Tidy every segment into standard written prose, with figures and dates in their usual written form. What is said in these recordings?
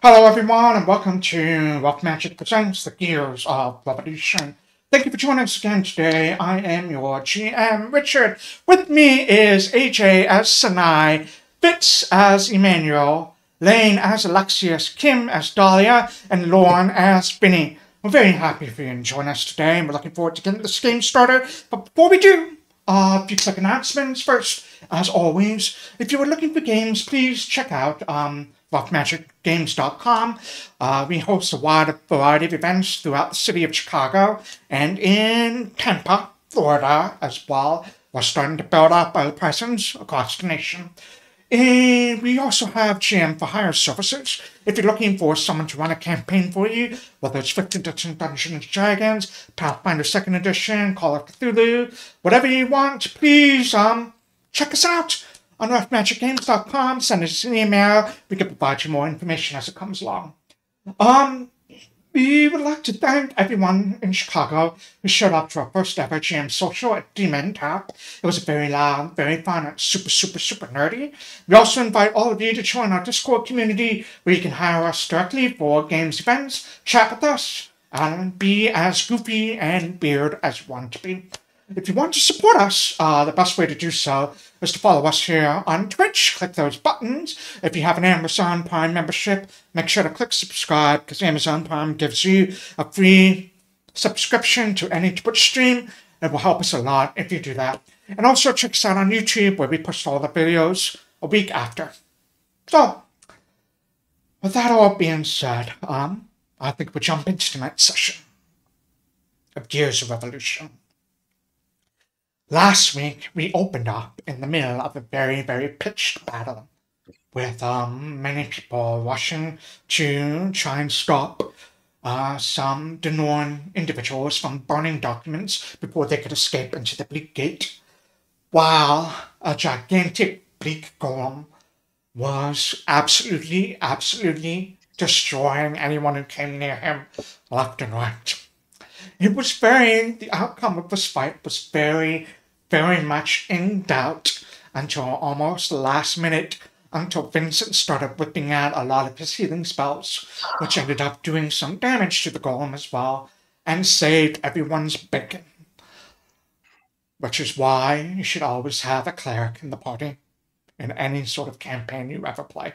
Hello everyone and welcome to Rock Magic Presents The Gears of Revolution. Thank you for joining us again today. I am your GM, Richard. With me is AJ as Sanai, Fitz as Emmanuel, Lane as Alexias, Kim as Dahlia, and Lauren as Vinny. We're very happy for you to join us today and we're looking forward to getting this game started. But before we do, a few quick announcements. First, as always, if you are looking for games, please check out rockmagicgames.com. We host a wide variety of events throughout the city of Chicago and in Tampa, Florida as well. We're starting to build up our presence across the nation. And we also have GM for Hire services. If you're looking for someone to run a campaign for you, whether it's 5th edition Dungeons and Dragons, Pathfinder 2nd edition, Call of Cthulhu, whatever you want, please check us out on roughnagicgames.com. Send us an email. We can provide you more information as it comes along. We would like to thank everyone in Chicago who showed up to our first ever GM social at Demon Tap. It was very loud, very fun, and super nerdy. We also invite all of you to join our Discord community where you can hire us directly for games events, chat with us, and be as goofy and weird as you want to be. If you want to support us, the best way to do so is to follow us here on Twitch. Click those buttons. If you have an Amazon Prime membership, make sure to click subscribe because Amazon Prime gives you a free subscription to any Twitch stream. It will help us a lot if you do that. And also check us out on YouTube where we post all the videos a week after. So, with that all being said, I think we'll jump into tonight's session of Gears of Revolution. Last week, we opened up in the middle of a very pitched battle with many people rushing to try and stop some Denorn individuals from burning documents before they could escape into the Bleak Gate, while a gigantic Bleak Golem was absolutely destroying anyone who came near him left and right. The outcome of this fight was very much in doubt until almost the last minute, until Vincent started whipping out a lot of his healing spells, which ended up doing some damage to the golem as well, and saved everyone's bacon. Which is why you should always have a cleric in the party, in any sort of campaign you ever play.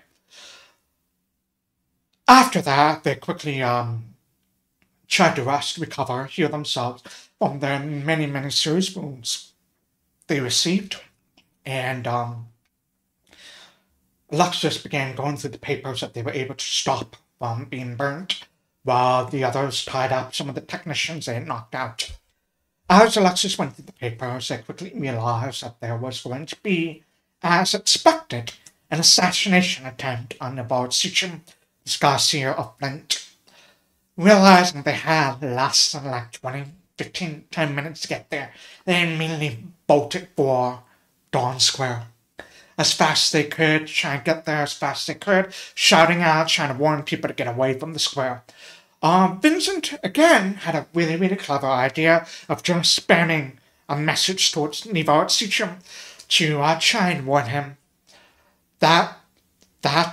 After that, they quickly tried to rest, recover, heal themselves from their many serious wounds they received. And Alexias began going through the papers that they were able to stop from being burnt, while the others tied up some of the technicians they had knocked out. As Alexias went through the papers, they quickly realized that there was going to be, as expected, an assassination attempt on Nevard, the Scarseer of Flint. Realizing they had less than 10 minutes to get there, they immediately bolted for Dawn Square. As fast as they could, trying to get there as fast as they could, shouting out, trying to warn people to get away from the square. Vincent, again, had a really clever idea of just spamming a message towards Nevard to try and warn him. That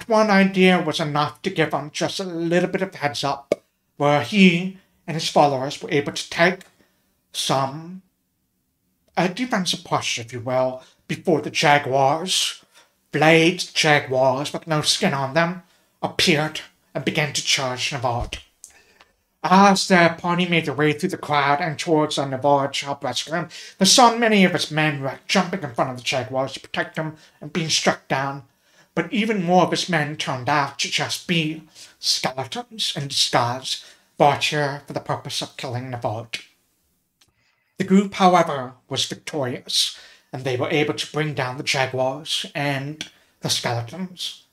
one idea was enough to give him just a little bit of heads up, where he and his followers were able to take a defensive posture, if you will, before the jaguars, blade jaguars with no skin on them, appeared and began to charge Nevard. As their party made their way through the crowd and towards Nevard to help rescue him, they saw many of his men jumping in front of the jaguars to protect him and being struck down. But even more of his men turned out to just be skeletons in disguise, brought here for the purpose of killing Nevard. The group, however, was victorious, and they were able to bring down the jaguars and the skeletons,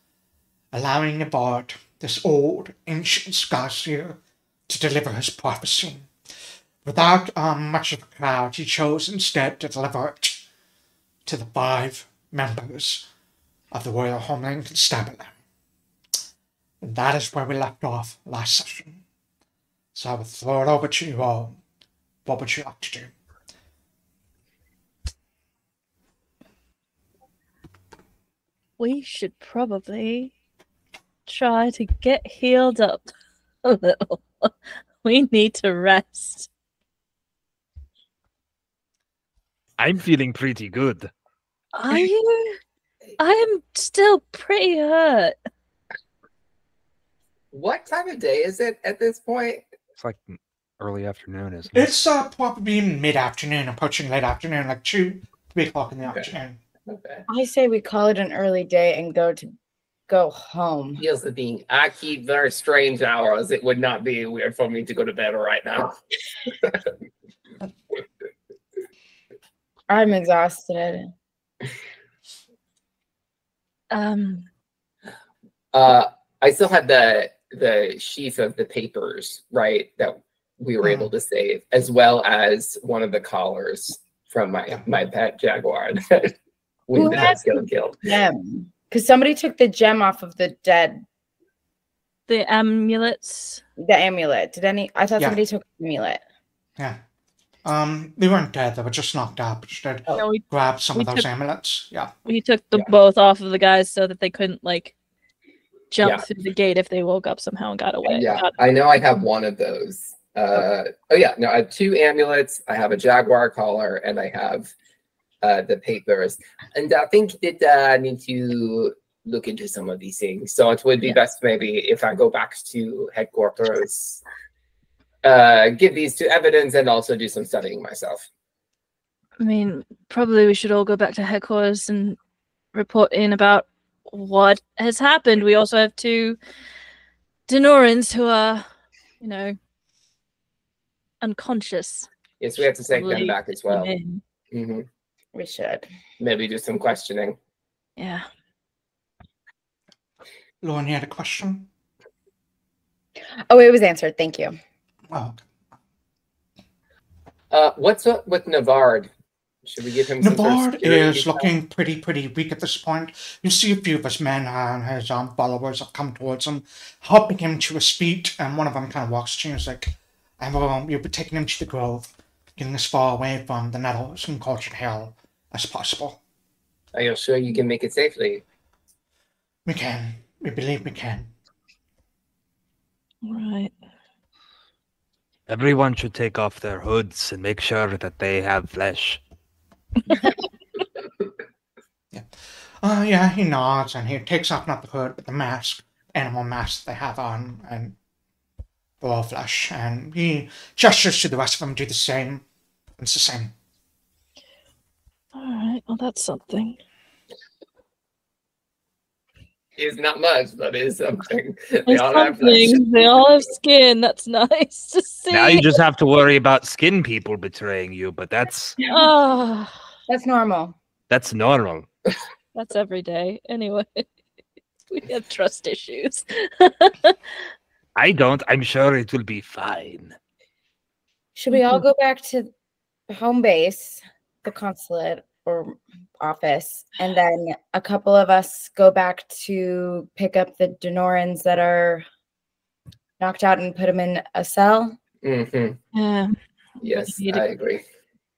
allowing Nevard, this old, ancient Scarseer, to deliver his prophecy. Without much of a crowd, he chose instead to deliver it to the 5 members of the Royal Homeland Constabulary. And that is where we left off last session. So I will throw it over to you all. What would you like to do? We should probably try to get healed up a little. We need to rest. I'm feeling pretty good. Are you? I am still pretty hurt. What time of day is it at this point? It's like early afternoon, isn't it? It's probably mid-afternoon, approaching late afternoon, like 2, 3 o'clock in the afternoon. Okay. I say we call it an early day and go home. Here's the thing. I keep very strange hours. It would not be weird for me to go to bed right now. I'm exhausted. I still had the sheaf of the papers, right, that we were able to save, as well as one of the collars from my pet jaguar that we killed. Gem. Because somebody took the gem off of the dead. The amulets. The amulet. Did any? I thought somebody took the amulet. Yeah. They weren't dead. They were just knocked out. But instead, grabbed some of those amulets. Yeah. We took them both off of the guys so that they couldn't like jump through the gate if they woke up somehow and got away. Yeah, I know I have one of those. I have 2 amulets. I have a jaguar collar, and I have the papers. And I think that I need to look into some of these things. So it would be best maybe if I go back to headquarters, give these to evidence, and also do some studying myself. I mean, probably we should all go back to headquarters and report in about what has happened. We also have 2 Denorans who are, unconscious. Yes, we have to take them back as well. Mm-hmm. We should. Maybe do some questioning. Yeah. Lauren, you had a question? Oh, it was answered. Thank you. Oh. What's up with Nevard? Should we give him some Nevard is looking pretty weak at this point. You see a few of his men and his followers have come towards him, helping him to his feet, and one of them kind of walks to you and is like, you'll be taking him to the grove, getting as far away from the nettles and cultured hell as possible. Are you sure you can make it safely? We can. We believe we can. Right. Everyone should take off their hoods and make sure that they have flesh. Yeah, he nods and he takes off not the hood, but the mask, animal mask they have on, and raw flesh, and he gestures to the rest of them to do the same. It's the same. Alright, well that's something. It's not much, but it's something. They all have flesh. They all have skin. That's nice to see. Now you just have to worry about skin people betraying you, but that's that's normal. That's normal. That's every day. Anyway, we have trust issues. I don't. I'm sure it will be fine. Should we all go back to home base, the consulate or office, and then a couple of us go back to pick up the Denorans that are knocked out and put them in a cell? Mm-hmm. Yes, I agree.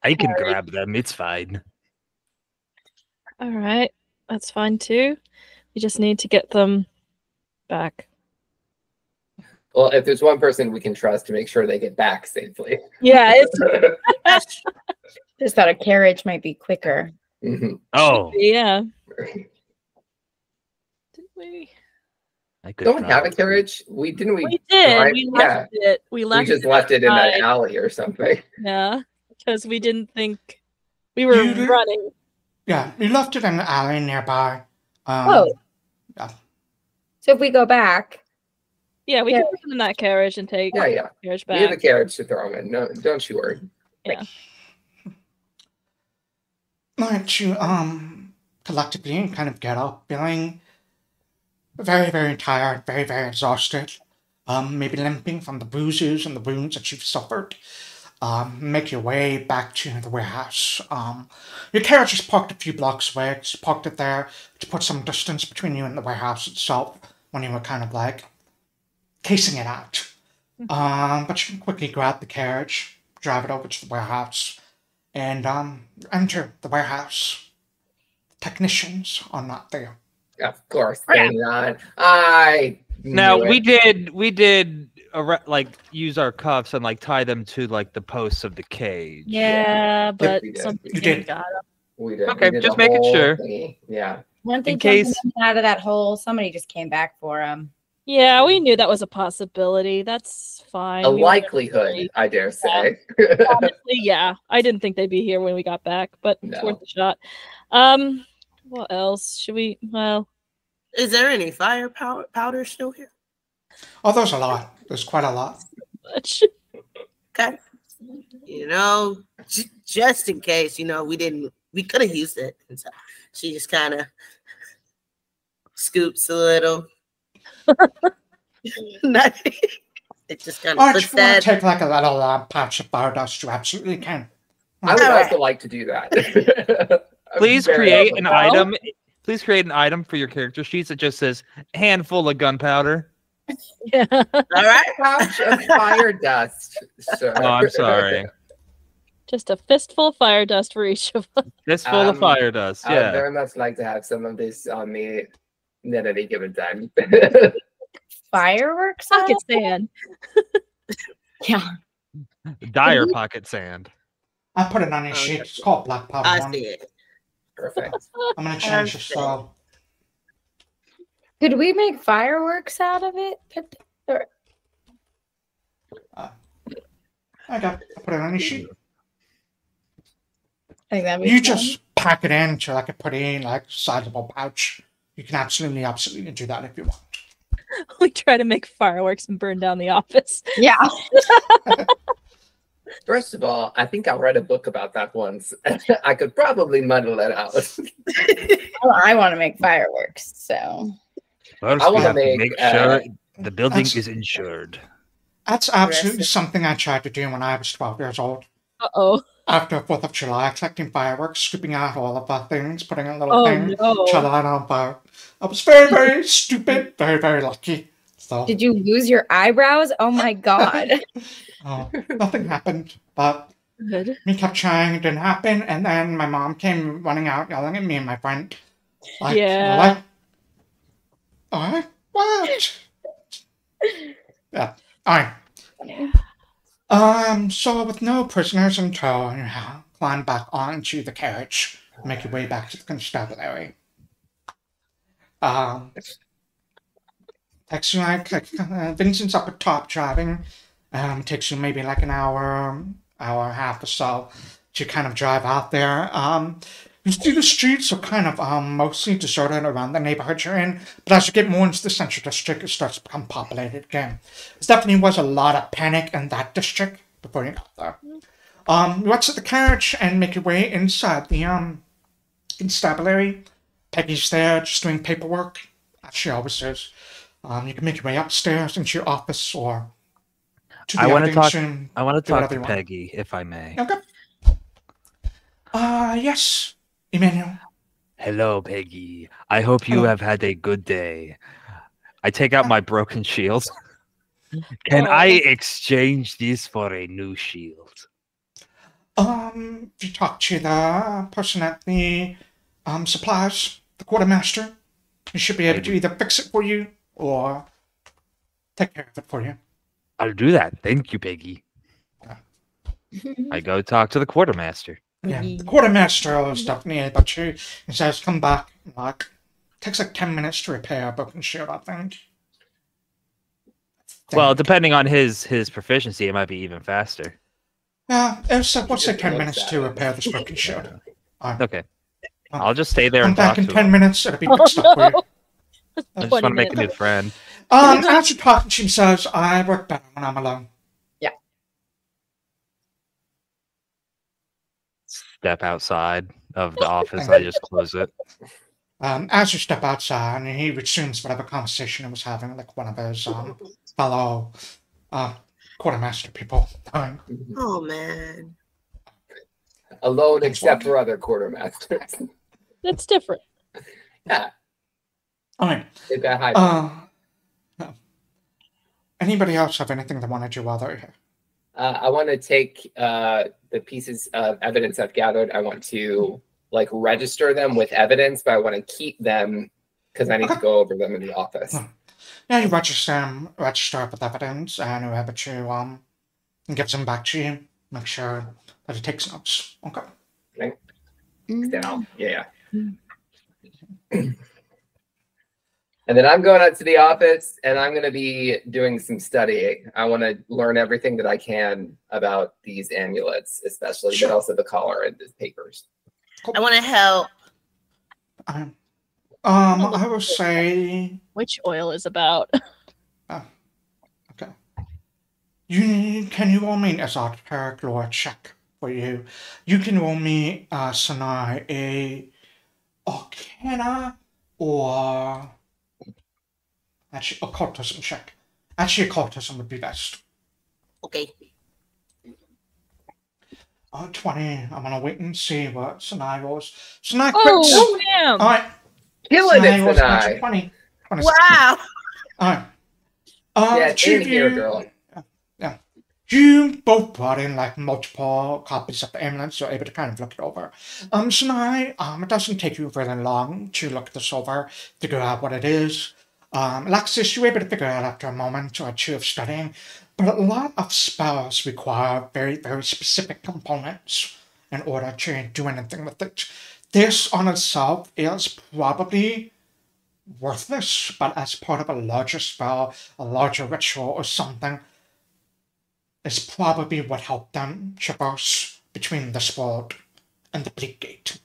I can grab them. It's fine. All right. That's fine too. We just need to get them back. Well, if there's one person we can trust to make sure they get back safely. Yeah. Just thought a carriage might be quicker. Mm-hmm. Oh. Yeah. Did we? Don't have a carriage? We did. We left it. We just left it in that alley or something. Yeah, because we didn't think we were running. Yeah, we left it in the alley nearby. Yeah. So if we go back, we can put them in that carriage and take the carriage back. We have a carriage to throw them in. No, don't you worry. Yeah. Aren't you collectively kind of get up feeling very, very tired, very, very exhausted, maybe limping from the bruises and the wounds that you've suffered. Make your way back to the warehouse. Your carriage is parked a few blocks away. It's parked it there to put some distance between you and the warehouse itself when you were kind of like casing it out. But you can quickly grab the carriage, drive it over to the warehouse, and enter the warehouse. The technicians are not there. Of course, hang on. I Now Knew we it. did like use our cuffs and like tie them to like the posts of the cage. Yeah, but we did. something You did. got him. We did. Okay, We did just the making whole sure. thingy. Yeah. Weren't they In jumping case- in and out of that hole? Somebody just came back for him. Yeah, we knew that was a possibility. That's fine. A We wanted to likelihood, be- I dare say. Honestly, yeah. I didn't think they'd be here when we got back, but it's No. worth a shot. What else? Should we Is there any fire powder still here? Oh, there's a lot. There's quite a lot. much. Okay. Just in case, we could have used it. And so she just kind of scoops a little. It just kind Or of if puts you want that. to take like a little patch of fire dust, you absolutely can. I would Alright. also like to do that. I'm Please very create open an to that. item. Please create an item for your character sheets that just says handful of gunpowder. Yeah. All right. Pouch of fire dust. Sir. Oh, I'm sorry. Just a fistful of fire dust for each of us. Fistful of fire dust. I would Yeah. very much like to have some of this on me at any given time. Fireworks? Pocket sand. Yeah. Dire pocket sand. I put it on your Okay. sheet. It's called black powder. I one. see it. Perfect. I'm gonna change it so. Could we make fireworks out of it? I put it on your sheet. I think that'd be You fun. just pack it into like a pretty like sizable pouch. You can absolutely do that if you want. We try to make fireworks and burn down the office. Yeah. First of all, I think I read a book about that once. I could probably muddle it out. Well, I want to make fireworks, so First, I we wanna have to make, make sure the building that's- is insured. That's absolutely something I tried to do when I was 12 years old. Uh-oh. After 4th of July, collecting fireworks, scooping out all of the things, putting a little Oh, thing, no. shut it on fire. I was very, very stupid, very, very lucky. So, did you lose your eyebrows? Oh my god. nothing happened, but Good. me kept trying, it didn't happen, and then my mom came running out, yelling at me and my friend. Like, Yeah. Alright, what? Yeah, alright. So with no prisoners in tow, you climb back onto the carriage, make your way back to the constabulary. Takes you like Vincent's up at top driving. Takes you maybe like an hour and a half or so to kind of drive out there. You see the streets are kind of mostly deserted around the neighborhood you're in, but as you get more into the central district, it starts to become populated again. There definitely was a lot of panic in that district before you got there. You exit the carriage and make your way inside the constabulary. Peggy's there just doing paperwork, as she always is. You can make your way upstairs into your office or to the I want to evidence talk. room. I want to do talk whatever to you want. Peggy, if I may. Okay. Yes, Emmanuel. Hello, Peggy. I hope you Hello. have had a good day. I take out my broken shield. Can Oh. I exchange these for a new shield? If you talk to the person at the supplies, the quartermaster, he should be able to either fix it for you or take care of it for you. I'll do that. Thank you, Peggy. I go talk to the quartermaster. Yeah, the quartermaster is definitely able to. He says, come back. Like, takes like 10 minutes to repair a broken shield, I think. Well, depending on his proficiency, it might be even faster. Yeah, it's what's say Just 10 looks minutes at to it. repair this broken shield. Alright, Okay. I'll just stay there come and talk back to in 10 him. minutes, it'll be fixed up for you. I just want to 20 make a new minutes. friend. As you're talking to him, says, I work better when I'm alone. Step outside of the office. I just close it. As you step outside, and he resumes whatever conversation he was having, like one of his fellow quartermaster people. Oh man. Alone except for other quartermasters. It's different. Yeah, Alright. they've got high. No. Anybody else have anything they want to do while they're here? I want to take the pieces of evidence I've gathered. I want to like register them with evidence, but I want to keep them because I need to go over them in the office. Yeah, you register with evidence, and whoever to gives them back to you. Make sure that it takes notes. Okay. Right. Mm. Yeah. And then I'm going out to the office, and I'm going to be doing some studying. I want to learn everything that I can about these amulets, especially, but also the collar and the papers. Cool. I want to help. I will say. Which oil is about? Okay. Can you roll me an esoteric lore check for you? You can roll me, Sanai, a Arcana or actually occultism check. Actually, occultism would be best. Okay. 20. I'm gonna wait and see what Sanai rolls. Sanai Oh, quits. damn! All right. Killing it, Sanai rolls Sanai. 20. Wow. All right. Yeah, two in of here, you- girl. Yeah. You both brought in like multiple copies of the amulet, so you're able to kind of look it over. Sanai, it doesn't take you very long to look this over, figure out what it is. Alexias, you're able to figure it out after a moment or two of studying, but a lot of spells require very, very specific components in order to do anything with it. This on itself is probably worthless, but as part of a larger spell, a larger ritual or something, is probably what helped them traverse between this world and the Bleak Gate.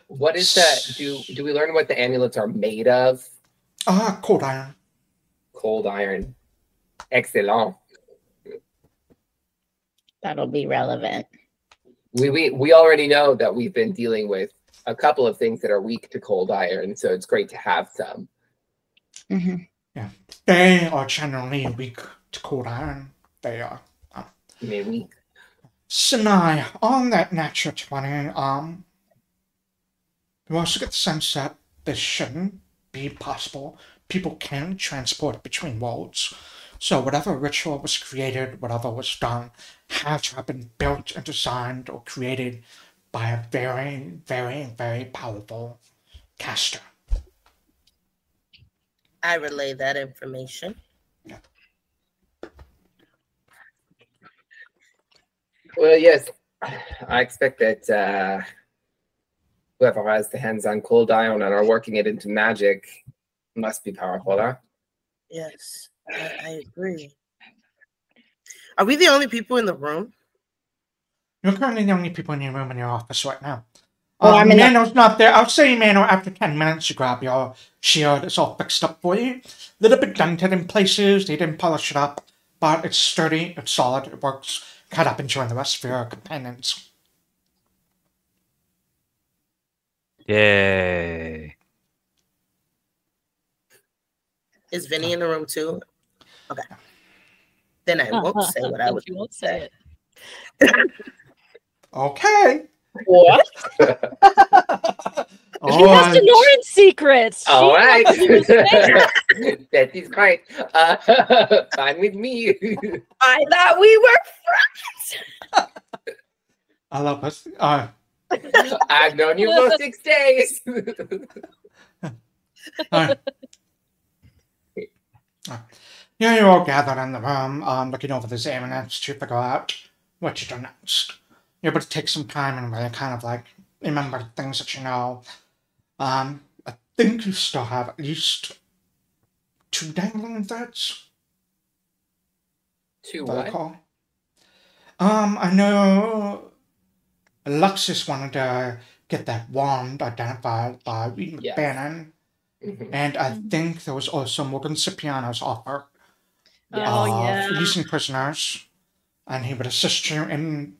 What is that? Do we learn what the amulets are made of? Cold iron. Cold iron. Excellent. That'll be relevant. We already know that we've been dealing with a couple of things that are weak to cold iron, so it's great to have some. Mm-hmm. Yeah, they are generally weak to cold iron. They are. Maybe. Sanai, on that natural 20, you also get the sense that this shouldn't be possible. People can transport between worlds. So whatever ritual was created, whatever was done, had to have been built and designed or created by a very, very, very powerful caster. I relay that information. Yeah. Well, yes, I expect that whoever has the hands on cold iron and are working it into magic must be powerful, huh? Yes, I agree. Are we the only people in the room? You're currently the only people in your room in your office right now. Well, I'm in the- Manuel's not there. I'll say, Emmanuel, after 10 minutes, you grab your shield. It's all fixed up for you. Little bit dented in places. They didn't polish it up. But it's sturdy. It's solid. It works. Cut up and join the rest of your companions. Yay. Is Vinny in the room too? Okay. Then I won't say what I would You won't say it. Okay. What? He has Denoran secrets. All She right. knows what he was saying. That is great. Fine with me. I thought we were friends. I love this. I've known you for 6 days. Yeah, you're all gathered in the room, looking over the amulets to figure out what to do next. You're able to take some time and really kind of like remember things that you know. I think you still have at least 2 dangling threads. 2 if I what? recall. I know Alexias wanted to get that wand identified by Reed Yes. McBannon, Mhm. and I think there was also Morgan Cipriano's offer Oh, of yeah. releasing prisoners, and he would assist you in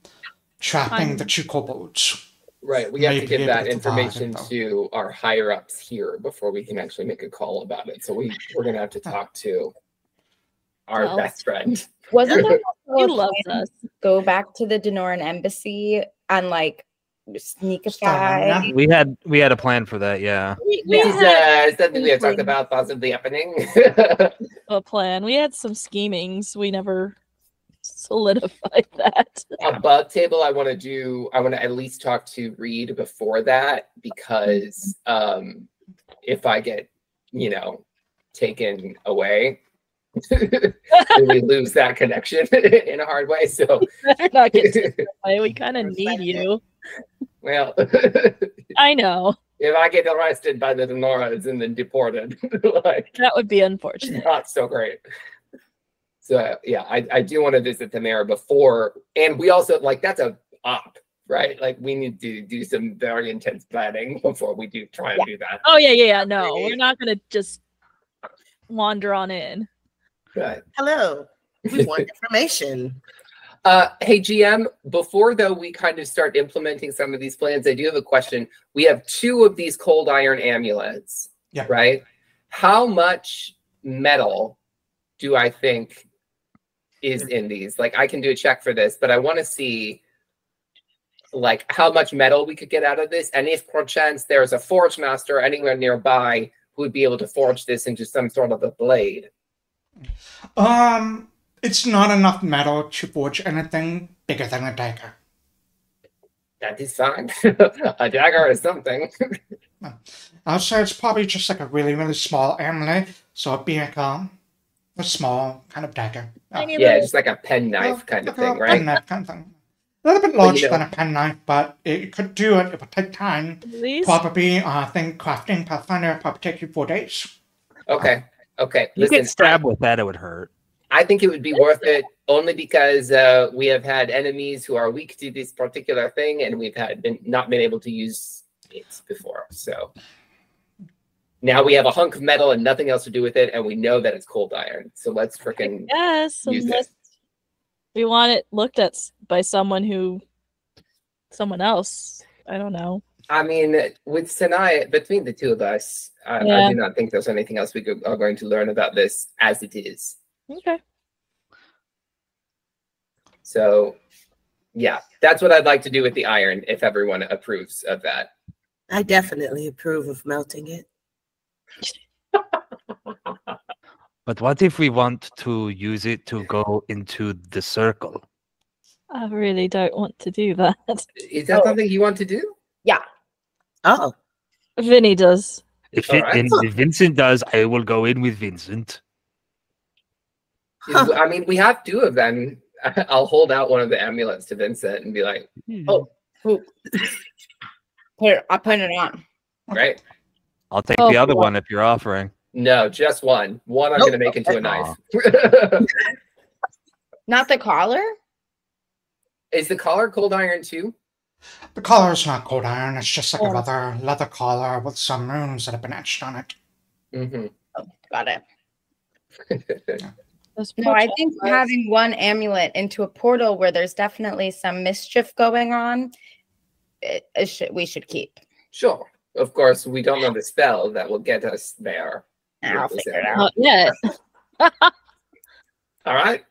trapping the 2 kobolds. Right, we have to Maybe give able that to provide information info. to our higher ups here before we can actually make a call about it. So we're gonna have to talk to our Well, best friend. Wasn't there also He a loves plan us. to go back to the Denoran embassy and like sneakify? Starman, We had a plan for that, yeah. We This had is something we have talked briefly about possibly happening. a plan. We had some schemings. We never solidified that. Above table, I want to at least talk to Reed before that, because if I get taken away, then we lose that connection in a hard way. So Better not get taken away. We kind of need you. well, I know. if I get arrested by the Denoras and then deported, like That would be unfortunate. not so great. So yeah, I do want to visit the mayor before, and we also that's a op, right? Like we need to do some very intense planning before we do try and do that. Oh yeah. No, we're not gonna just wander on in. Right. Hello. We want information. Hey GM, before though we kind of start implementing some of these plans, I do have a question. We have 2 of these cold iron amulets, right? How much metal do I think is in these? Like I can do a check for this, but I want to see like how much metal we could get out of this, and if perchance there's a forge master anywhere nearby who would be able to forge this into some sort of a blade. It's not enough metal to forge anything bigger than a dagger. That is fine. A dagger is something. I'll say it's probably just like a really, really small amulet, so it'd be like a small kind of dagger. Yeah, just like a penknife kind of thing, right? Penknife kind of thing. A little bit larger than a penknife, but it could do it. It would take time. Probably, I think crafting Pathfinder would probably take you 4 days. Okay. You get stabbed with that, it would hurt. I think it would be worth it only because we have had enemies who are weak to this particular thing, and we've not been able to use it before. So now we have a hunk of metal and nothing else to do with it, and we know that it's cold iron. So let's freaking use it. We want it looked at by someone else. I don't know. I mean, with Sanai, between the 2 of us, I do not think there's anything else we are going to learn about this as it is. Okay. So, yeah, that's what I'd like to do with the iron, if everyone approves of that. I definitely approve of melting it. But what if we want to use it to go into the circle? I really don't want to do that. Is that something you want to do? Yeah. Oh. Vinny does. If Vincent does, I will go in with Vincent. I mean, we have 2 of them. I'll hold out one of the amulets to Vincent and be like, "Oh, I'll put it on." Right. I'll take the other one if you're offering. No, just one. One I'm going to make into a knife. Not the collar? Is the collar cold iron too? The collar is not cold iron. It's just like a leather collar with some runes that have been etched on it. Mm-hmm. Oh, got it. Yeah. No, I think having one amulet into a portal where there's definitely some mischief going on, we should keep. Sure. Of course, we don't know the spell that will get us there. I'll figure it out. Not yet. All right.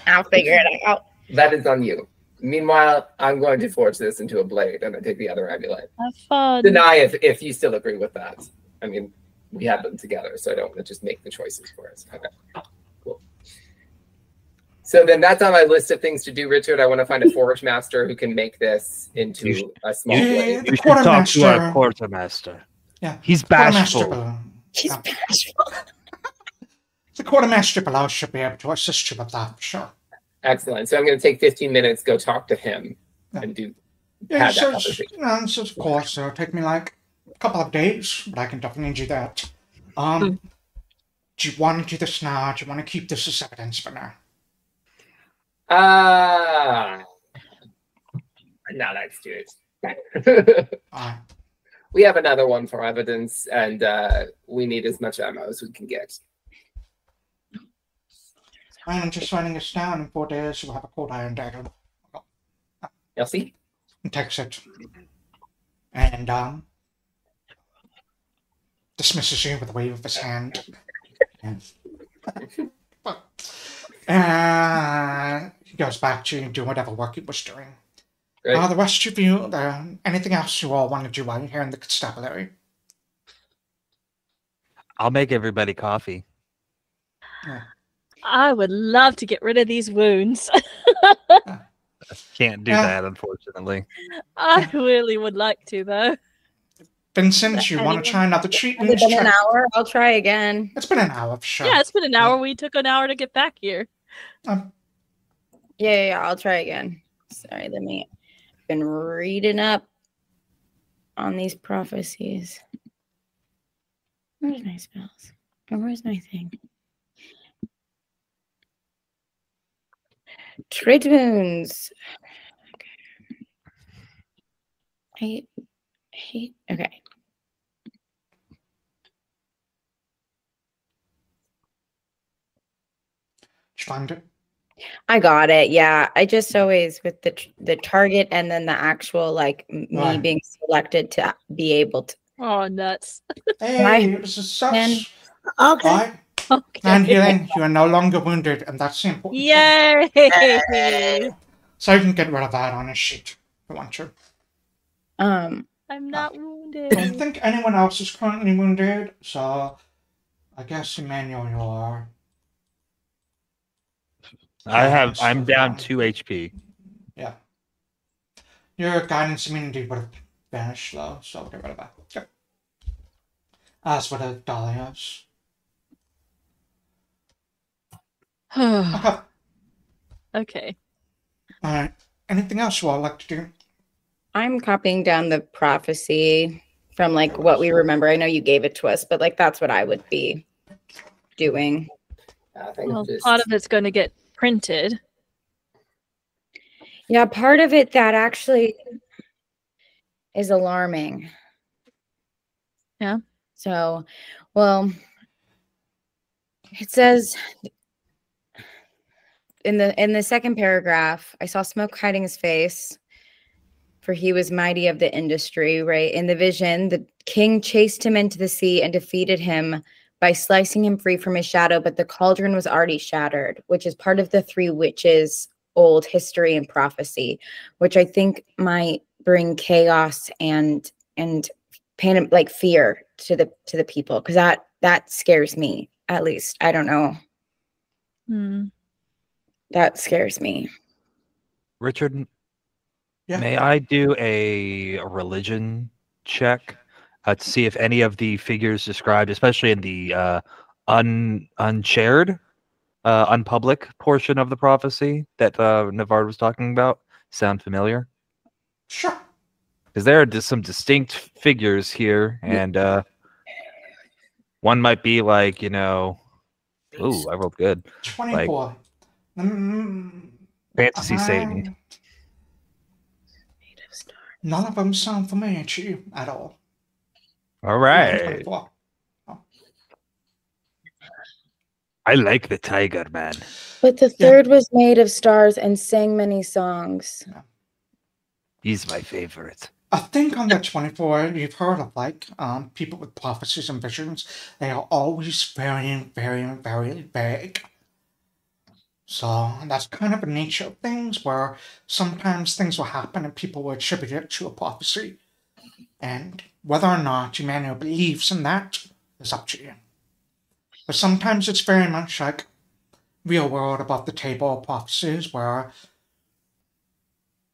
I'll figure it out. That is on you. Meanwhile, I'm going to forge this into a blade and I take the other amulet. Have fun. Deny if you still agree with that. I mean, we have them together, so I don't want to just make the choices for us. Okay. Cool. So then that's on my list of things to do, Richard. I want to find a forge master who can make this into a small blade. You should talk to our quartermaster. Yeah. He's bashful. He's bashful. The quartermaster below should be able to assist you with that, for sure. Excellent. So I'm going to take 15 minutes, go talk to him, and have that conversation. So of course, it'll take me like a couple of days, but I can definitely do that. Do you want to do this now? Do you want to keep this as evidence for now? No, let's do it. We have another one for evidence, and we need as much ammo as we can get. I'm just writing this down. In 4 days, we'll have a cold iron dagger. Elsie? He takes it. And dismisses you with a wave of his hand. He goes back to do whatever work he was doing. The rest of you, anything else you all want to do while you're here in the constabulary? I'll make everybody coffee. Yeah. I would love to get rid of these wounds. Can't do that, unfortunately. I really would like to, though. Vincent, you want to try another treatment? Has it been an hour? I'll try again. It's been an hour, for sure. Yeah, it's been an hour. We took an hour to get back here. Yeah, I'll try again. Sorry, I've been reading up on these prophecies. Where's my spells? Oh, where's my thing? Trade wounds. Okay. Okay. Did you find it? I got it. Yeah, I just always with the target and then the actual like me being selected to be able to. Oh, nuts! Hey, it was a such. Okay. Right. Okay. And healing, you are no longer wounded, and that's the important thing. Yay! So you can get rid of that on his sheet if you want to. I'm not wounded. I don't think anyone else is currently wounded, so I guess Emmanuel, you are. I'm down 2 HP. Yeah. Your guidance immunity would have vanished though, so we'll get rid of that. Yep. As for the Dahlias. Okay. Alright. Anything else you all like to do? I'm copying down the prophecy from like what we remember. I know you gave it to us, but like that's what I would be doing. Well, part of it's going to get printed. Yeah, part of it that actually is alarming. Yeah. So, well, it says in the second paragraph, I saw smoke hiding his face, for he was mighty of the industry, right? In the vision, the king chased him into the sea and defeated him by slicing him free from his shadow, but the cauldron was already shattered, which is part of the three witches' old history and prophecy, which I think might bring chaos and pain, like fear to the people, because that scares me, at least. I don't know. That scares me. Richard, Yeah. may I do a religion check to see if any of the figures described, especially in the unshared, unpublic portion of the prophecy that Nevard was talking about, sound familiar? Sure. Because there are just some distinct figures here, and one might be like, ooh, I rolled good. 24. Like, Fantasy Satan. None of them sound familiar to you at all. All right. 24. Oh. I like the Tiger Man. But the third was made of stars and sang many songs. Yeah. He's my favorite. I think on the 24, you've heard of like people with prophecies and visions. They are always very, very, very vague. So that's kind of the nature of things, where sometimes things will happen and people will attribute it to a prophecy. And whether or not Emmanuel believes in that is up to you. But sometimes it's very much like real world about the table of prophecies, where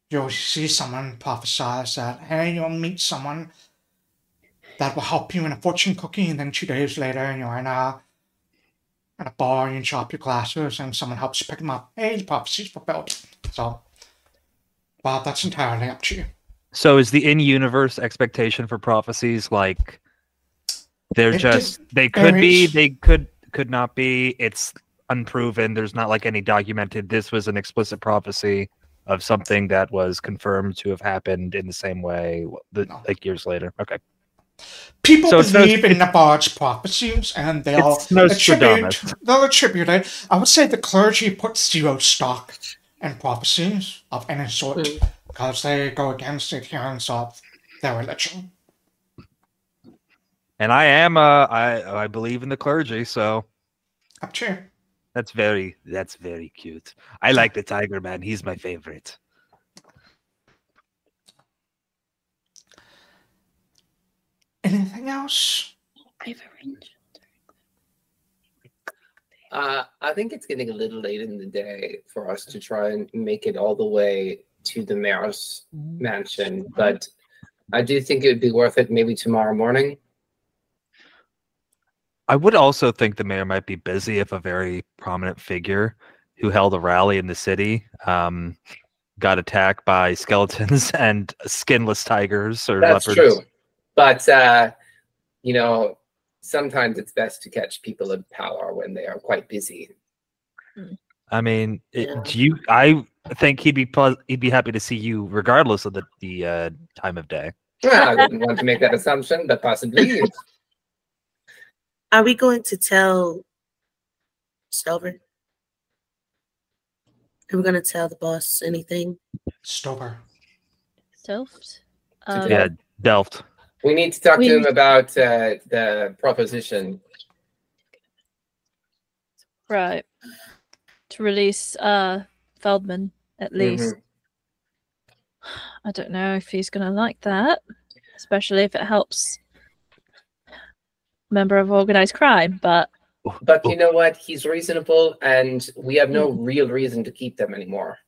you'll see someone prophesize that, hey, you'll meet someone that will help you in a fortune cookie, and then 2 days later you're in a bar and you drop your glasses and someone helps you pick them up. Hey, the prophecy's fulfilled. So, well, that's entirely up to you. So is the in-universe expectation for prophecies like they could be, they could not be, it's unproven, there's not like any documented, this was an explicit prophecy of something that was confirmed to have happened in the same way like years later? Okay. People believe in Nevard's prophecies, and they'll attribute it. I would say the clergy put zero stock in prophecies of any sort, because they go against the adherence of their religion. And I believe in the clergy, so up to you. That's very cute. I like the Tiger Man. He's my favorite. Anything else? I've arranged. I think it's getting a little late in the day for us to try and make it all the way to the mayor's mansion, but I do think it would be worth it maybe tomorrow morning. I would also think the mayor might be busy if a very prominent figure who held a rally in the city got attacked by skeletons and skinless tigers or That's leopards. true. But, you know, sometimes it's best to catch people in power when they are quite busy. I mean, Yeah. I think he'd be happy to see you regardless of the time of day. Well, I wouldn't want to make that assumption, but possibly. Are we going to tell Stover? Are we going to tell the boss anything? Stover. Delft. Yeah, Delft. We need to talk to him about the proposition. Right. To release Feldman, at least. I don't know if he's going to like that, especially if it helps a member of organized crime, but you know what? He's reasonable, and we have no real reason to keep them anymore.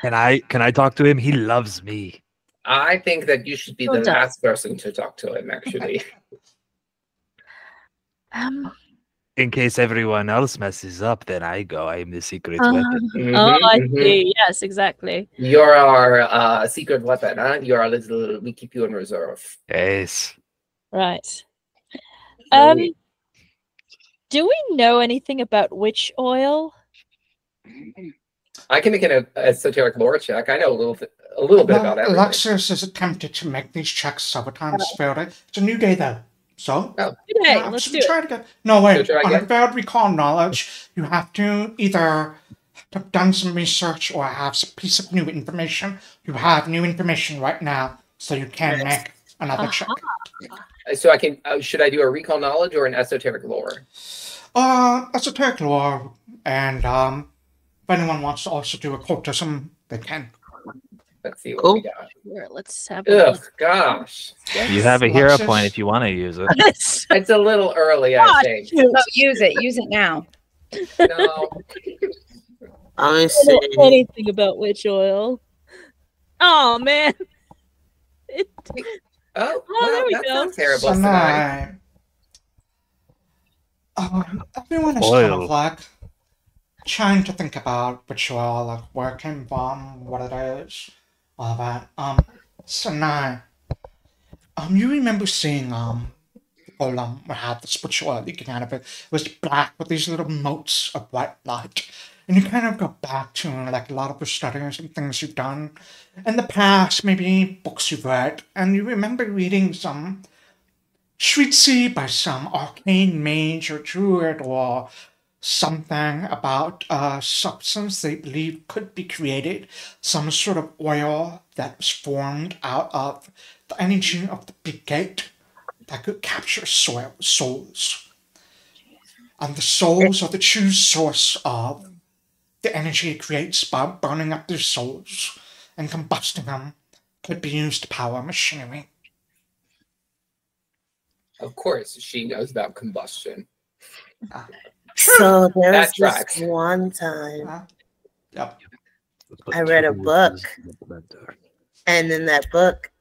Can I talk to him? He loves me. I think that you should be the last person to talk to him, actually. In case everyone else messes up, then I go. I am the secret weapon. I see. Yes, exactly. You're our secret weapon, huh? You're our little. We keep you in reserve. Yes. Right. Do we know anything about witch oil? I can make an esoteric lore check. I know a little bit about everything. Alexias has attempted to make these checks several times. Failed it. It's a new day, though. So, okay, let's do it. Again. No, wait. On a failed recall knowledge, you have to either have done some research or have a piece of new information. You have new information right now, so you can make another check. So I can. Should I do a recall knowledge or an esoteric lore? Esoteric lore, and if anyone wants to also do occultism, they can. Let's see what we got. Here, let's have a look. Gosh. You have a hero point if you want to use it. It's a little early, I think. No, use it. Use it now. No. I don't know anything about witch oil. Oh, man. There we go. That's not terrible. Sanai. Everyone is kind of like trying to think which witch oil, like where it came from, what it is, all that. Sanai, you remember seeing Golem had this witch oil leaking out of it. It was black with these little motes of white light. And you kind of go back to like a lot of the studies and things you've done in the past, maybe books you've read, and you remember reading some treatise by some arcane mage or druid or something about a substance they believe could be created, some sort of oil that was formed out of the energy of the big gate that could capture souls. And the souls are the true source of the energy it creates by burning up their souls and combusting them could be used to power machinery. Of course, she knows about combustion. So there was tracks. this one time Yep. I read a book, and in that book,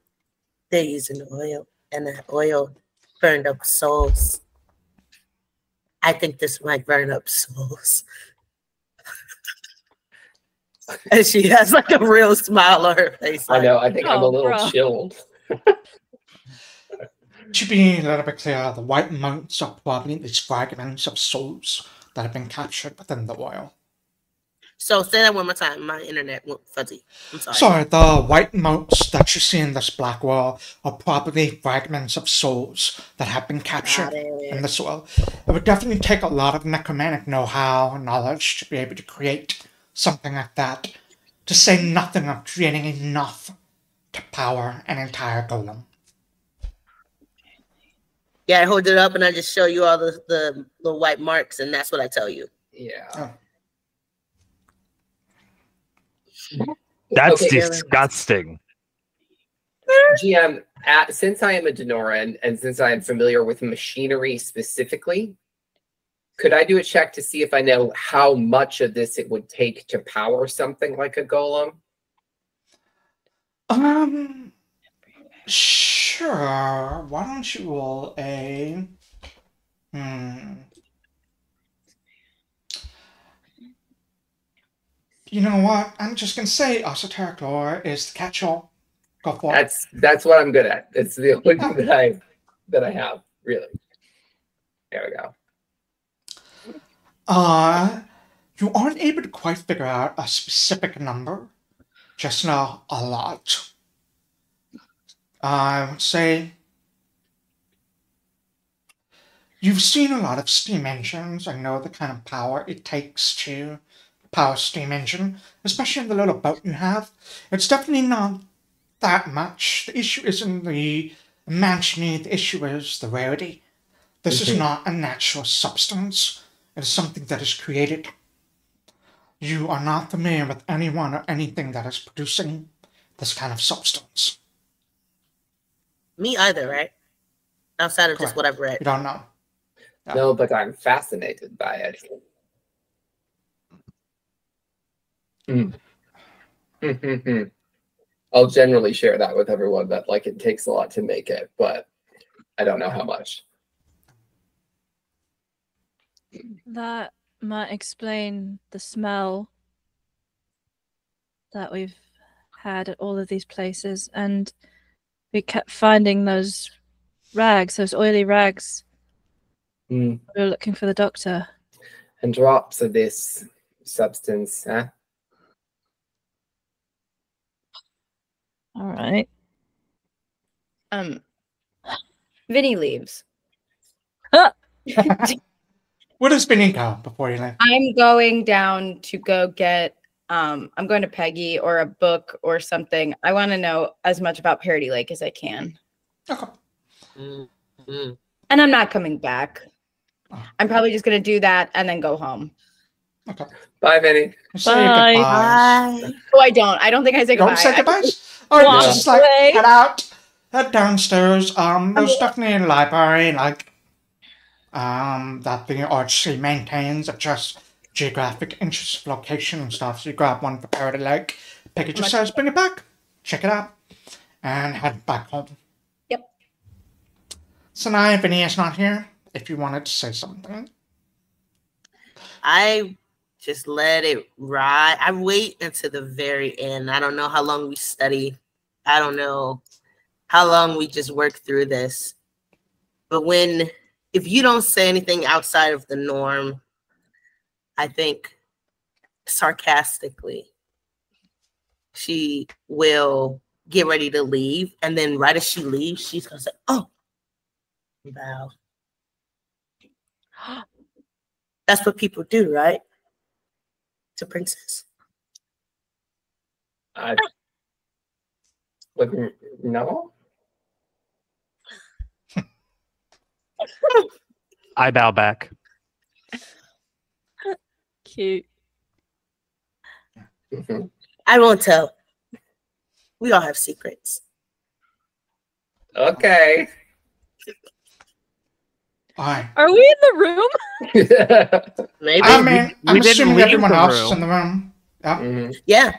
they're using oil, and that oil burned up souls. I think this might burn up souls. And she has like a real smile on her face. I know. I think I'm a little chilled. To be a little bit clear, the white motes are probably these fragments of souls that have been captured within the oil. So say that one more time. My internet went fuzzy. I'm sorry. Sorry, the white motes that you see in this black oil are probably fragments of souls that have been captured in the soil. It would definitely take a lot of necromantic know-how and knowledge to be able to create something like that, to say nothing of creating enough to power an entire golem. Yeah, I hold it up and I just show you all the white marks, and that's what I tell you. Yeah. That's disgusting. GM, since I am a Denoran and since I am familiar with machinery specifically, could I do a check to see if I know how much of this it would take to power something like a golem? Sure. Why don't you roll a... You know what? I'm just gonna say esoteric lore is the catch-all. Go for it. That's what I'm good at. It's the only thing that I have, really. There we go. You aren't able to quite figure out a specific number, just know a lot. I would say you've seen a lot of steam engines and know the kind of power it takes to power a steam engine, especially in the little boat you have. It's definitely not that much. The issue isn't the imagining, the issue is the rarity. This is not a natural substance. It is something that is created. You are not familiar with anyone or anything that is producing this kind of substance. Me either, right? Outside of just Correct. what I've read. You don't know. No, but I'm fascinated by it. I'll generally share that with everyone that like it takes a lot to make it, but I don't know how much. That might explain the smell that we've had at all of these places, and we kept finding those rags, those oily rags. We were looking for the doctor. And drops of this substance, huh? All right. Vinny leaves. Where does Vinny go before you leave? I'm going down to go get, I'm going to Peggy or a book or something. I want to know as much about Parody Lake as I can. Okay. And I'm not coming back. I'm probably just going to do that and then go home. Okay. Bye, Vinny. Say goodbyes. Oh, I don't. I don't think I say goodbye. Don't say goodbyes? Oh, you Walk just like away. head out, head downstairs. There's definitely a library that the RC maintains of just geographic interest, location and stuff. So you grab one for Parody Lake, Peggy just says, bring it back, check it out, and head back home. Yep. Sanai, Vinny is not here. If you wanted to say something. I just let it ride. I wait until the very end. I don't know how long we study. I don't know how long we just work through this. But if you don't say anything outside of the norm, I think sarcastically, she will get ready to leave. And then right as she leaves, she's going to say, oh, bow. That's what people do, right? To princess. I wouldn't know. I bow back. Cute. I won't tell. We all have secrets. Okay. Alright. Are we in the room? Maybe. I mean, I'm we didn't assuming leave everyone the else is room. in the room. Yeah. Yeah.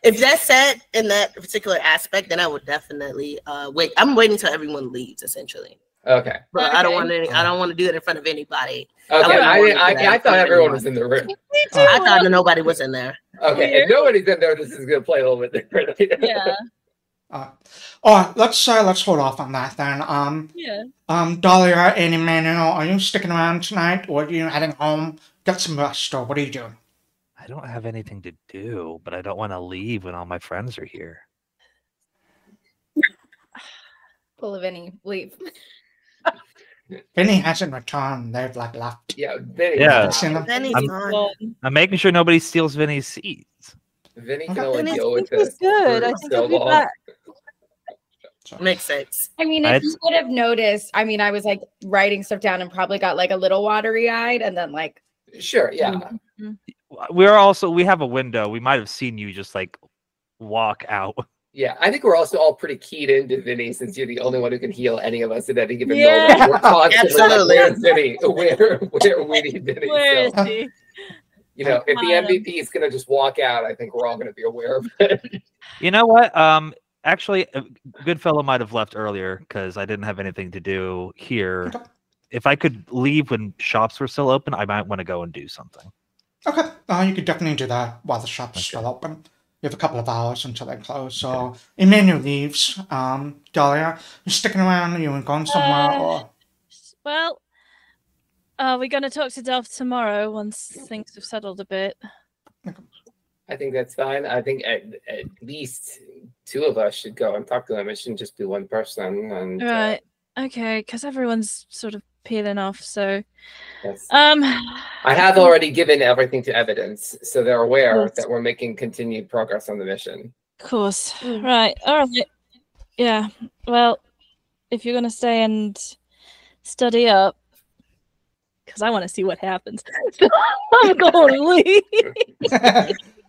If that's said in that particular aspect, then I would definitely wait. I'm waiting until everyone leaves, essentially. Okay. But I don't want to do it in front of anybody. Okay. I thought everyone anyone. was in the room. I thought nobody was in there. Okay. If nobody's in there, this is gonna play a little bit differently. Yeah. Alright, let's hold off on that then. Yeah. Dahlia and Emmanuel, are you sticking around tonight, or are you heading home, get some rest, or what are you doing? I don't have anything to do, but I don't want to leave when all my friends are here. Pull a Vinny, leave. Vinny hasn't returned. They've left. Yeah. Vinny. Yeah. Seen them? Then he's I'm- gone. I'm making sure nobody steals Vinny's seats. Vinny can Okay. only Vinny, deal with He's this. good. for I think so he'll be long. back. Makes sense. I mean, if you would have noticed, I mean, I was like writing stuff down and probably got like a little watery eyed and then like. Sure. Yeah. We have a window. We might have seen you just like walk out. Yeah, I think we're also all pretty keyed into Vinny since you're the only one who can heal any of us at any given Yeah. moment. We're constantly like, Absolutely. where's Vinny? Where we need Vinny? Where So, is he? you know, if the MVP is gonna just walk out, I think we're all gonna be aware of it. You know what? Actually, Goodfellow might have left earlier because I didn't have anything to do here. Okay. If I could leave when shops were still open, I might want to go and do something. Okay, you could definitely do that while the shop's still open. You have a couple of hours until they close. So Emmanuel leaves. Dahlia, you sticking around? Are you going somewhere? Or Well, are we going to talk to Delph tomorrow once things have settled a bit? I think that's fine. I think at least two of us should go and talk to them. It shouldn't just be one person. And Right. Okay, because everyone's sort of peeling off. So, yes. I have already given everything to evidence, so they're aware that we're making continued progress on the mission. Of course. Right. All right. Yeah. Well, if you're going to stay and study up, because I want to see what happens, so I'm going to leave.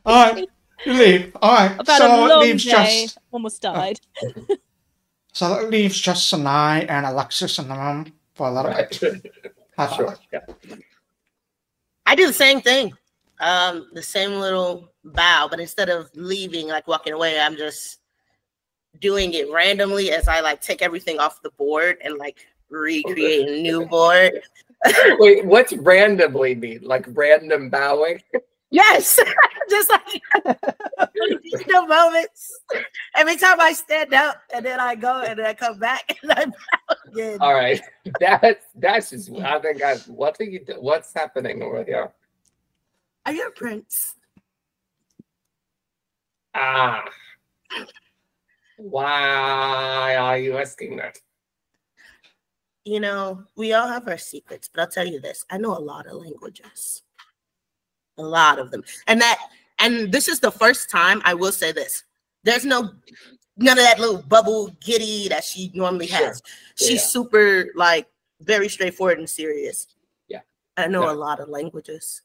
all right, you leave. All right. About so a long it leaves day. just Almost died. so it leaves just Sanai and Alexias in the room for a little bit. Sure. Yeah. I do the same thing. The same little bow, but instead of leaving, like walking away, I'm just doing it randomly as I like take everything off the board and like recreate a new board. Wait, what's randomly mean? Like random bowing? Yes, just like the moments. Every time I stand up and then I go and then I come back and I bow again. All right, that's just. I think what's happening over here? Are you a prince? Ah, why are you asking that? You know, we all have our secrets, but I'll tell you this: I know a lot of languages. A lot of them. And this is the first time I will say this. There's none of that little bubble giddy that she normally has. Sure. She's super like very straightforward and serious. Yeah. I know a lot of languages.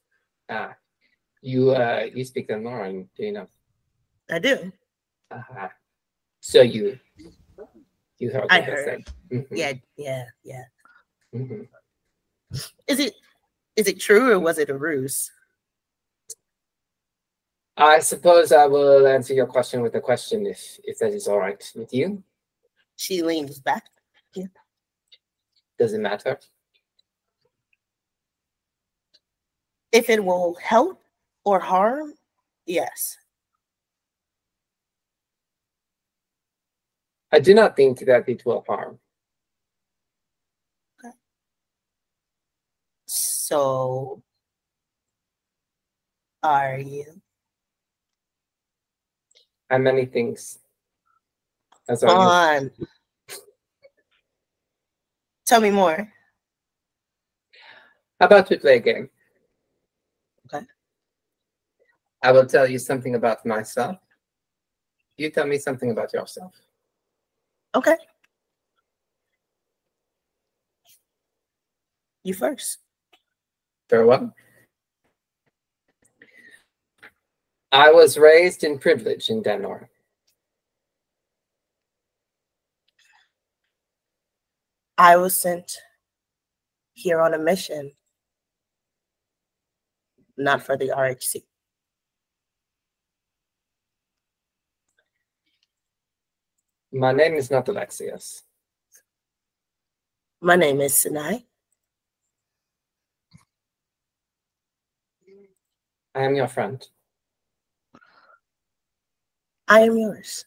You speak the Norn, do you know? I do. So you heard what I I heard. said. Mm-hmm. Yeah. Mm-hmm. Is it true or was it a ruse? I suppose I will answer your question with a question if that is all right with you. She leans back. Yeah. Does it matter? If it will help or harm, yes. I do not think that it will harm. Okay. So, are you? And many things. As Come are you. on. Tell me more. How about we play a game? Okay. I will tell you something about myself. You tell me something about yourself. Okay. You first. Very well. I was raised in privilege in Denmark. I was sent here on a mission, not for the RHC. My name is not Alexias. My name is Sanai. I am your friend. I am yours.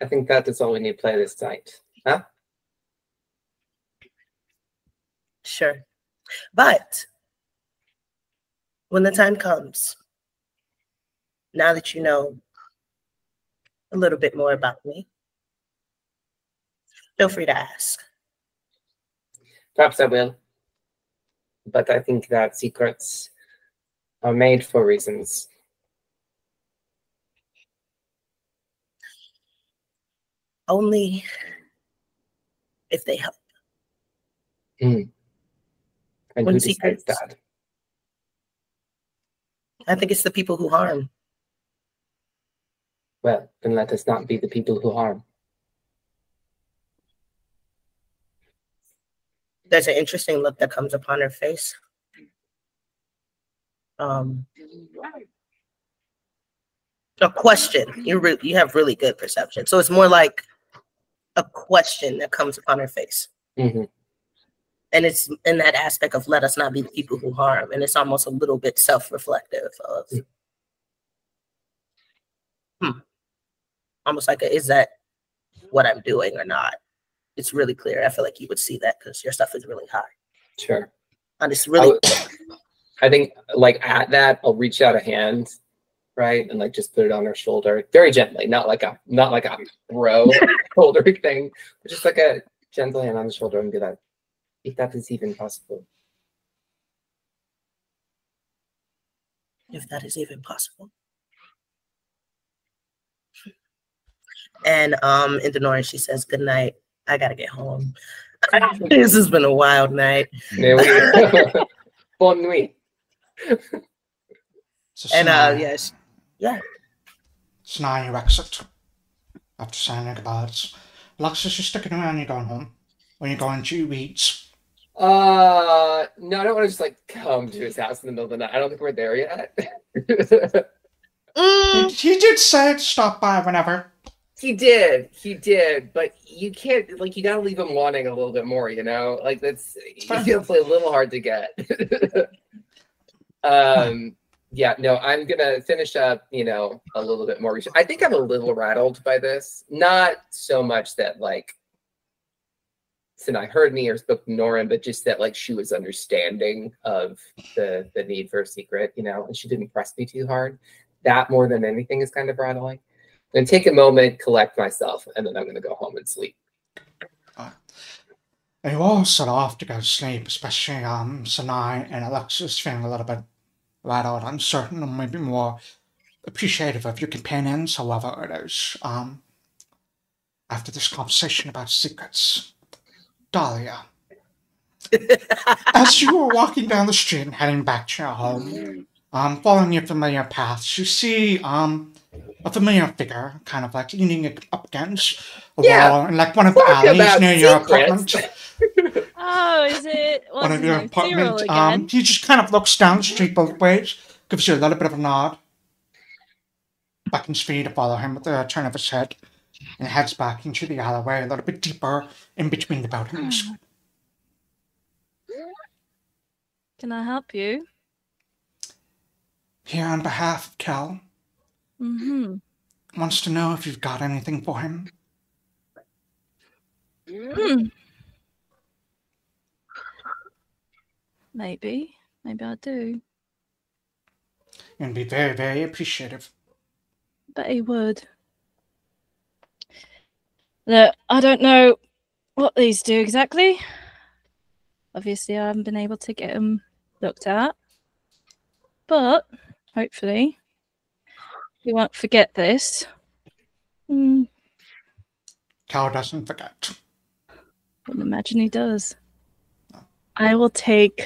I think that is all we need to play this night. Huh? Sure. But when the time comes, now that you know a little bit more about me, feel free to ask. Perhaps I will. But I think that secrets are made for reasons. Only if they help. And When who decides secrets- that? I think it's the people who harm. Well, then let us not be the people who harm. There's an interesting look that comes upon her face. A question. You have really good perception. So it's more like a question that comes upon her face. Mm-hmm. And it's in that aspect of let us not be the people who harm. And it's almost a little bit self-reflective of almost like is that what I'm doing or not? It's really clear. I feel like you would see that because your stuff is really high. Sure. And it's really I think like at that, I'll reach out a hand, right? And like just put it on her shoulder very gently, not like a bro shoulder thing, but just like a gentle hand on the shoulder and be like, if that is even possible. If that is even possible. And in the North, she says, good night. I gotta get home. This has been a wild night. Bon nuit. So And Sanai, yes. Yeah. Sanai, you exit. After saying goodbye. Alexias, you're sticking around, you're going home. Or you're going to eat. No, I don't want to just like come to his house in the middle of the night. I don't think we're there yet. He did say to stop by whenever. He did, but you can't, like, you gotta leave him wanting a little bit more, you know? Like, that's, you gotta play a little hard to get. Yeah, no, I'm gonna finish up, you know, a little bit more research. I think I'm a little rattled by this. Not so much that, like, Sanai heard me or spoke to Norin, but just that, like, she was understanding of the need for a secret, you know, and she didn't press me too hard. That, more than anything, is kind of rattling. And take a moment, collect myself, and then I'm going to go home and sleep. You all set off to go to sleep, especially Sanai and Alexias feeling a little bit rattled, uncertain, and maybe more appreciative of your companions, however it is. After this conversation about secrets, Dahlia, as you were walking down the street and heading back to your home, following your familiar paths, you see a familiar figure, kind of like leaning up against a wall in like one of the alleys near your apartment. Oh, is it One of your apartments. He just kind of looks down the street both ways, gives you a little bit of a nod, beckons for you to follow him with a turn of his head, and heads back into the alleyway a little bit deeper in between the buildings. Can I help you? Here on behalf of Kel. Wants to know if you've got anything for him. Maybe I do. And be very, very appreciative. Bet he would. Look, I don't know what these do exactly. Obviously, I haven't been able to get them looked at. But, hopefully, we won't forget this. Cal doesn't forget. Wouldn't imagine he does. I will take...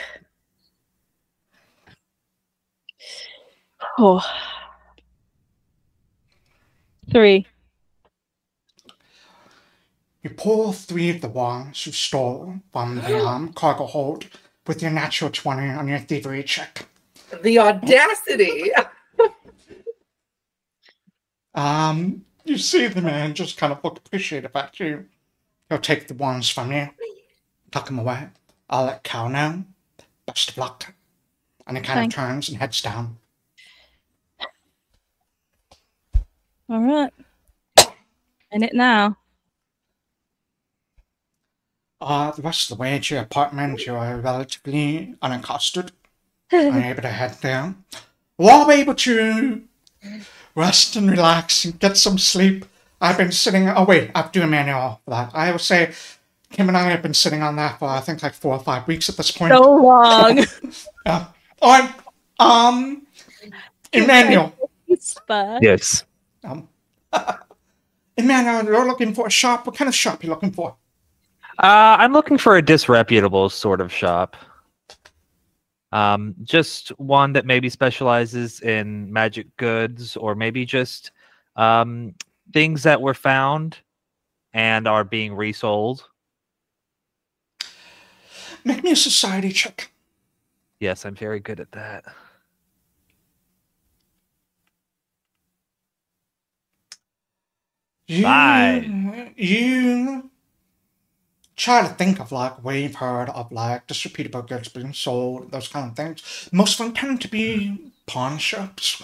3. You pull 3 of the wands you stole from the cargo hold with your natural 20 on your thievery check. The audacity! You see the man just kind of look appreciative at you. He'll take the wands from you, tuck them away. I'll let Cal know. Best of luck. And he kind of turns and heads down. All right. In it now. The rest of the way to your apartment, you are relatively unaccosted. Unable to head there. While able to rest and relax and get some sleep, I've been sitting... Oh, wait, I have to do Emmanuel for that. I would say Kim and I have been sitting on that for, I think, like 4 or 5 weeks at this point. So long. Emmanuel. Yes. Emmanuel, you're looking for a shop. What kind of shop are you looking for? I'm looking for a disreputable sort of shop. Just one that maybe specializes in magic goods, or maybe just things that were found and are being resold. Make me a society check. Yes, I'm very good at that. You try to think of like where you've heard of like disreputable goods being sold, those kind of things. Most of them tend to be pawn shops.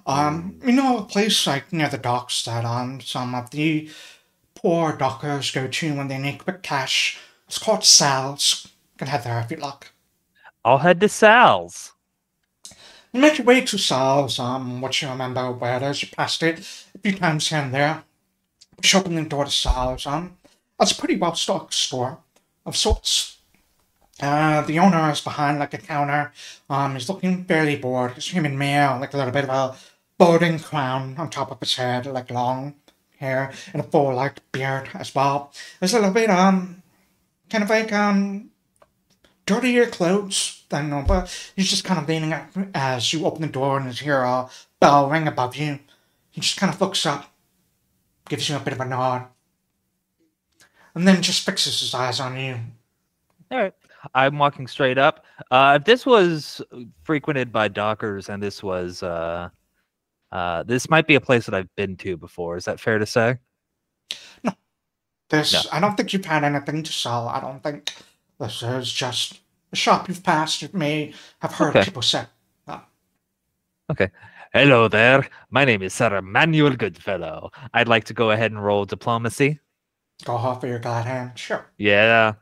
You know, a place like near the docks that some of the poor dockers go to when they need quick cash. It's called Sal's. You can head there if you like. I'll head to Sal's. You make your way to Sal's, what you remember where it is, you passed it a few times here and there. Push open the door to Sal's, it's a pretty well-stocked store of sorts. The owner is behind like a counter. He's looking fairly bored. He's human male, like a little bit of a balding crown on top of his head, like long hair, and a full like beard as well. There's a little bit kind of like dirtier clothes than normal, but he's just kind of leaning up as you open the door and you hear a bell ring above you. He just kind of looks up, gives you a bit of a nod, and then just fixes his eyes on you. All right. I'm walking straight up. If this was frequented by dockers and this was this might be a place that I've been to before. Is that fair to say? No. No. I don't think you've had anything to sell. I don't think this is just a shop you've passed. You may have heard people say. Okay. Hello there. My name is Sir Emmanuel Goodfellow. I'd like to go ahead and roll diplomacy. Go off for your glad hand. Sure. Yeah.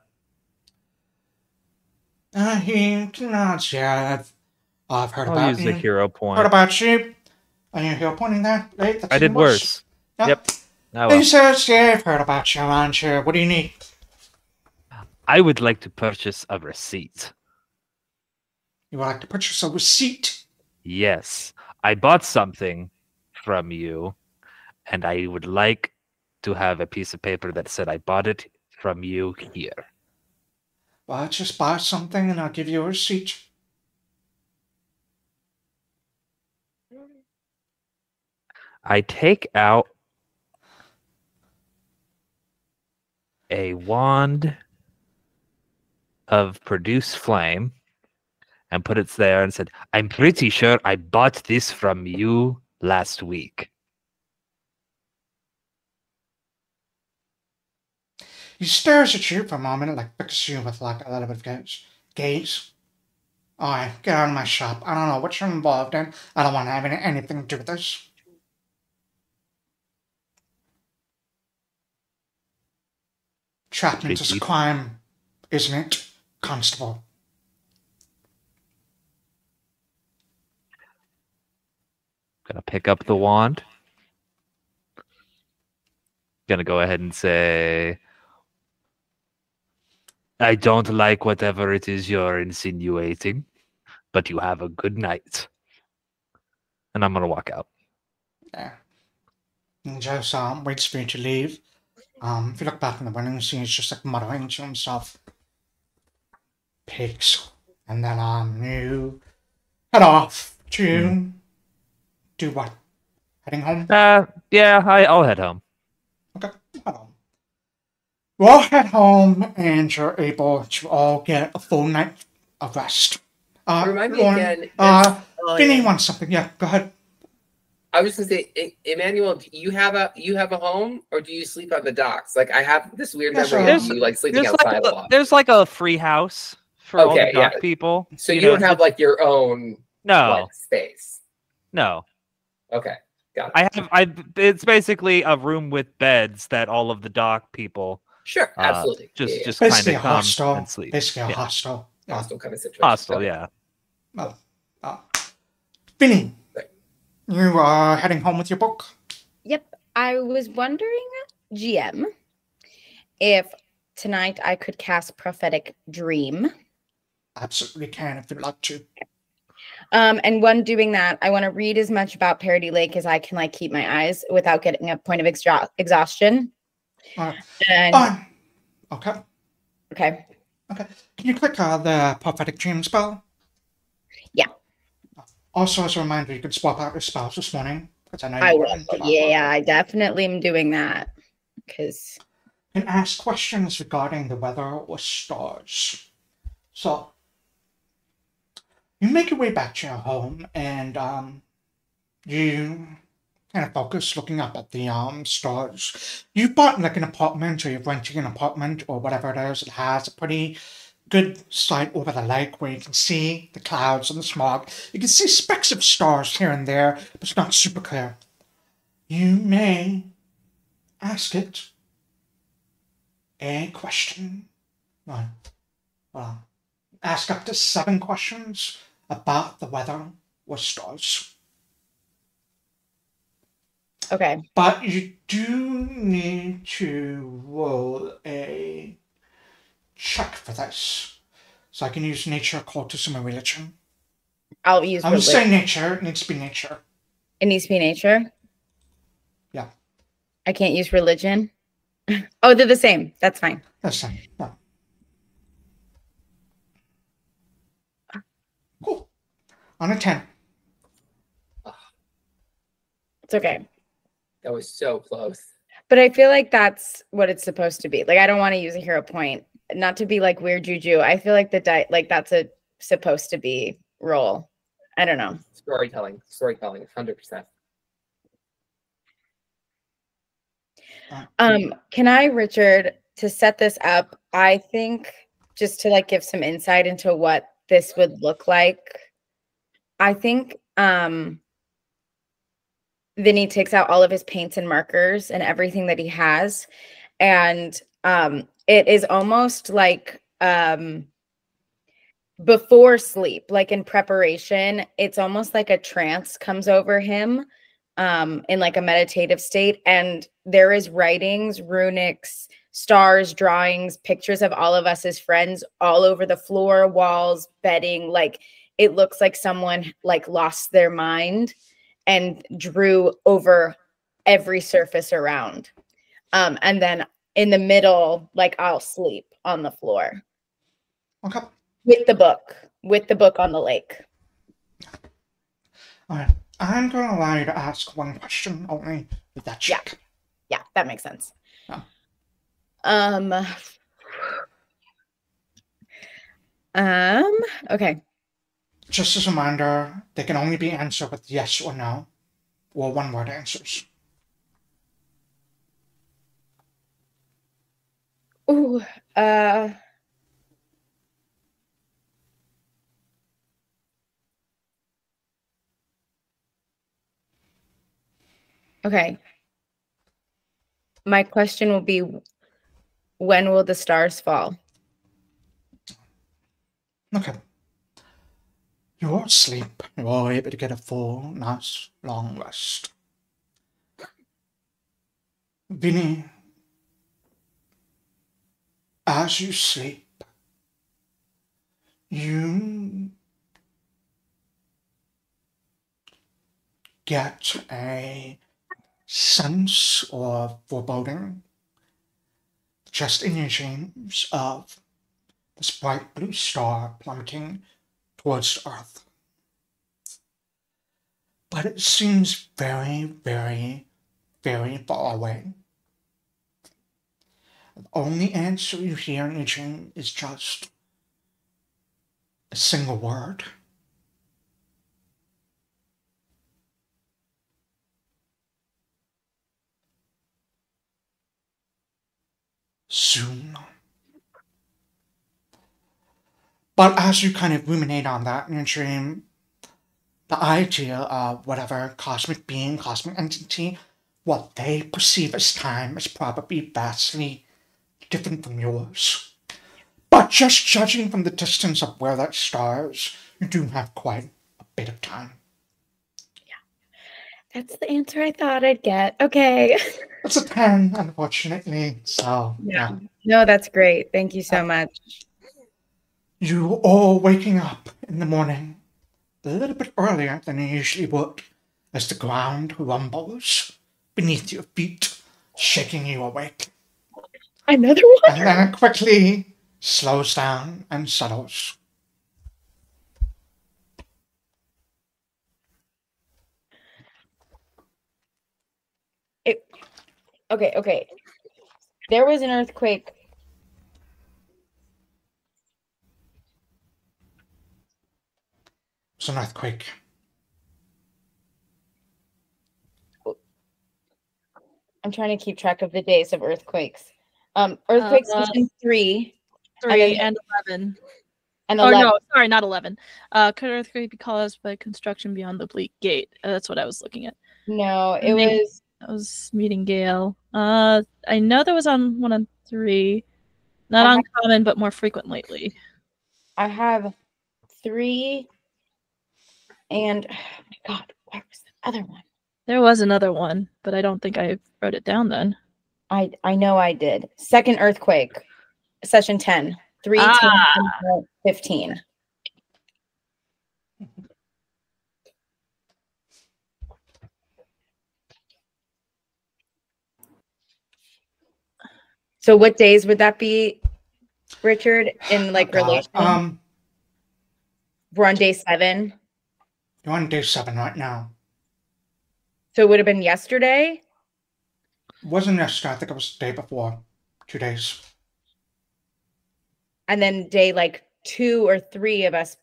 He nods. Yeah, I've heard about you. I'll use the hero point. Heard about you. Are you hero pointing there? Right? I did worse. Yep. He says, yeah, I've heard about you around here. What do you need? I would like to purchase a receipt. You would like to purchase a receipt? Yes. I bought something from you, and I would like to have a piece of paper that said I bought it from you here. Well, just buy something and I'll give you a receipt. I take out a wand of produce flame and put it there and said, I'm pretty sure I bought this from you last week. He stares at you for a moment, like fixes you with like a little bit of gaze. Alright, get out of my shop. I don't know what you're involved in. I don't want to have anything to do with this. Entrapment is a crime, isn't it, Constable? Gonna pick up the wand. Gonna go ahead and say, I don't like whatever it is you're insinuating, but you have a good night. And I'm gonna walk out. Yeah. And Joe waits for you to leave. If you look back in the window, you see he's just like muttering to himself. Pigs. And then you head off to do what? Heading home? Yeah, I'll head home. Okay, head home. You all head home and you're able to all get a full night of rest. Remind me again. Vinny wants something. Yeah, go ahead. I was just gonna say, Emmanuel, do you have a home, or do you sleep on the docks? Like I have this weird memory of you like sleeping outside a lot. There's like a free house for all the dock people. So you don't have like your own space. No. Okay, got it. It's basically a room with beds that all of the dock people. Sure, absolutely. Just kind of come and sleep. Basically a hostel. Hostel kind of situation. Hostel, yeah. Vinny. You are heading home with your book? Yep. I was wondering, GM, if tonight I could cast Prophetic Dream. Absolutely can if you'd like to. And when doing that, I want to read as much about Parody Lake as I can, like, keep my eyes without getting a point of exhaustion. Okay. Okay. Okay. Can you click the Prophetic Dream spell? Yeah. Also, as a reminder, you can swap out your spells this morning. I will. Yeah, I definitely am doing that. Because and ask questions regarding the weather or stars. So, you make your way back to your home, and you kind of focused, looking up at the stars. You bought like an apartment, or you're renting an apartment, or whatever it is. It has a pretty good sight over the lake where you can see the clouds and the smog. You can see specks of stars here and there, but it's not super clear. You may ask it a question. Well, ask up to 7 questions about the weather or stars. Okay. But you do need to roll a check for this. So I can use nature, occultism, or religion. I'll use I would religion. say nature. It needs to be nature. It needs to be nature? Yeah. I can't use religion? Oh, they're the same. That's fine. That's fine. Yeah. Cool. On a 10. It's okay. That was so close. But I feel like that's what it's supposed to be. Like, I don't want to use a hero point. Not to be like weird juju. I feel like that's a supposed to be roll. I don't know. Storytelling, 100%. Can I, Richard, to set this up, I think just to like give some insight into what this would look like, I think Vinny takes out all of his paints and markers and everything that he has. And it is almost like before sleep, like in preparation, it's almost like a trance comes over him in like a meditative state. And there is writings, runics, stars, drawings, pictures of all of us as friends all over the floor, walls, bedding. Like it looks like someone like lost their mind and drew over every surface around. And then in the middle, like I'll sleep on the floor. Okay. With the book on the lake. All right. I'm going to allow you to ask one question only with that check. Yeah, that makes sense. Oh. Okay. Just as a reminder, they can only be answered with yes or no, or one-word answers. Ooh, okay. My question will be, when will the stars fall? Okay. You're asleep. You're able to get a full, nice, long rest. Vinny, as you sleep, you get a sense or foreboding just in your dreams of this bright blue star plummeting towards Earth. But it seems very, very, very far away. The only answer you hear in your dream is just a single word. Soon. But as you kind of ruminate on that in your dream, the idea of whatever cosmic being, cosmic entity, what they perceive as time is probably vastly different from yours. But just judging from the distance of where that star is, you do have quite a bit of time. Yeah. That's the answer I thought I'd get. Okay. It's a 10, unfortunately, so yeah. No, that's great. Thank you so much. You all waking up in the morning a little bit earlier than you usually would, as the ground rumbles beneath your feet, shaking you awake. Another one? And then it quickly slows down and settles. Okay. There was an earthquake. It's an earthquake. I'm trying to keep track of the days of earthquakes. Earthquakes session 3. 3 and 11. And Oh 11. no, sorry, not 11. Could earthquake be caused by construction beyond the Bleak Gate? That's what I was looking at. No, it was. That was meeting Gale. I know there was on 1 and 3. Not uncommon, but more frequent lately. I have 3, and oh my God, where was the other one? There was another one, but I don't think I wrote it down then. I know I did. Second earthquake, session 10, 3, 10, and 15. So what days would that be, Richard? In like relation? We're on day 7. You're on day 7 right now. So it would have been yesterday? It wasn't yesterday. I think it was the day before. 2 days. And then day like 2 or 3 of us,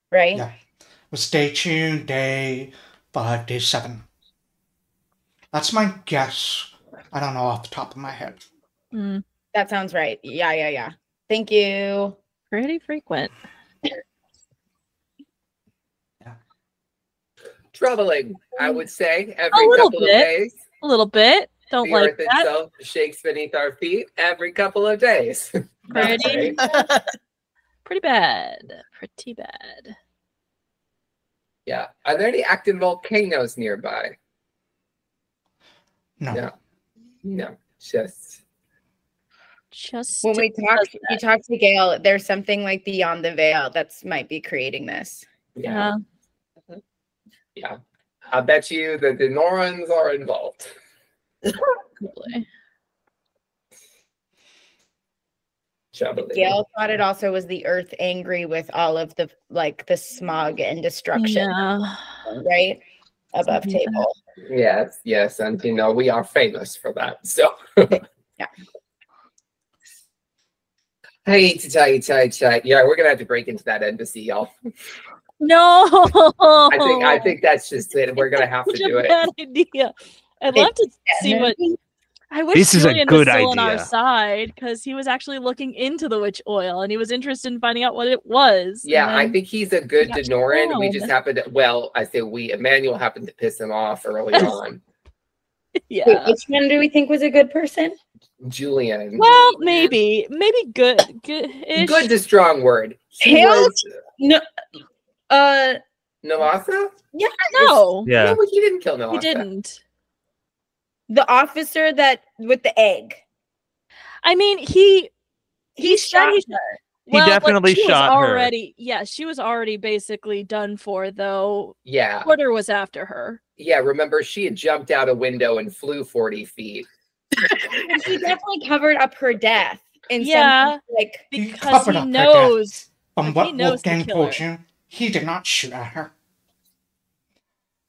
right? Yeah. It was day 2, day 5, day 7. That's my guess. I don't know off the top of my head. That sounds right. Yeah. Thank you. Pretty frequent. Troubling, I would say, every couple of days. A little bit. Don't the like earth that. itself shakes beneath our feet every couple of days. Pretty bad. Pretty bad. Yeah. Are there any active volcanoes nearby? No. Just when we talk to Gale, there's something like beyond the veil that's might be creating this. Yeah. I bet you the Denorans are involved. Gale thought it also was the earth angry with all of the the smog and destruction, right? Above table. Yes, and we are famous for that. So yeah. Hey, tight. Yeah, we're gonna have to break into that embassy, y'all. No, I think that's just it. We're gonna have to do it. Bad idea. I'd love to see what. I wish this Julian is a good was still idea on our side because he was actually looking into the witch oil and he was interested in finding out what it was. Yeah, I think he's a good Denoran. We just happened to, Emmanuel happened to piss him off early on. Yeah. Wait, which one do we think was a good person? Julian. Well, maybe good. Good-ish. Good is a strong word. No. Navasa? Yeah. No. Yeah. No, he didn't kill Navasa. He didn't. The officer that with the egg. I mean, he shot her. He definitely shot her. Yeah, she was already basically done for, though. Yeah. Porter was after her. Yeah, remember, she had jumped out a window and flew 40 feet. He definitely covered up her death. Yeah, because he knows. From what Wolfgang told you, he did not shoot at her.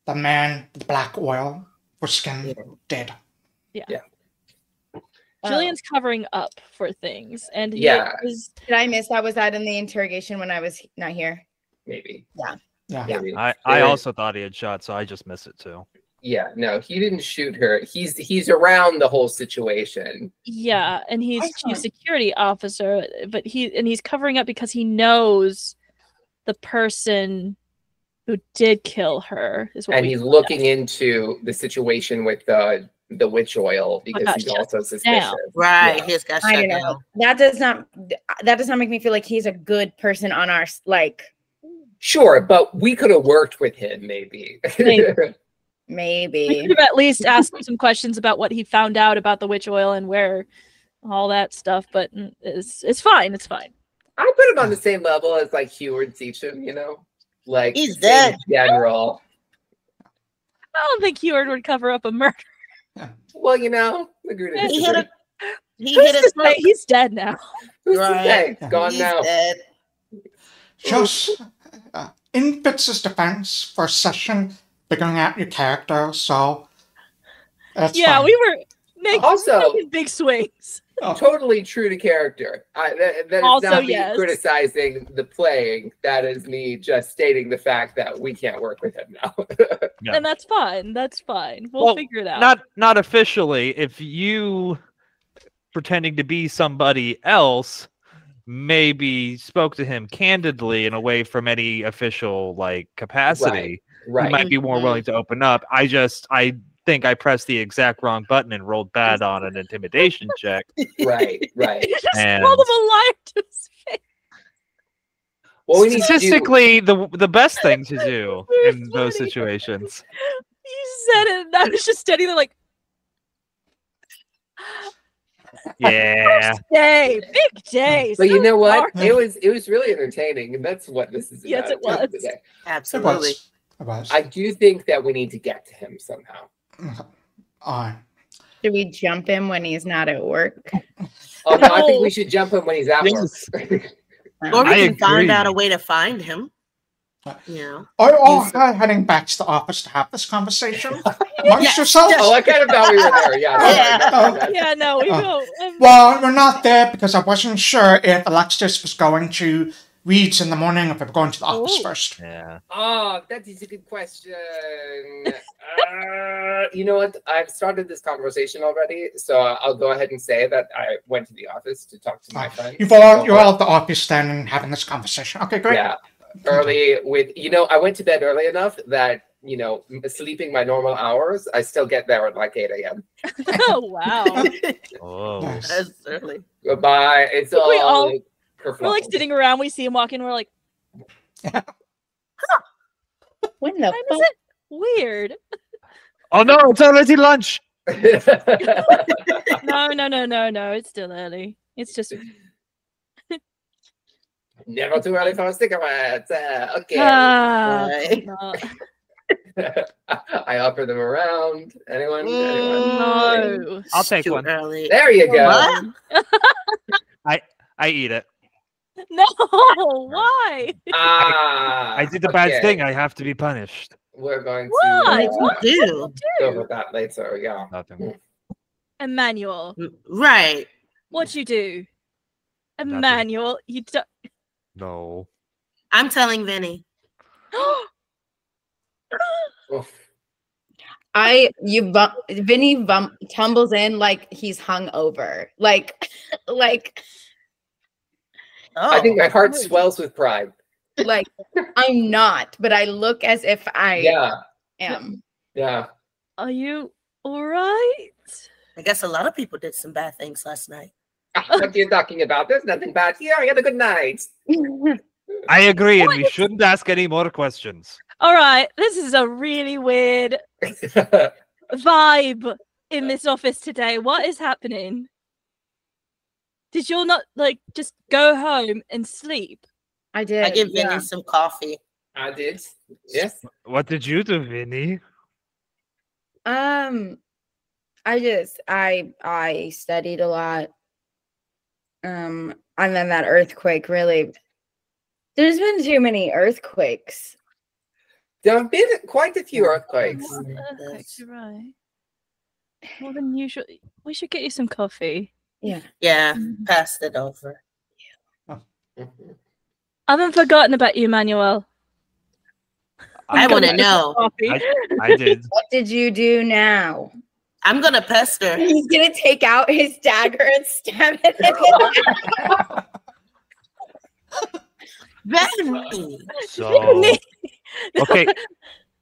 The man with the black oil for skin dead. Yeah. Julian's covering up for things, and did I miss that? Was that in the interrogation when I was not here? Maybe. Yeah. I also thought he had shot, so I just missed it too. Yeah, no, he didn't shoot her. He's around the whole situation. Yeah, and he's chief security officer, but he's covering up because he knows the person who did kill her is what. And he's looking into the situation with the witch oil because he's also suspicious. Right, he's got shut down. That does not make me feel like he's a good person on our Sure, but we could have worked with him, maybe. Maybe. We could have at least asked him some questions about what he found out about the witch oil and where all that stuff, but it's fine. It's fine. I put him on the same level as Heward Seacham, Like he's dead. General. I don't think Heward would cover up a murder. Well, agree to disagree. He's dead now. Who's to say? It's gone now. Dead. Just in Fitz's defense for a session, figuring out your character, so that's fine. We were Also, making big swings. totally true to character. That is Also, not me yes. criticizing the playing. That is me just stating the fact that we can't work with him now. Yeah. And that's fine. That's fine. We'll figure it out. Not officially. If you pretending to be somebody else maybe spoke to him candidly and away from any official like capacity, Right. he might be more willing to open up. I think I pressed the exact wrong button and rolled bad on an intimidation check. Right. You just And- called him a liar to his face. Well, we need to do- Statistically, the best thing to do Very in those funny. situations. You said it, and I was just standing there like, Yeah. day, big day. But you so know what? sorry. It was really entertaining, and that's what this is about. Yes, it at the end of the was. day. It Absolutely. was. It was. I do think that we need to get to him somehow. Should we jump him when he's not at work? Oh no, I think No. we should jump him when he's at Yes. work. Or we I can find agree. out a way to find him. You know. Are you all heading back to the office to have this conversation amongst Yes. yourselves? Oh, I kind of thought we were there. Yeah. Yeah, no, we Oh. go. Well, we're not there because I wasn't sure if Alexias was going to Reed's in the morning or if we were going to the office Oh. first. Yeah. Oh, that is a good question. You know what? I've started this conversation already, so I'll go ahead and say that I went to the office to talk to my friend. You're all at the office then and having this conversation. Okay, great. Yeah, early with I went to bed early enough that sleeping my normal hours, I still get there at like 8 a.m. Oh, wow. Oh. Nice. That's early. Goodbye. It's We all- like We're like sitting around, we see him walking, we're like, When the when is fuck? it? Weird. Oh no, it's already lunch. No, it's still early. It's just Never too early for a cigarette. Okay. Right. no. I offer them around. Anyone? No. I'll take Too one. early. There you go. What? I eat it. No, why? I did the bad okay. thing. I have to be punished. We're going Why? to What? Do. go with that later. Yeah. Nothing. Emmanuel, Right. what'd you do? Emmanuel, you don't. No. I'm telling Vinny. Oof. Vinny tumbles in like he's hungover. Like Oh. I think my heart swells with pride. I'm not, but I look as if I Yeah. am. Yeah. Are you all right? I guess a lot of people did some bad things last night. What are you talking about? There's nothing bad here. I had a good night. I agree, and we shouldn't ask any more questions. All right, this is a really weird vibe in this office today. What is happening? Did you all not just go home and sleep? I did. I give Vinny yeah. some coffee. I did. Yes. What did you do, Vinny? I studied a lot. And then that earthquake really. There's been too many earthquakes. There have been quite a few earthquakes. Oh my Earthquakes, goodness. you're right. More than usual. We should get you some coffee. Yeah. Yeah, Mhm. passed it over. Mhm. I haven't forgotten about you, Emmanuel. I want to know. Coffee. I did. What did you do now? I'm gonna pester. He's gonna take out his dagger and stab it. In the Vinny. So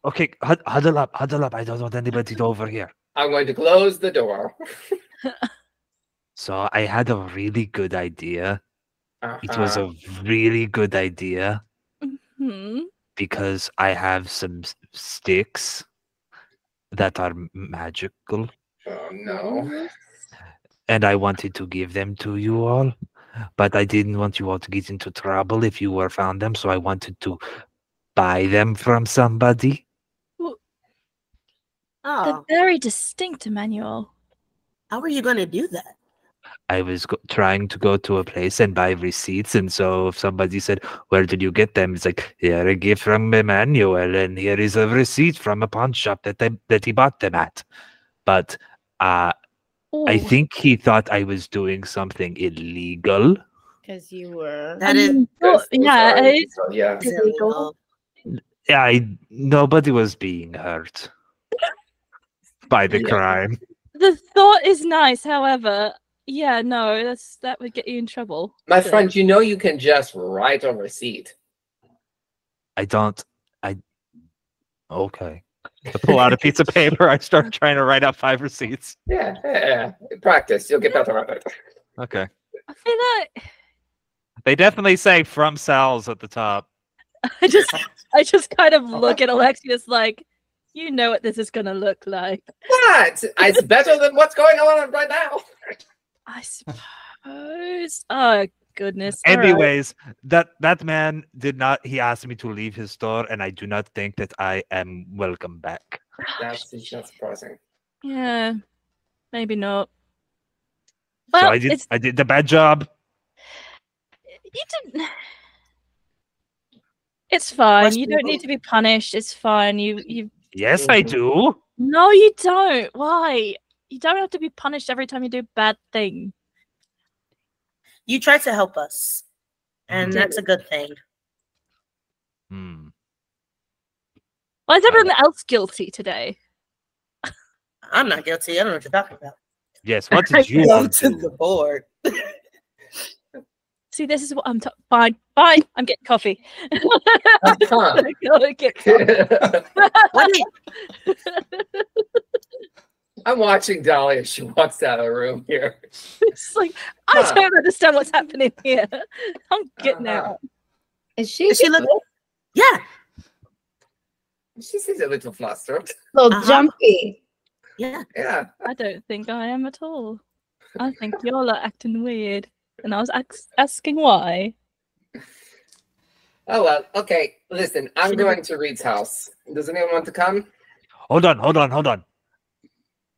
okay, huddle up. I don't want anybody over here. I'm going to close the door. So I had a really good idea. It was Uh-huh. a really good idea Hmm. because I have some sticks that are magical, Oh no. and I wanted to give them to you all, but I didn't want you all to get into trouble if you were found them, so I wanted to buy them from somebody. They're Oh, very distinct, Emmanuel. how are you gonna do that? I was trying to go to a place and buy receipts, and so if somebody said, "Where did you get them?" It's like, "Here, a gift from Emmanuel, and here is a receipt from a pawn shop that he bought them at." But Well, Ooh. I think he thought I was doing something illegal. Because you were. That is yeah, it's So, yeah. illegal. Yeah, nobody was being hurt by the Yeah. crime. The thought is nice, however, yeah, no, that would get you in trouble. My So- friend, you know you can just write a receipt. Okay. I pull out a piece of paper. I start trying to write out 5 receipts. Yeah. Practice. You'll get better at it. Okay. I feel like They definitely say from Sal's at the top. I just kind of look at Alexias like, you know what this is gonna look like. What? It's better than what's going on right now. I suppose. Oh goodness. All right. Anyways, that man did not. He asked me to leave his store, and I do not think that I am welcome back. That's not surprising. Yeah, maybe not. So Well, I did the bad job. You didn't. It's fine. What's You don't the- need to be punished. It's fine. You. Yes, I do. No, you don't. Why? You don't have to be punished every time you do a bad thing. You tried to help us, and that's a good thing. Hmm. Why is everyone else guilty today? I'm not guilty. I don't know what you're talking about. Yes. What did you Go want to to the board. See, this is what I'm talking. Fine. I'm getting coffee. Huh. Go get coffee. What did I'm watching Dahlia. She walks out of the room here. It's like I don't understand what's happening here. I'm getting out. Is she? Does she look? Yeah, She seems a little flustered. A little jumpy. yeah. Yeah. I don't think I am at all. I think y'all are acting weird, and I was asking why. Oh well. Okay. Listen, I'm going to Reed's house. Does anyone want to come? Hold on.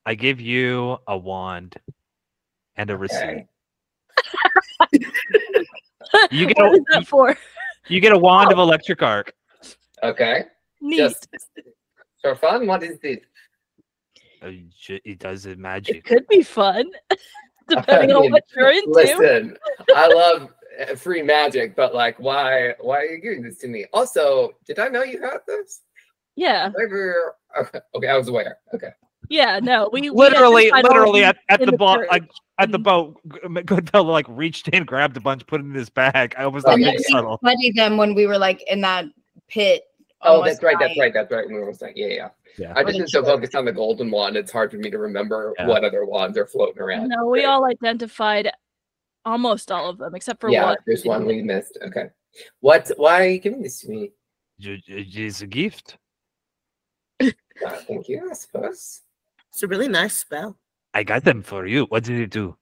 I give you a wand and a receipt. You get What is that for? you get a wand of electric arc. Okay. Neat. Just for fun. What is it? It does It magic. could be fun, depending on what you're into. Listen, I love free magic, but like, why are you giving this to me? Also, did I know you had this? Yeah, Okay, I was aware. Okay. yeah. No, we Literally identified all of at in the boat, church. like at the boat, Goodfellow like reached in, grabbed a bunch, put it in his bag. I was like, And yeah, then being we subtle. studied them when we were like in that pit. Oh, almost that's right. dying. That's right. We were saying, yeah. Yeah. I just been so focused on the golden wand, it's hard for me to remember what other wands are floating around. No, we all identified almost all of them except for one. there's one we missed. Okay. Why are you giving this to me? It's a gift. Thank you, I suppose. It's a really nice spell. I got them for you. What did it do?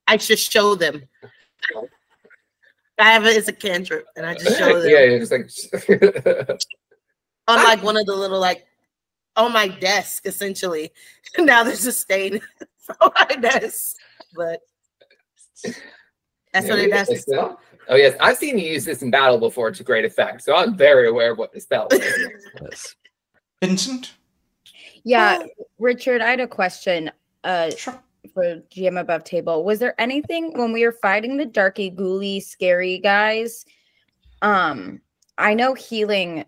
I just show them. I have it as a cantrip, and I just show them. Yeah, you're just like On like one of the little like on my desk, essentially. Now there's a stain on my desk, but that's what it does. Oh yes, I've seen you use this in battle before to great effect, so I'm very aware of what the spell is. Yes. Vincent? Yeah, Richard, I had a question Sure. for GM above table. Was there anything when we were fighting the darky, ghouly, scary guys? I know healing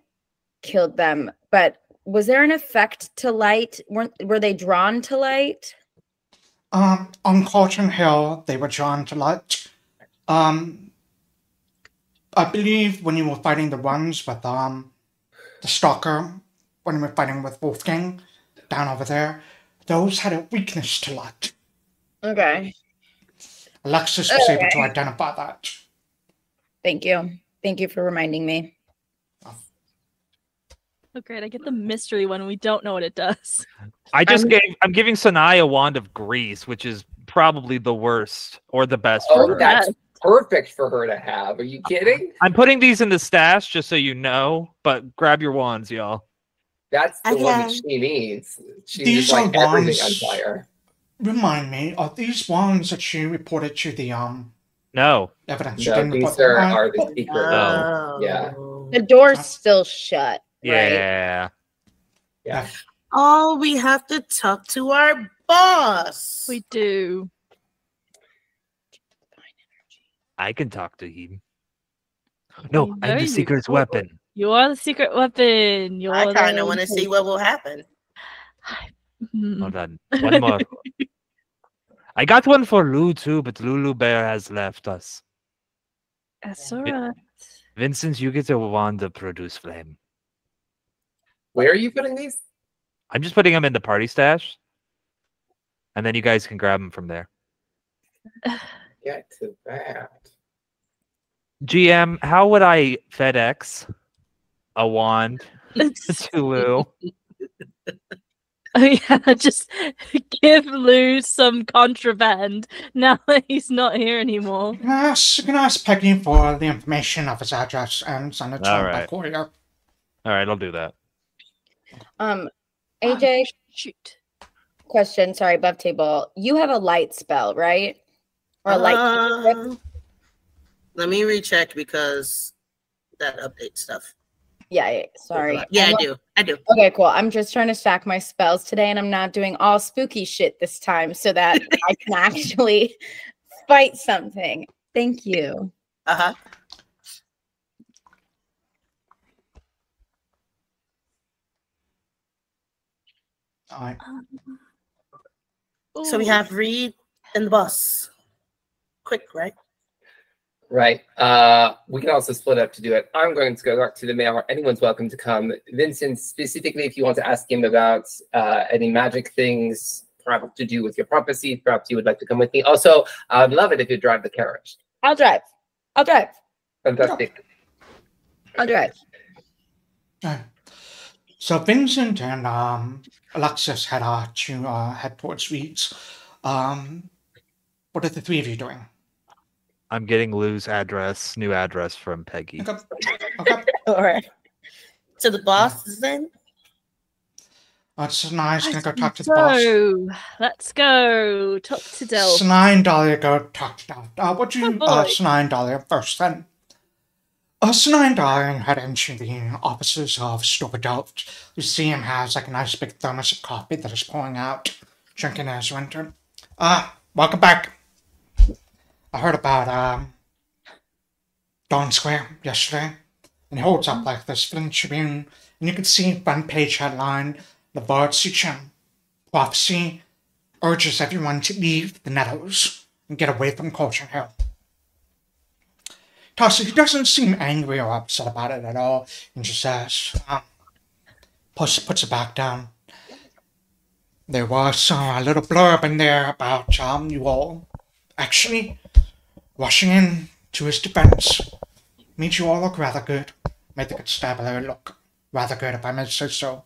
killed them, but was there an effect to light? Were they drawn to light? On Caution Hill, they were drawn to light. I believe when you were fighting the ones with the stalker, when you were fighting with Wolfgang down over there, those had a weakness to light. Okay. Alexias was able to identify that. Thank you. Thank you for reminding me. Oh, great! I get the mystery one. We don't know what it does. I'm giving Sanai a wand of grease, which is probably the worst or the best for Oh, her. that's perfect for her to have. Are you kidding? I'm putting these in the stash just so you know, but grab your wands, y'all. That's the one that Okay. she needs. She These needs like are everything on wands. fire. Remind me, are these ones that you reported to the No. evidence? You No, didn't report these them, are right? the secret. Oh. Yeah. The door's still shut. Right? Yeah. Yeah. Oh, we have to talk to our boss. We do. I can talk to him. No, I I'm know the you secret could. weapon. You are the secret weapon. You're I kind the of want to see what will happen. Hold on. One more. I got one for Lou too, but Lulu Bear has left us. That's alright. Vincent, you get a wand to produce flame. Where are you putting these? I'm just putting them in the party stash. And then you guys can grab them from there. Get to that. GM, how would I FedEx a wand to Lou? Oh yeah, just give Lou some contraband now that he's not here anymore. You can ask Peggy for the information of his address and send it to him by Alright. courier. All right, I'll do that. AJ, Shoot. question. Sorry, above table. You have a light spell, right? Or a light cantrip? Let me recheck because that update stuff. Yeah, sorry. Yeah, I do. Okay, cool. I'm just trying to stack my spells today, and I'm not doing all spooky shit this time so that I can actually fight something. Thank you. Uh-huh. All right. So we have Reed and the boss. Quick, right? Right. We can also split up to do it. I'm going to go back to the mail. Anyone's welcome to come. Vincent, specifically, if you want to ask him about any magic things, perhaps to do with your prophecy, perhaps you would like to come with me. Also, I'd love it if you drive the carriage. I'll drive. Fantastic. I'll drive. Okay. So Vincent and Alexias head towards Reed's. What are the three of you doing? I'm getting Lou's new address from Peggy. Okay. All right. To the boss then? Sanai's gonna go talk to the boss. So, let's go. Talk to Del. Sanai and Dahlia go talk to Dahlia. What do you, Oh, boy. Sanai and Dahlia first then? Sanai and Dahlia head into the offices of Stupid Delft. You see him has like a nice big thermos of coffee that he's pouring out, drinking as winter. Welcome back. I heard about Dawn Square yesterday, and he holds up like this Flint Tribune, and you can see front page headline: Nevard prophecy urges everyone to leave the Nettles and get away from Culture Hill. He doesn't seem angry or upset about it at all. He just says, puts it back down. There was a little blurb in there about you all actually rushing in to his defense. Made you all look rather good. Made the constabulary look rather good, if I may say so.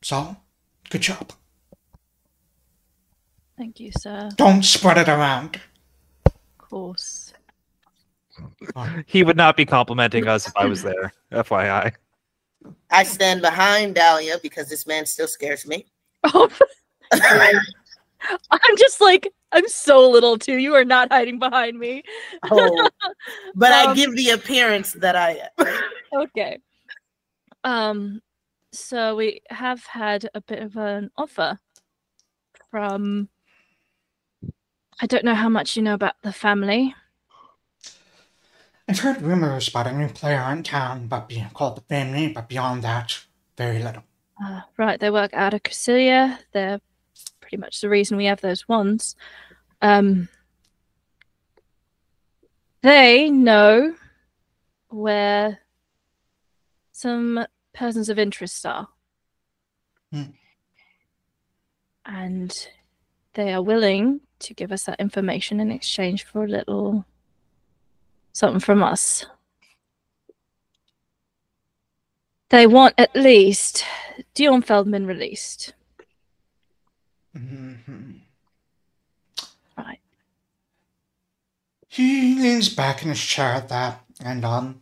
So, good job. Thank you, sir. Don't spread it around. Of course. He would not be complimenting us if I was there, FYI. I stand behind Dahlia because this man still scares me. Oh, I'm just like, I'm so little too. You are not hiding behind me. Oh, but I give the appearance that I am. Okay. So we have had a bit of an offer from, I don't know how much you know about the family. I've heard rumors about a new player in town, but being called the family, but beyond that, very little. Right, they work out of Casilia. They're pretty much the reason we have those wands. They know where some persons of interest are. And they are willing to give us that information in exchange for a little something from us. They want at least Dion Feldman released. Mm-hmm. Right. He leans back in his chair at that and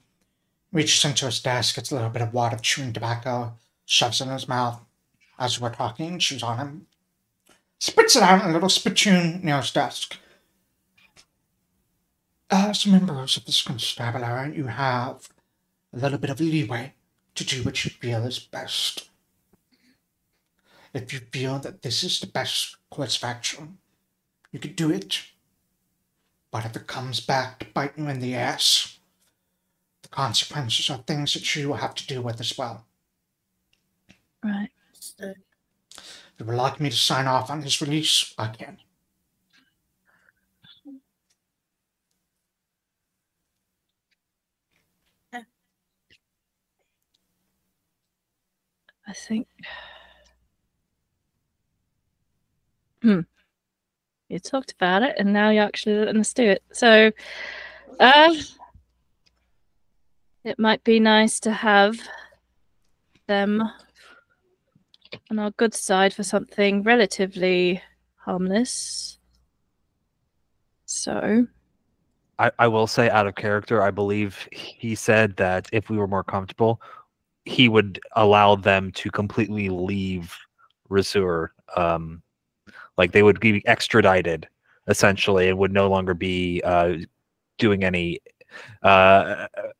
reaches into his desk, gets a little bit of wad of chewing tobacco, shoves it in his mouth as we're talking, chews on him, spits it out in a little spittoon near his desk. As members of this constabulary, you have a little bit of leeway to do what you feel is best. If you feel that this is the best course of action, you could do it. But if it comes back to bite you in the ass, the consequences are things that you will have to deal with as well. Right. If you would like me to sign off on his release, I can. I think. You talked about it, and now you're actually letting us do it. So, it might be nice to have them on our good side for something relatively harmless. So, I will say, out of character, I believe he said that if we were more comfortable, he would allow them to completely leave Rasur. Like they would be extradited, essentially, and would no longer be doing any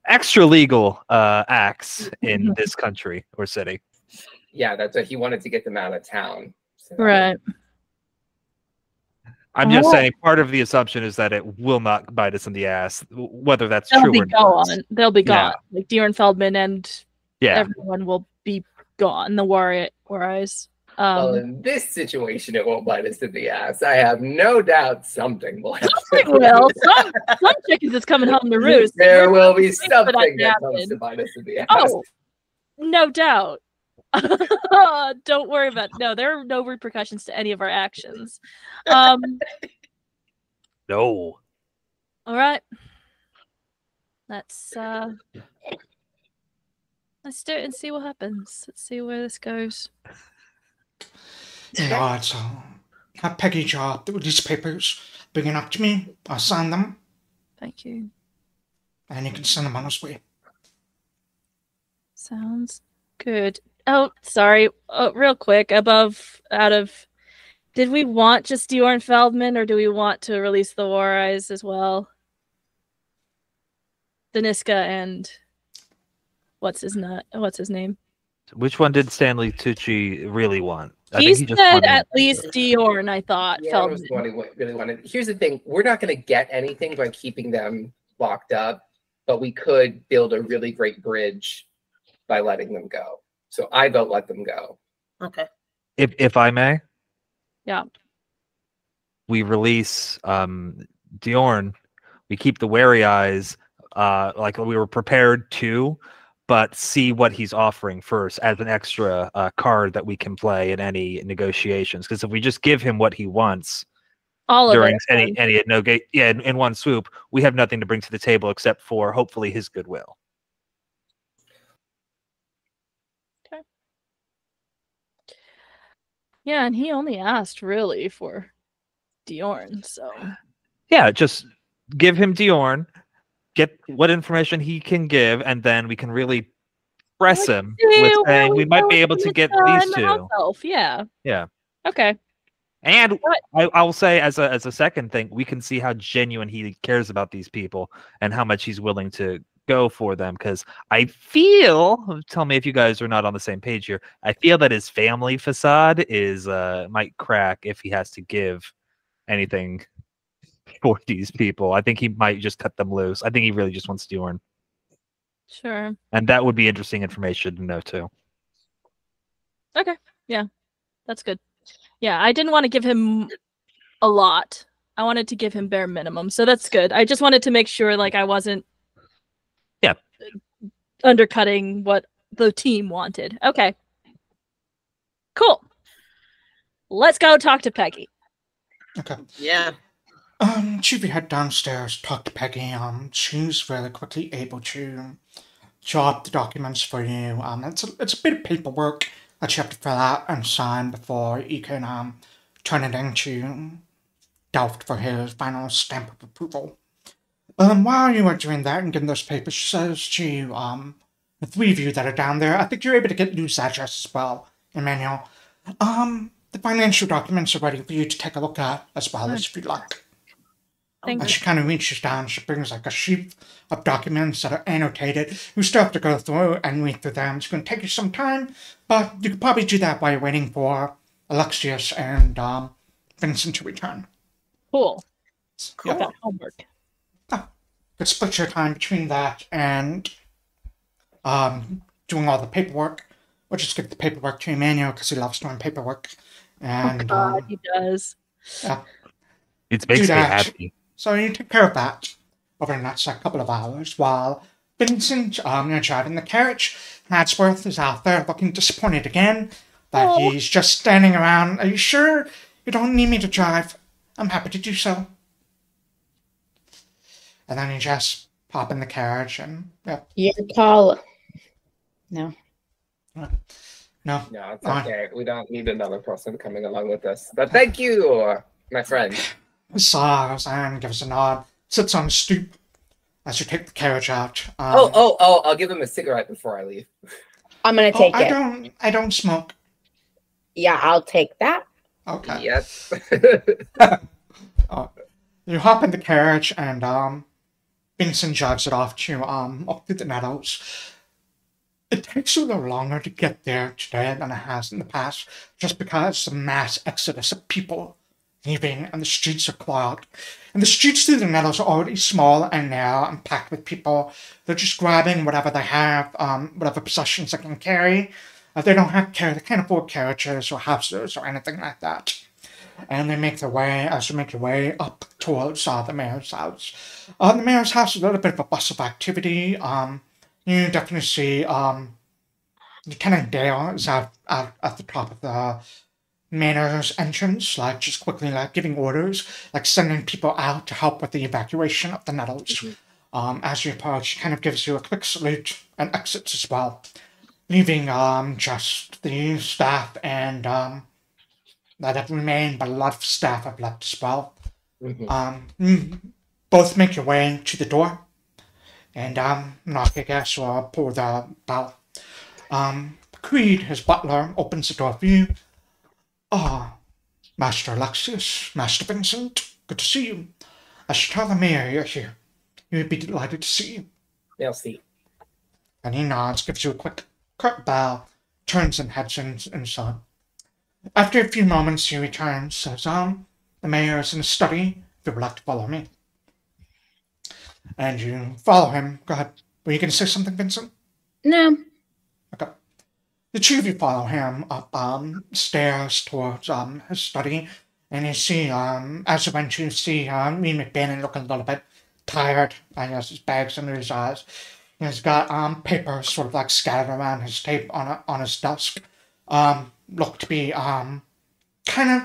extra legal acts in this country or city. Yeah, that's what he wanted to get them out of town. So. right. I'm just saying, part of the assumption is that it will not bite us in the ass, whether that's They'll true be or not. gone. They'll be Yeah. gone. Like Deer Feldman and Yeah. everyone will be gone. The warriors. Well, in this situation, it won't bite us in the ass. I have no doubt something will happen. Something will. Some chickens is coming home to roost. There will be something that that happen. comes to bite us in the ass. Oh, no doubt. Don't worry about it. No, there are no repercussions to any of our actions. No. All right. Let's do it and see what happens. Let's see where this goes. No, it's have Peggy draw these papers, bring it up to me. I'll sign them, Thank you. and you can send them on his way. Sounds good. Oh, sorry. Real quick, did we want just Dior and Feldman, or do we want to release the War Eyes as well? Daniska and what's his name? Which one did Stanley Tucci really want? He said at least Dior, and I thought Yeah, was Feldman. the one he really wanted. Here's the thing: we're not going to get anything by keeping them locked up, but we could build a really great bridge by letting them go. So I vote let them go. Okay. If I may, Yeah. we release Diorn. We keep the wary eyes, like we were prepared to, but see what he's offering first as an extra card that we can play in any negotiations. Because if we just give him what he wants during in one swoop, we have nothing to bring to the table except for hopefully his goodwill. Okay. Yeah, and he only asked really for Diorn, so Yeah, just give him Diorn, get what information he can give, and then we can really press him with saying we might be able to get these two. Yeah. Yeah. Okay. And I will say, as a second thing, we can see how genuine he cares about these people and how much he's willing to go for them. Because I feel, tell me if you guys are not on the same page here, I feel that his family facade is might crack if he has to give anything for these people. I think he might just cut them loose. I think he really just wants Diorn. Sure. And that would be interesting information to know too. Okay. Yeah. That's good. Yeah, I didn't want to give him a lot. I wanted to give him bare minimum. So that's good. I just wanted to make sure like I wasn't undercutting what the team wanted. Okay. Cool. Let's go talk to Peggy. Okay. Yeah. Chief, you head downstairs, talk to Peggy. She's really quickly able to draw up the documents for you. It's a bit of paperwork that you have to fill out and sign before you can turn it into Delft for his final stamp of approval. While you are doing that and getting those papers, she says to you, the three of you that are down there, I think you're able to get Lou's address as well, Emmanuel. The financial documents are ready for you to take a look at as well as if you'd like. Thank And you. she kind of reaches down, she brings like a sheet of documents that are annotated. You still have to go through and read through them. It's going to take you some time, but you can probably do that while you're waiting for Alexias and Vincent to return. Cool. Yep. Got homework. Could split your time between that and doing all the paperwork. We'll just give the paperwork to Emmanuel because he loves doing paperwork. And He does. Yeah. It makes me happy. So you take care of that over the next couple of hours while Vincent, you're driving the carriage. Madsworth is out there looking disappointed again that he's just standing around. Are you sure you don't need me to drive? I'm happy to do so. And then you just pop in the carriage and, yeah. Your call. No. No, it's okay. We don't need another person coming along with us. But thank you, my friend. He sighs and gives a nod, sits on the stoop as you take the carriage out. I'll give him a cigarette before I leave. I'm going to take it. I don't smoke. Yeah, I'll take that. Okay. Yes. You hop in the carriage and Vincent drives it off to up through the Nettles. It takes you a little longer to get there today than it has in the past, just because the mass exodus of people leaving and the streets are clogged. And the streets through the Nettles are already small and narrow and packed with people. They're just grabbing whatever they have, whatever possessions they can carry. They don't have they can't afford carriages or houses or anything like that. And they make their way, as you make your way up towards the mayor's house. The mayor's house is a little bit of a bustle of activity. You definitely see Lieutenant Dale is out at the top of the manor's entrance, just quickly giving orders, sending people out to help with the evacuation of the Nettles. Mm-hmm. As you approach, he kind of gives you a quick salute and exits as well, leaving just the staff and that have remained, but a lot of staff have left as well. Mm-hmm. Both make your way to the door and knock, I guess, or pull the bell. Creed, his butler, opens the door for you. Master Alexias, Master Vincent, good to see you. I should tell the mayor you're here. He would be delighted to see you. Merci. And he nods, gives you a quick, curt bow, turns and heads inside. After a few moments, he returns, says, the mayor is in the study, if you would like to follow me. And you follow him. Go ahead. Were you going to say something, Vincent? No. Okay. The two of you follow him up stairs towards his study, and you see, as you went, you see me McBannon looking a little bit tired. He has his bags under his eyes. He's got papers sort of scattered around his tape on his desk. Look to be kind of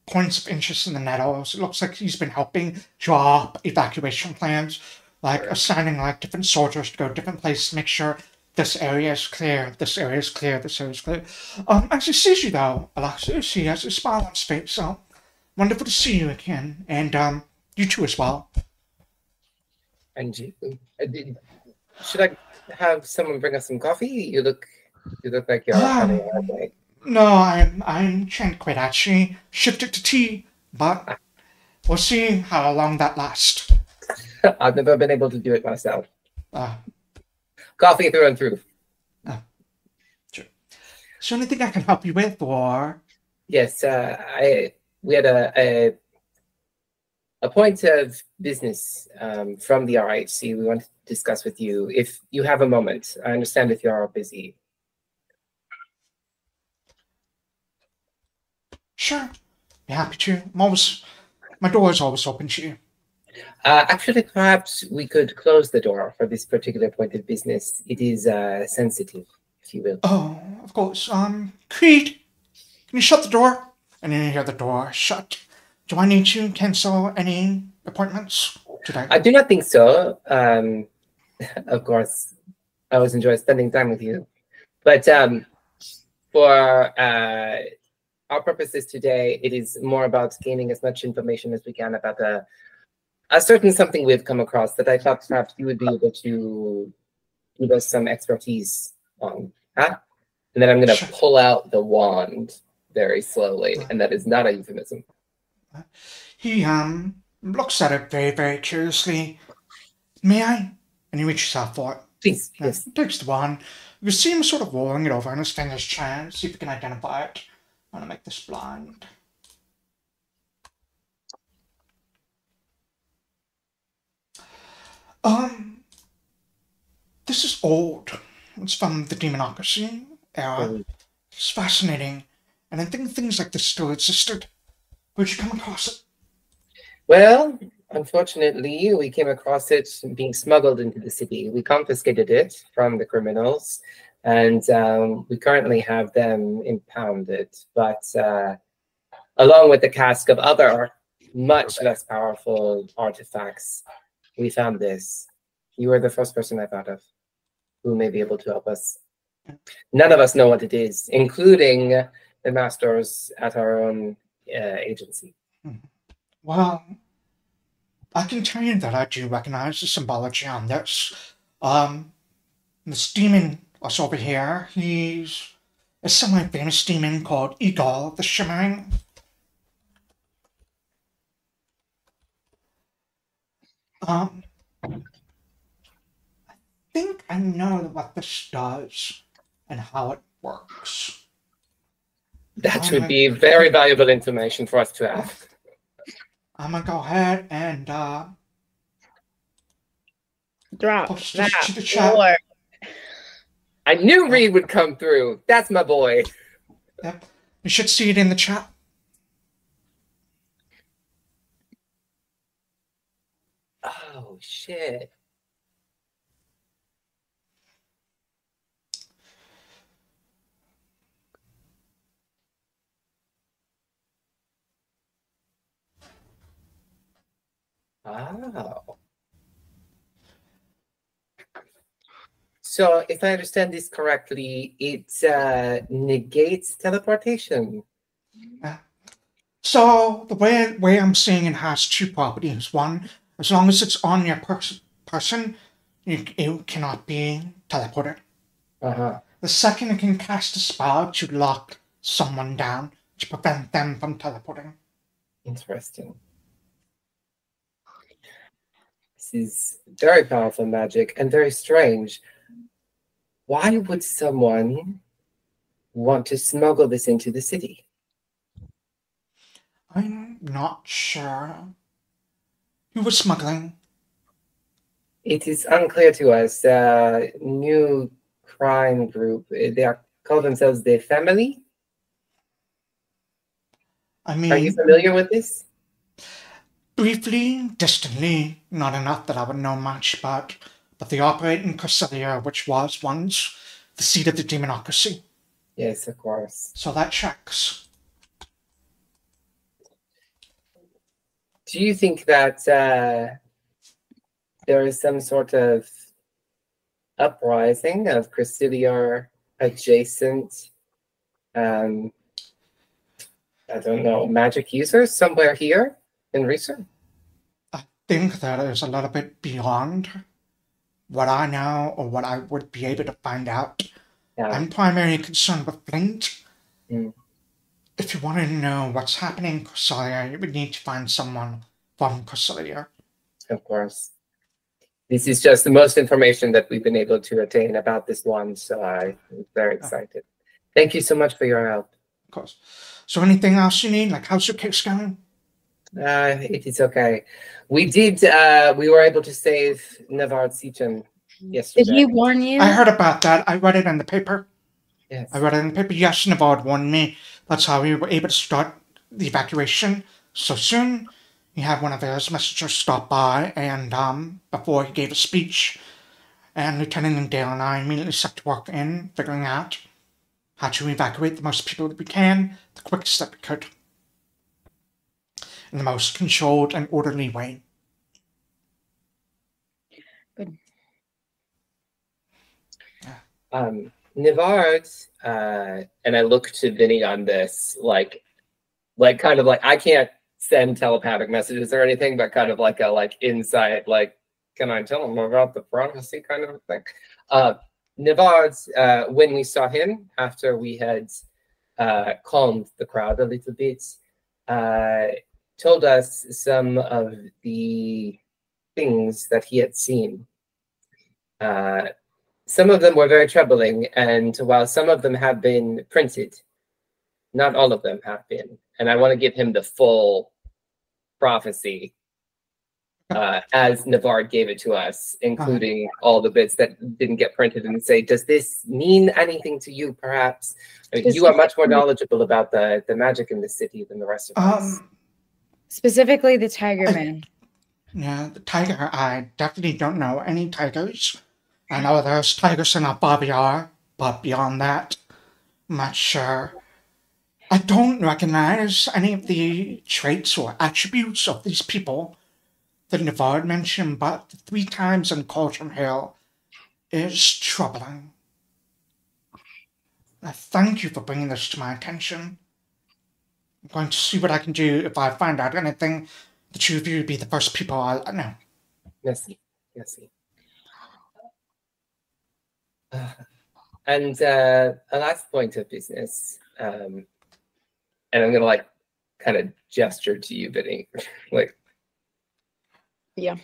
points of interest in the Nettles. It looks like he's been helping draw up evacuation plans, assigning different soldiers to go different places to make sure this area is clear, this area is clear, this area is clear. As he sees you though, Alexias, he has a smile on his face, so wonderful to see you again, and you too as well. And you, should I have someone bring us some coffee? You look like you're having a hard day. No, I'm trying to quit actually. Shifted to tea, but we'll see how long that lasts. I've never been able to do it myself. Coffee through and through. Sure. Is there anything I can help you with, or? Yes, we had a point of business from the RHC we want to discuss with you. If you have a moment, I understand if you are busy. Sure, be happy to. My door is always open to you. Actually, perhaps we could close the door for this particular point of business. It is sensitive, if you will. Oh, of course. Creed, can you shut the door? And then you hear the door shut. Do I need to cancel any appointments today? I do not think so. Of course, I always enjoy spending time with you. But for our purposes today, it is more about gaining as much information as we can about a certain something we've come across that I thought perhaps you would be able to give us some expertise on. And then I'm going to pull out the wand very slowly, and that is not a euphemism. He looks at it very, very curiously. May I? And he reaches out for it. Please, yes. Takes the wand. You see him sort of rolling it over in his fingers, trying to see if he can identify it. I'm gonna make this blind. This is old. It's from the Demonocracy era. It's fascinating, and I think things like this still existed. Where'd you come across it? Well, unfortunately, we came across it being smuggled into the city. We confiscated it from the criminals, and we currently have them impounded. But along with the cask of other, much less powerful artifacts, we found this. You were the first person I thought of who may be able to help us. None of us know what it is, including the masters at our own agency. Well, I can tell you that I do recognize the symbology on this. This demon was over here. He's a semi-famous demon called Eagle the Shimmering. I think I know what this does and how it works. That would be very valuable information for us to have. I'm gonna go ahead and drop post that this to the chat. floor. I knew Reed would come through. That's my boy. Yep. You should see it in the chat. Oh, shit. Wow. So, if I understand this correctly, it negates teleportation. So the way I'm seeing it has two properties. One, as long as it's on your person, it cannot be teleported. The second, it can cast a spell to lock someone down to prevent them from teleporting. Interesting. This is very powerful magic and very strange. Why would someone want to smuggle this into the city? I'm not sure. Who was smuggling? It is unclear to us. New crime group. They call themselves the Family. I mean, are you familiar with this? Briefly, distantly, not enough that I would know much about, but they operate in Corsilia, which was once the seat of the Demonocracy. Yes, of course. So that checks. Do you think that there is some sort of uprising of Corsilia adjacent, I don't know, magic users somewhere here in Reeser? I think that is a little bit beyond what I know or what I would be able to find out. Yeah. I'm primarily concerned with Flint. If you wanted to know what's happening in Corsilia, you would need to find someone from Corsilia. Of course. This is just the most information that we've been able to attain about this one, so I'm very excited. Thank you so much for your help. Of course. So anything else you need? Like, how's your case going? It is okay. We were able to save Nevard yesterday. Did he warn you? I heard about that. I read it in the paper. Yes. I read it in the paper. Yes, Nevard warned me. That's how we were able to start the evacuation so soon. He had one of his messengers stop by, and before he gave a speech, and Lieutenant Dale and I immediately set to work in figuring out how to evacuate the most people that we can, the quickest that we could, in the most controlled and orderly way. Good. Nevard, and I look to Vinny on this, like kind of like, I can't send telepathic messages or anything, but kind of like a insight, like, can I tell him about the prophecy kind of a thing? Nevard, when we saw him after we had calmed the crowd a little bit, told us some of the things that he had seen. Some of them were very troubling, and while some of them have been printed, not all of them have been. And I want to give him the full prophecy as Nevard gave it to us, including all the bits that didn't get printed, and say, does this mean anything to you, perhaps? I mean, you are much more knowledgeable about the magic in the city than the rest of us. Specifically the Tiger Man. Yeah, the tiger, I definitely don't know any tigers. I know there's tigers in our barbarian, but beyond that, I'm not sure. I don't recognize any of the traits or attributes of these people that Nevard mentioned, but 3 times in Cauldron Hill is troubling. I thank you for bringing this to my attention. I'm going to see what I can do. If I find out anything, the two of you will be the first people I'll let know. Merci. And a last point of business, and I'm gonna like kind of gesture to you, Vinny, like, yeah.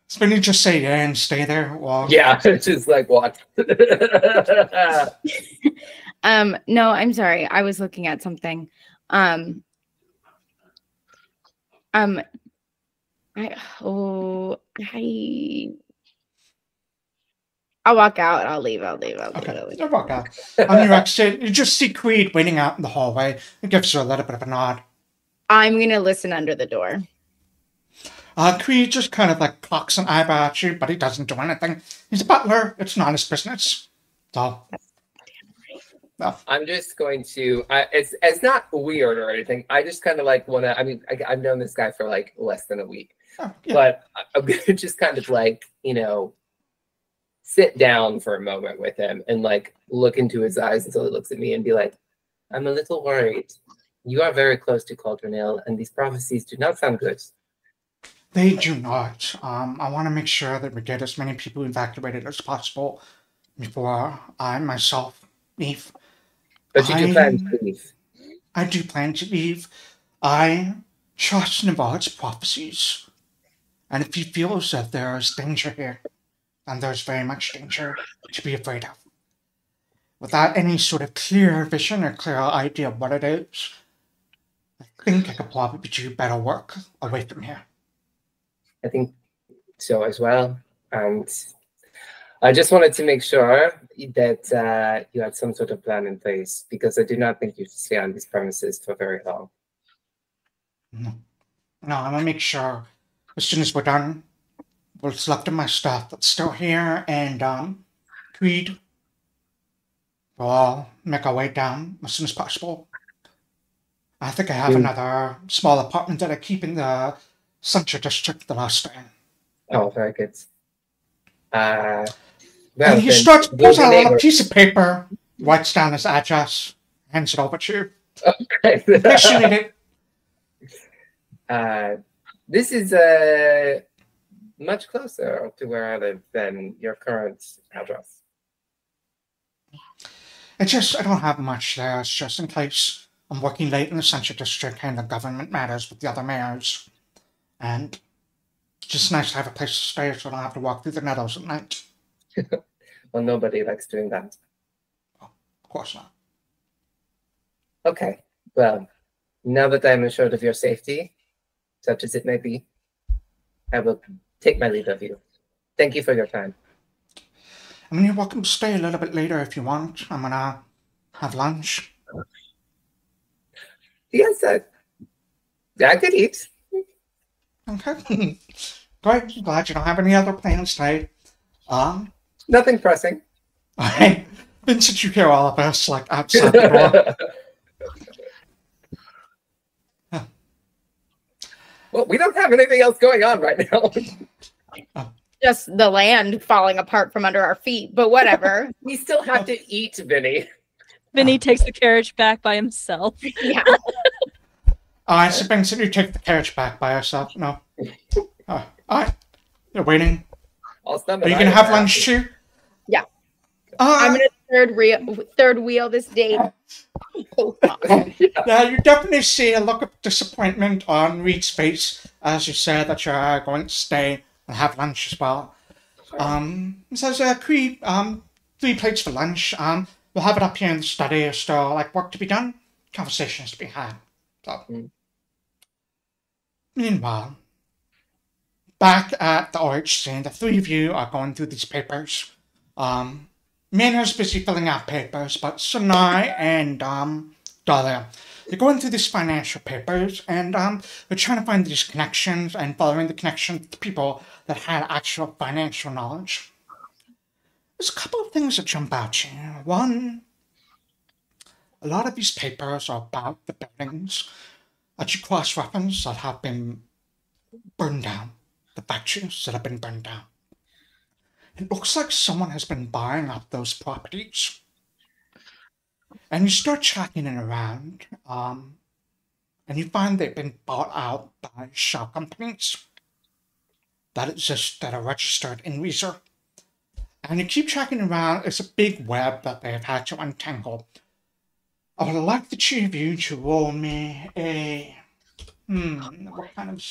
Spinny, just say yeah and stay there. Well, yeah, it's just like what? No, I'm sorry. I was looking at something. I'll walk out. I'll leave. Okay, you walk out. On your exit, you just see Creed waiting out in the hallway. It gives her a little bit of a nod. I'm going to listen under the door. Creed just kind of like cocks an eyebrow at you, but he doesn't do anything. He's a butler. It's not his business. So, no. I'm just going to, it's not weird or anything. I just kind of like want to, I mean, I've known this guy for like less than a week. Oh, yeah. But I'm going to just kind of like, you know, sit down for a moment with him and like look into his eyes until he looks at me and be like, I'm a little worried. You are very close to Cauldron Hill, and these prophecies do not sound good. They do not. I want to make sure that we get as many people evacuated as possible before I myself leave. But you do plan to leave. I do plan to leave. I trust Nevard's prophecies. And if he feels that there is danger here, then there's very much danger to be afraid of. Without any sort of clear vision or clear idea of what it is, I think I could probably do better work away from here. I think so as well. And I just wanted to make sure that you had some sort of plan in place, because I do not think you should stay on these premises for very long. No, I'm going to make sure as soon as we're done, what's left of my stuff that's still here, and Creed, we'll all make our way down as soon as possible. I think I have another small apartment that I keep in the Central District that I'll stay in. Oh, very good. And he starts pulling out a piece of paper, writes down his address, hands it over to you. Okay. Appreciate it. This is much closer to where I live than your current address. I don't have much there. It's just in case I'm working late in the Central District handling government matters with the other mayors. And it's just nice to have a place to stay so I don't have to walk through the Nettles at night. Well, nobody likes doing that. Oh, of course not. Okay. Well, now that I'm assured of your safety, such as it may be, I will take my leave of you. Thank you for your time. I mean, you're welcome to stay a little bit later if you want. I'm gonna have lunch. Yes, I could eat. Okay. Great. I'm glad you don't have any other plans today. Nothing pressing. Alright. Vincent, you hear all of us like outside the door. Well, we don't have anything else going on right now. Just the land falling apart from under our feet, but whatever. We still have to eat, Vinny. Vinny takes the carriage back by himself. Yeah. So Vincent, you take the carriage back by yourself? No. Alright. You're waiting. Are you going to have lunch too? Yeah. I'm going to third wheel this date. Yeah, you definitely see a look of disappointment on Reed's face as you say that you're going to stay and have lunch as well. He says, Creed, 3 plates for lunch. We'll have it up here in the study. There's still, like, work to be done, conversations to be had. So, meanwhile, back at the OHC, the 3 of you are going through these papers. Maynard's busy filling out papers, but Sanai and Dahlia, they're going through these financial papers, and they're trying to find these connections and following the connections to people that had actual financial knowledge. There's a couple of things that jump out to you. One, a lot of these papers are about the buildings that you cross-reference that have been burned down, the factories that have been burned down. It looks like someone has been buying up those properties. And you start tracking it around, and you find they've been bought out by shell companies that exist, that are registered in Weezer. And you keep tracking around, it's a big web that they've had to untangle. I would like the 2 of you to roll me a... what kind of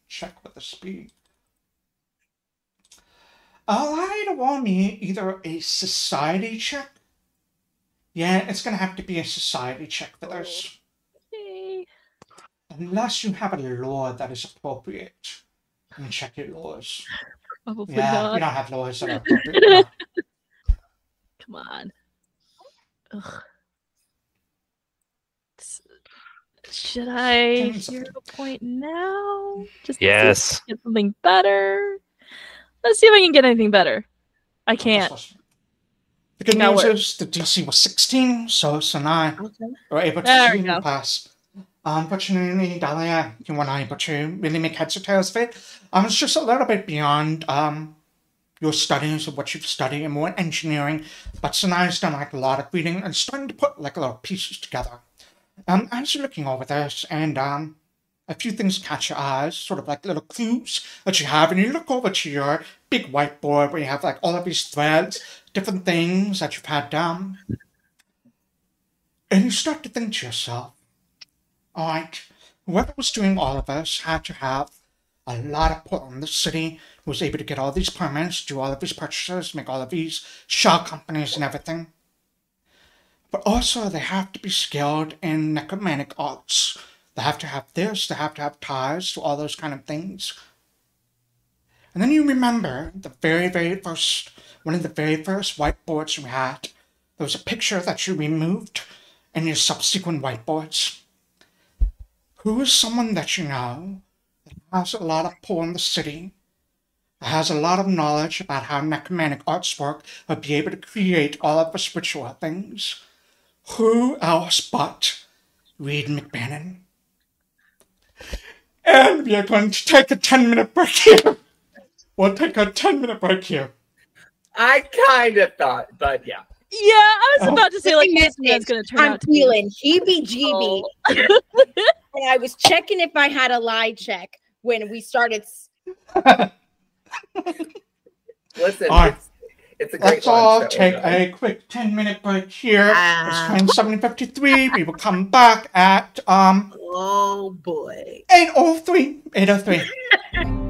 check would this be? I'll allow you to roll me either a society check. Yeah, it's going to have to be a society check for this. Okay. Unless you have a law that is appropriate. Let me check your laws. Probably Yeah, not. you don't have laws that are appropriate. No. Come on. Ugh. Should I hero point now? Just to see if I Yes. can get something better. Let's see if I can get anything better. I can't. The good That news works. is the DC was 16, so Sanai were able to There we see go. the pass. Unfortunately, Dahlia, you weren't able to really make heads or tails of it. It's just a little bit beyond your studies of what you've studied and more engineering, but Sanai's done like a lot of reading and starting to put like little pieces together. As you're looking over this, and a few things catch your eyes, sort of like little clues that you have, and you look over to your big whiteboard where you have like all of these threads, different things that you've had down, and you start to think to yourself, all right, whoever was doing all of this had to have a lot of pull in the city, who was able to get all these permits, do all of these purchases, make all of these shell companies and everything. But also, they have to be skilled in necromantic arts. They have to have this, they have to have ties to all those kind of things. And then you remember the one of the very first whiteboards you had. There was a picture that you removed in your subsequent whiteboards. Who is someone that you know that has a lot of pull in the city, that has a lot of knowledge about how necromantic arts work, or be able to create all of the spiritual things? Who else but Reed McBannon? And we are going to take a 10-minute break here. We'll take a 10-minute break here. I kind of thought, but yeah. Yeah, I was about to say, like, this Listen, man's going to turn I'm out to be... feeling heebie-jeebie. And I was checking if I had a lie check when we started. Listen, All right. it's a great Let's all one, so, take a quick 10-minute break here. It's time 7:53. We will come back at Oh boy. 8:03. 8:03.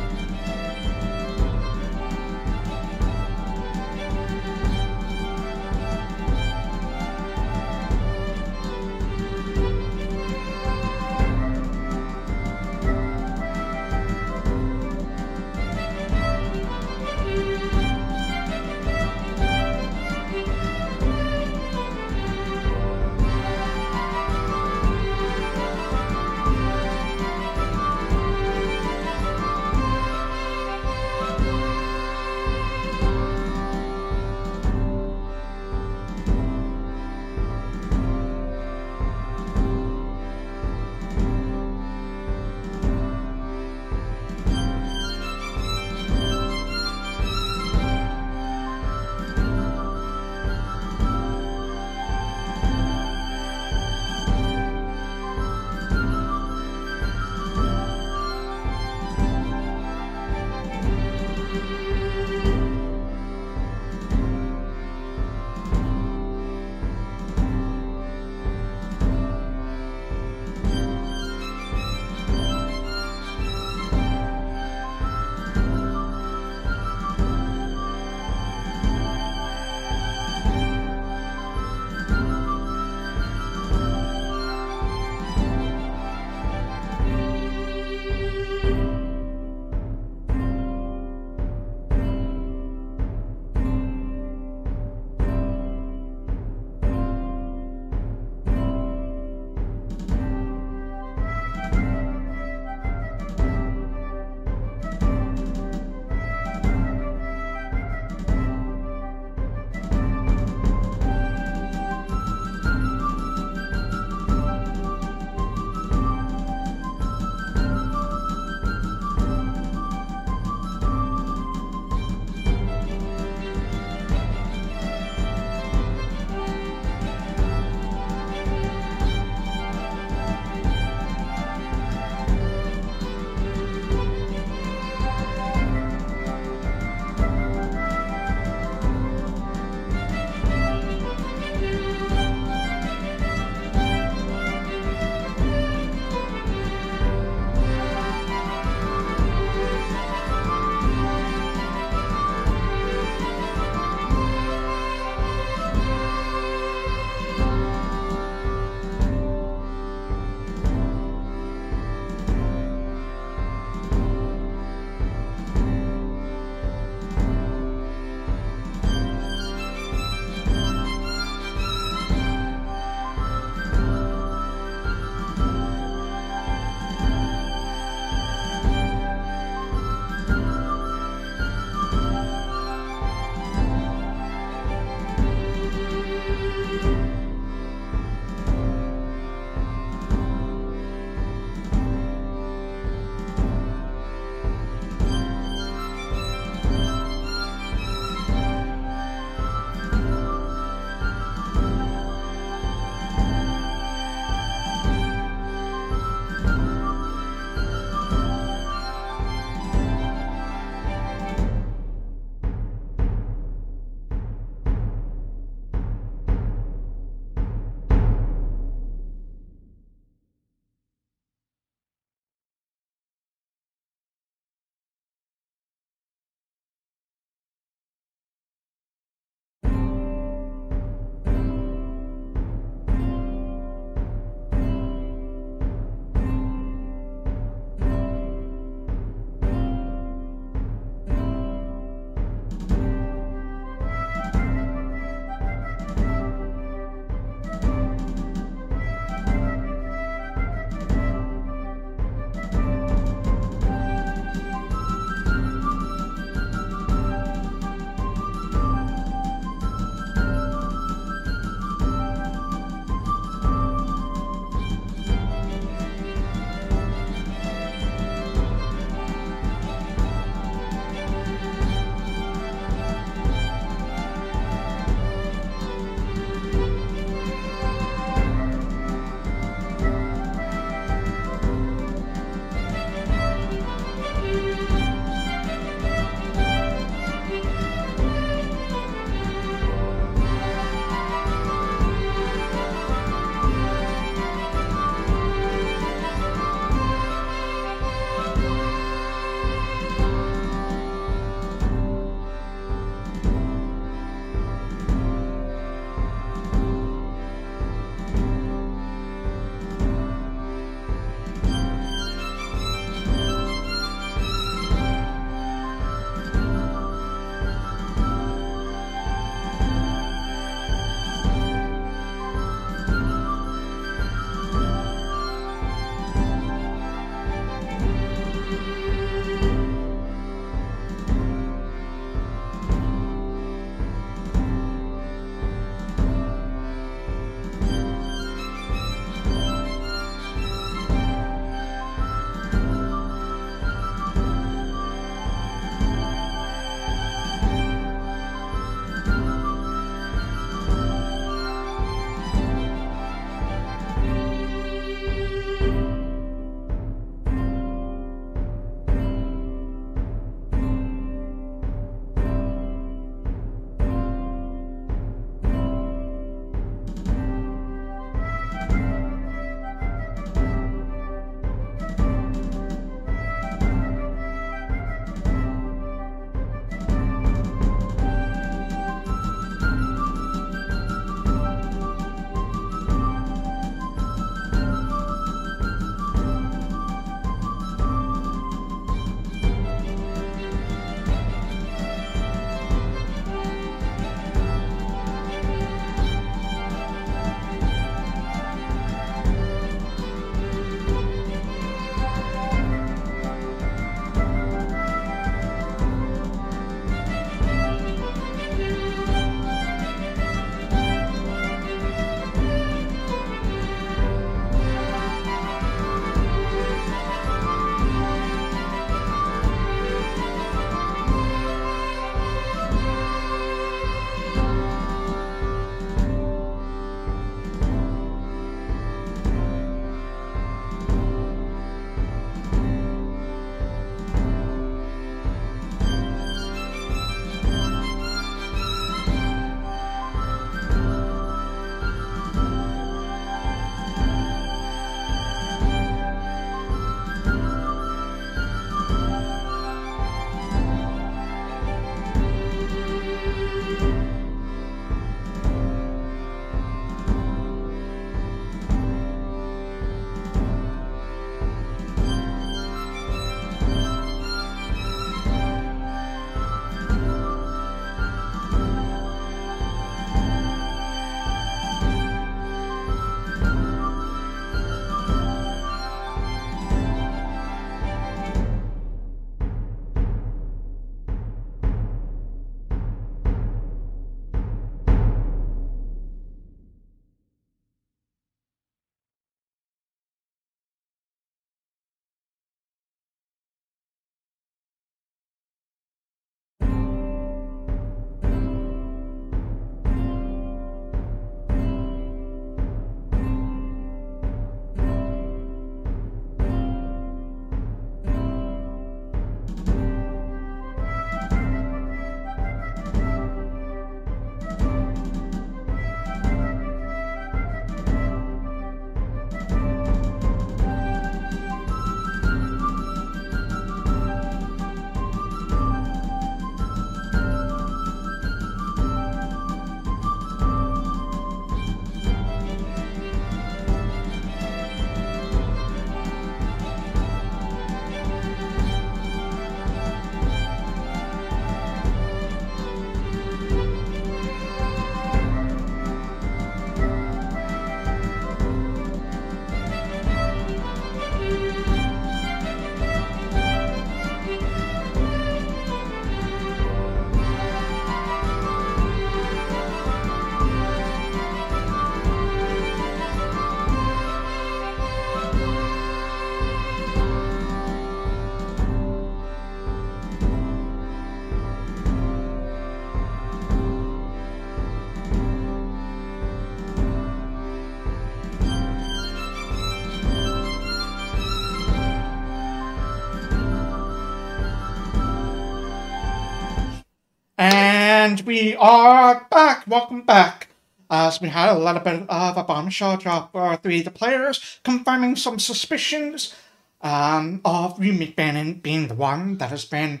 And we are back. Welcome back. As we had a little bit of a bombshell drop for 3 of the players, confirming some suspicions of you McBannon being the one that has been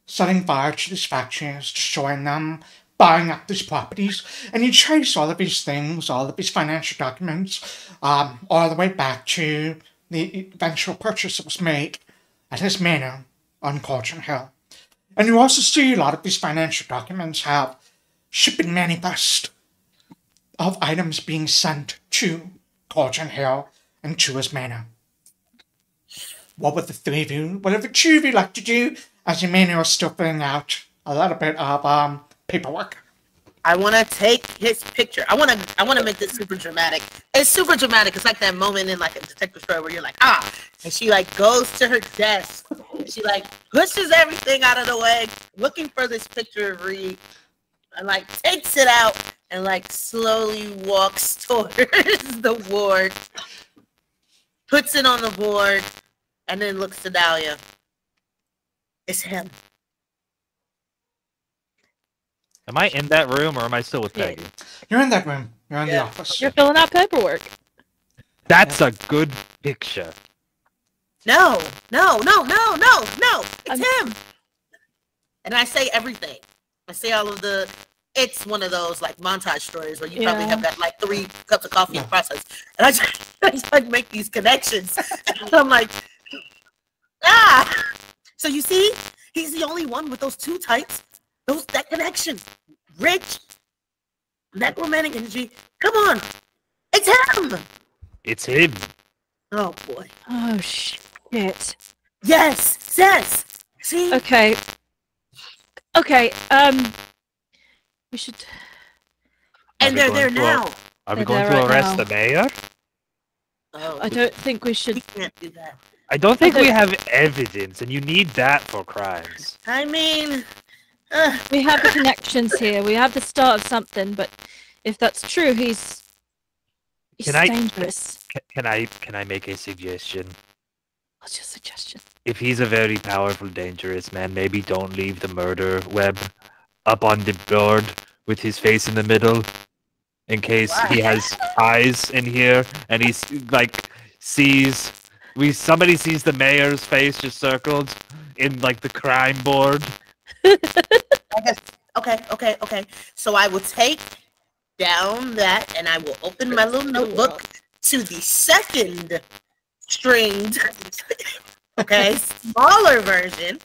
setting fire to these factories, destroying them, buying up these properties. And you trace all of these things, all of these financial documents, all the way back to the eventual purchase that was made at his manor on Cauldron Hill. And you also see a lot of these financial documents have shipping manifest of items being sent to Cauldron Hill and to his manor. What would the 3 of you, whatever 2 of you like to do, as your manor is still filling out a little bit of paperwork? I want to take his picture. I want to make this super dramatic. It's super dramatic. It's like that moment in like a detective story where you're like, and she like goes to her desk. And she like pushes everything out of the way, looking for this picture of Reed, and like takes it out and like slowly walks towards the board, puts it on the board, and then looks to Dahlia. It's him. Am I in that room or am I still with Peggy? You're in that room. You're in the office. You're filling out paperwork. That's a good picture. No. It's him. And I say everything. I say all of the. It's one of those like montage stories where you probably have got like 3 cups of coffee in the process, and I just like make these connections. And I'm like, So you see, he's the only one with those 2 types. That connection, rich, necromantic energy. Come on, it's him. It's him. Oh boy. Oh shit. Yes. See. Okay. We should. And they're there now. Are we going to arrest the mayor? Oh, I don't think we should. we can't do that. I don't think we have evidence, and you need that for crimes. I mean, We have the connections here. We have the start of something, but if that's true, he's dangerous. Can I make a suggestion? What's your suggestion? If he's a very powerful, dangerous man, maybe don't leave the murder web up on the board with his face in the middle, in case he has eyes in here and he's like somebody sees the mayor's face just circled in like the crime board. I guess, okay. So I will take down that and I will open my little notebook to the second stringed, smaller version,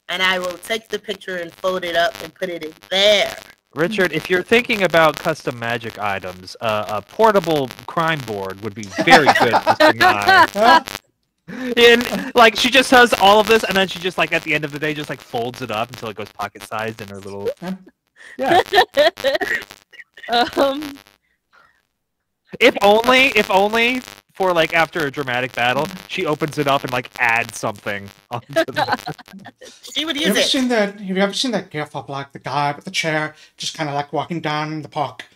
and I will take the picture and fold it up and put it in there. Richard, if you're thinking about custom magic items, a portable crime board would be very good for Sanai. And like she just does all of this, and then she just like at the end of the day just like folds it up until it goes pocket sized in her little. Yeah. If only for like after a dramatic battle, she opens it up and like adds something onto the... She would use Have it. you ever seen that gif of like the guy with the chair just kind of like walking down the park,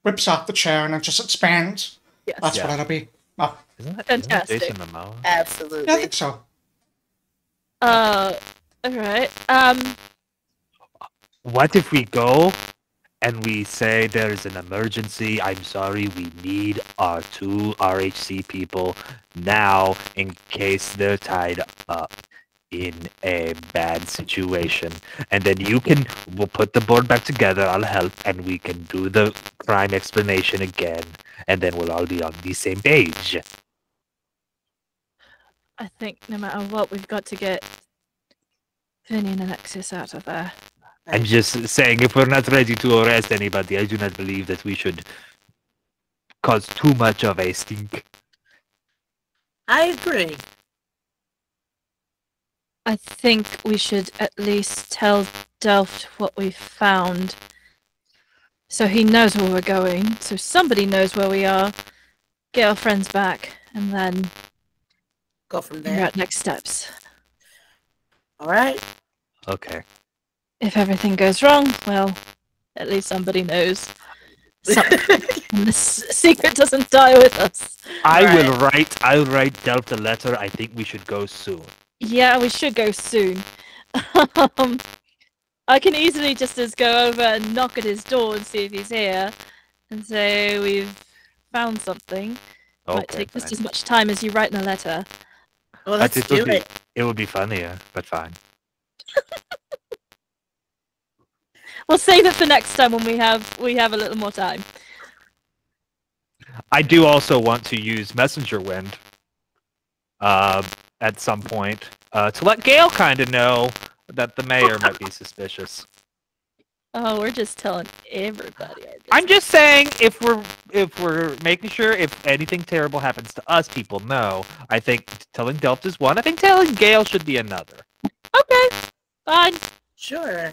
whips out the chair and it just expands? Yes. That's what it'll be. Oh. Isn't that Fantastic. Jason Momoa? Absolutely. Yeah, I think so. Alright. What if we go and we say there is an emergency? I'm sorry, we need our 2 RHC people now in case they're tied up in a bad situation. And then we'll put the board back together, I'll help, and we can do the crime explanation again. And then we'll all be on the same page. I think no matter what, we've got to get Vinny and Alexias out of there. I'm just saying, if we're not ready to arrest anybody, I do not believe that we should cause too much of a stink. I agree. I think we should at least tell Delft what we found, so he knows where we're going, so somebody knows where we are, get our friends back, and then Go from figure there. out next steps. All right. Okay. If everything goes wrong, well, at least somebody knows. Something. And this secret doesn't die with us. I'll write Delta a letter. I think we should go soon. Yeah, we should go soon. I can easily just as go over and knock at his door and see if he's here, and say we've found something. Might Okay, take just fine. as much time as you writing a letter. Well, let's do it. It would be funnier, but fine. We'll save it for next time when we have a little more time. I do also want to use messenger wind at some point to let Gale kind of know that the mayor might be suspicious. Oh, we're just telling everybody. I'm just saying, if we're making sure if anything terrible happens to us, people know. I think telling Delft is one. I think telling Gale should be another. Okay, fine. Sure.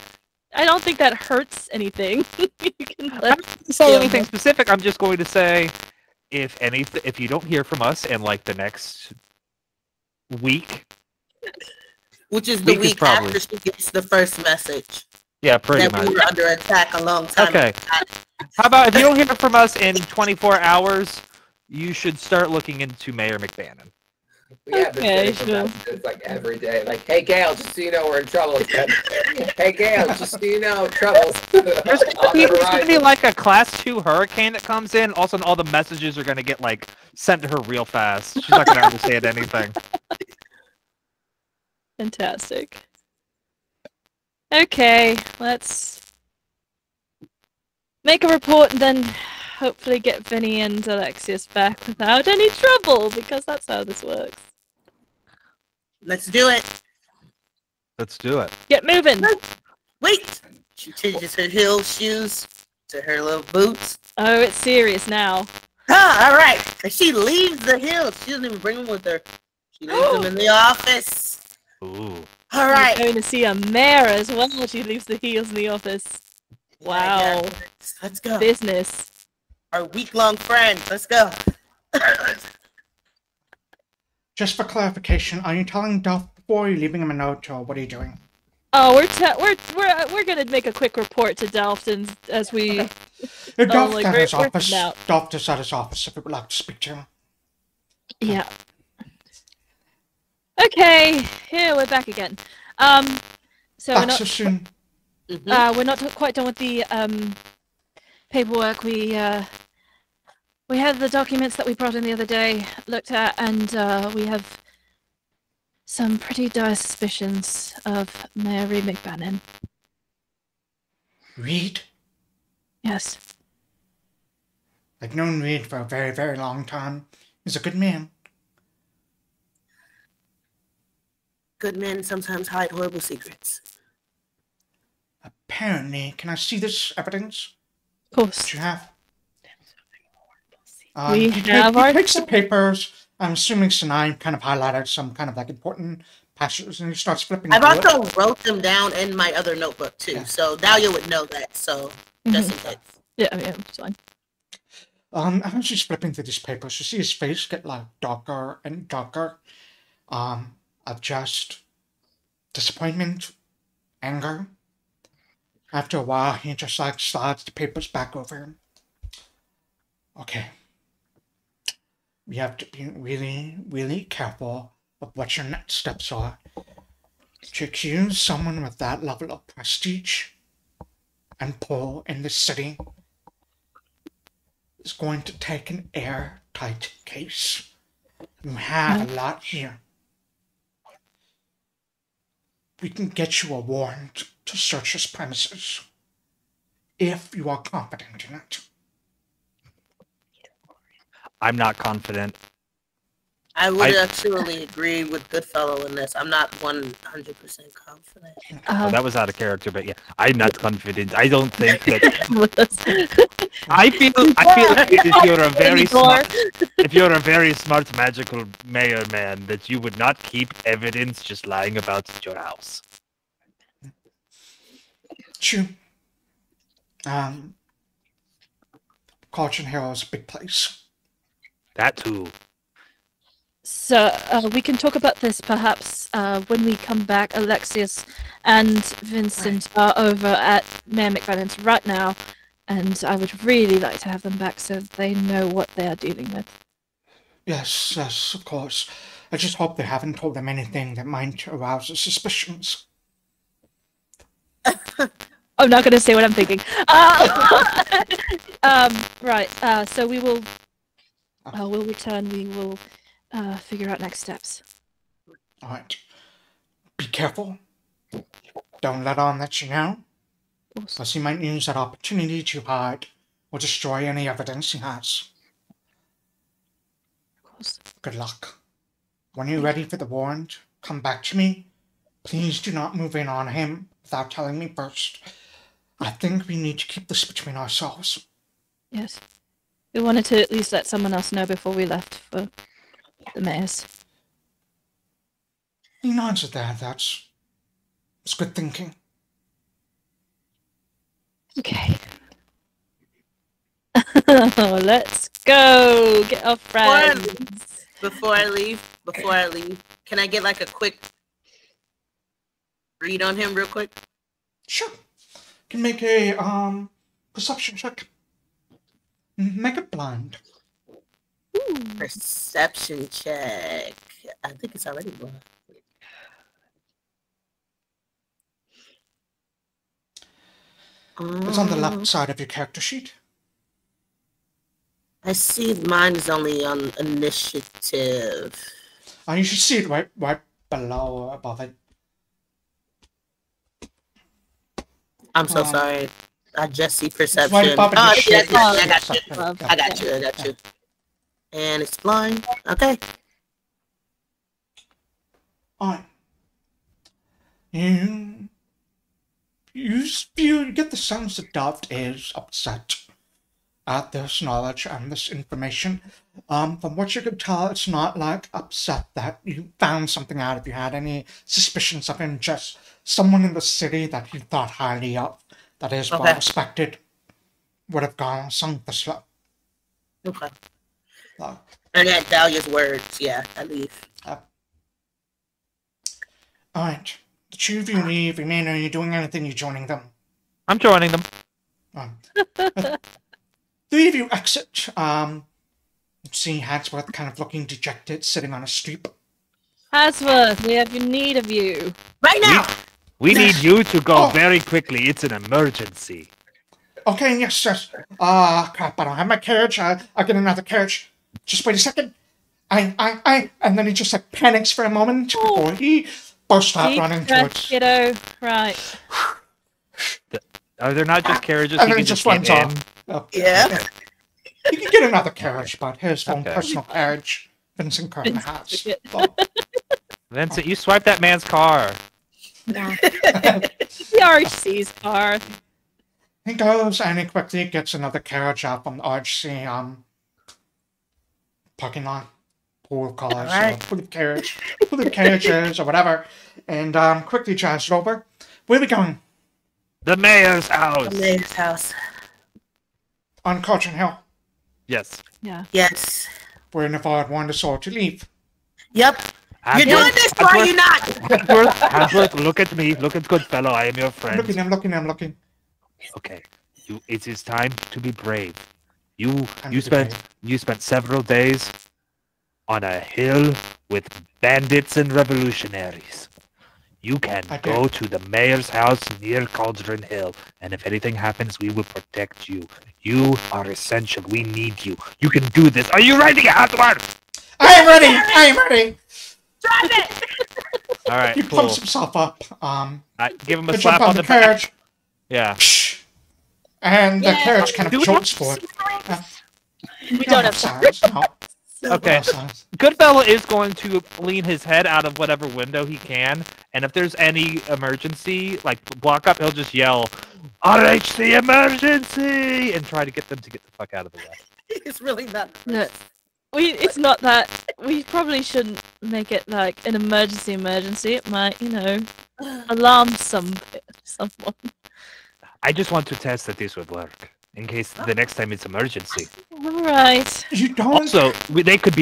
I don't think that hurts anything. You can I'm let not going to say Gale anything know. specific. I'm just going to say, if you don't hear from us in like the next week, Which is the Week is week probably- after she gets the first message yeah, pretty that much. we were under attack a long time Okay. ago. How about if you don't hear from us in 24 hours, you should start looking into Mayor McBannon. We have been Okay, getting some sure. messages like every day. Like, hey Gail, just so you know we're in trouble again. Hey Gail, just so you know, trouble's There's on the going to be horizon. like a class 2 hurricane that comes in. Also, all the messages are going to get like sent to her real fast. She's not going to understand anything. Fantastic. Okay, let's make a report and then hopefully get Vinny and Alexias back without any trouble, because that's how this works. Let's do it. Let's do it. Get moving! Wait. She changes her heel shoes to her little boots. Oh, it's serious now. Ah, all right. And she leaves the heels. She doesn't even bring them with her. She leaves them in the office. Ooh. All We're right. going to see a mayor as well. She leaves the heels in the office. Wow. Yeah, let's go. Business. Our week-long friend. Let's go. Just for clarification, are you telling Duff before you're leaving him a note, or what are you doing? Oh, we're gonna make a quick report to Delft and as we. Duff like, at his we're office. out. Duff is at his office if you would like to speak to him. Yeah. Okay, here we're back again. So Back so soon. we're not quite done with the paperwork. We had the documents that we brought in the other day looked at, and we have some pretty dire suspicions of Mary McBannon. Reed? Yes. I've known Reed for a very, very long time. He's a good man. Good men sometimes hide horrible secrets. Apparently, can I see this evidence Of course. that you have? We he have our- takes the papers. I'm assuming Sanai kind of highlighted some kind of like important passages, and he starts flipping I've through it. also wrote them down in my other notebook too, Yeah. so Dahlia would know that. So just in case. Yeah, it's fine. As she's flipping through these papers, you see his face get like darker and darker. Of just disappointment, anger. After a while, he just like slides the papers back over him. Okay. We have to be really, really careful of what your next steps are. To accuse someone with that level of prestige and pull in the city is going to take an airtight case. You have a lot here. We can get you a warrant to search his premises, if you are confident in it. I'm not confident. I would actually agree with Goodfellow in this. I'm not 100% confident. Oh, that was out of character, but yeah, I'm not confident. I don't think that. I feel like if you're a very smart magical mayor man, that you would not keep evidence just lying about at your house. True. Caution Hill is a big place. That too. So we can talk about this perhaps when we come back. Alexias and Vincent are over at Mayor McBannon's right now, and I would really like to have them back so they know what they are dealing with. Yes, yes, of course. I just hope they haven't told them anything that might arouse their suspicions. I'm not going to say what I'm thinking. Right. So we will. We'll return. We will figure out next steps. All right. Be careful. Don't let on that you know. Because he might use that opportunity to hide or destroy any evidence he has. Of course. Good luck. When you're ready for the warrant, come back to me. Please do not move in on him without telling me first. I think we need to keep this between ourselves. Yes. We wanted to at least let someone else know before we left for the mayor's. He nods at that. That's good thinking. Okay. Let's go. Get our friends. Before I leave, can I get like a quick read on him real quick? Sure. You can make a perception check. Make it blind. Ooh. Perception check. I think it's already blind. It's on the left side of your character sheet. I see mine is only on initiative. You should see it right below or above it. I'm so sorry. I just see perception. Right above it, I got you. And it's blind. Okay. Alright. You get the sense that Dove is upset at this knowledge and this information. From what you could tell, it's not like upset that you found something out. If you had any suspicions of him, just someone in the city that you thought highly of, that is well respected, would have gone sunk the slope. Okay. And at Dahlia's words, yeah, I leave. Alright. The two of you leave. Emmanuel, are you doing anything? You joining them? I'm joining them. Three of you exit. See Hadsworth kind of looking dejected, sitting on a stoop. Hadsworth, we have need of you. Right now! We need you to go very quickly. It's an emergency. Okay, yes, yes. Crap, I don't have my carriage. I'll get another carriage. Just wait a second. And then he just like panics for a moment before he bursts out running towards. Kiddo. Right. Are there not just carriages and you then can he just get runs in? off. Yeah. You can get another carriage, but his own personal carriage, Vincent currently has. Vincent, you swiped that man's car. Yeah. The RHC's car. He goes and he quickly gets another carriage out from the RHC parking lot. Pool cars, full of carriages or whatever, and quickly drives it over. Where are we going? The mayor's house. The mayor's house. On Cauldron Hill. Yes. Yeah. Yes. Where Nevard wanted us all to leave. Yep. You're doing this, or are you not? Hansworth, look at me. Look at Goodfellow. I am your friend. I'm looking. Okay. It is time to be brave. You spent several days on a hill with bandits and revolutionaries. You can go to the mayor's house near Cauldron Hill, and if anything happens, we will protect you. You are essential. We need you. You can do this. Are you ready, Hansworth? I am ready. Drive it! All right, he pumps himself up. Give him a slap on the carriage. Back. Yeah. And the carriage kind of jolts forward. We don't have sounds. No. Okay. Goodfellow is going to lean his head out of whatever window he can, and if there's any emergency, like block up, he'll just yell, RHC emergency! And try to get them to get the fuck out of the way. It's really not. No. It's not that. We probably shouldn't make it like an emergency. It might, alarm someone. I just want to test that this would work. In case the next time it's emergency. Right. You don't. Also, they could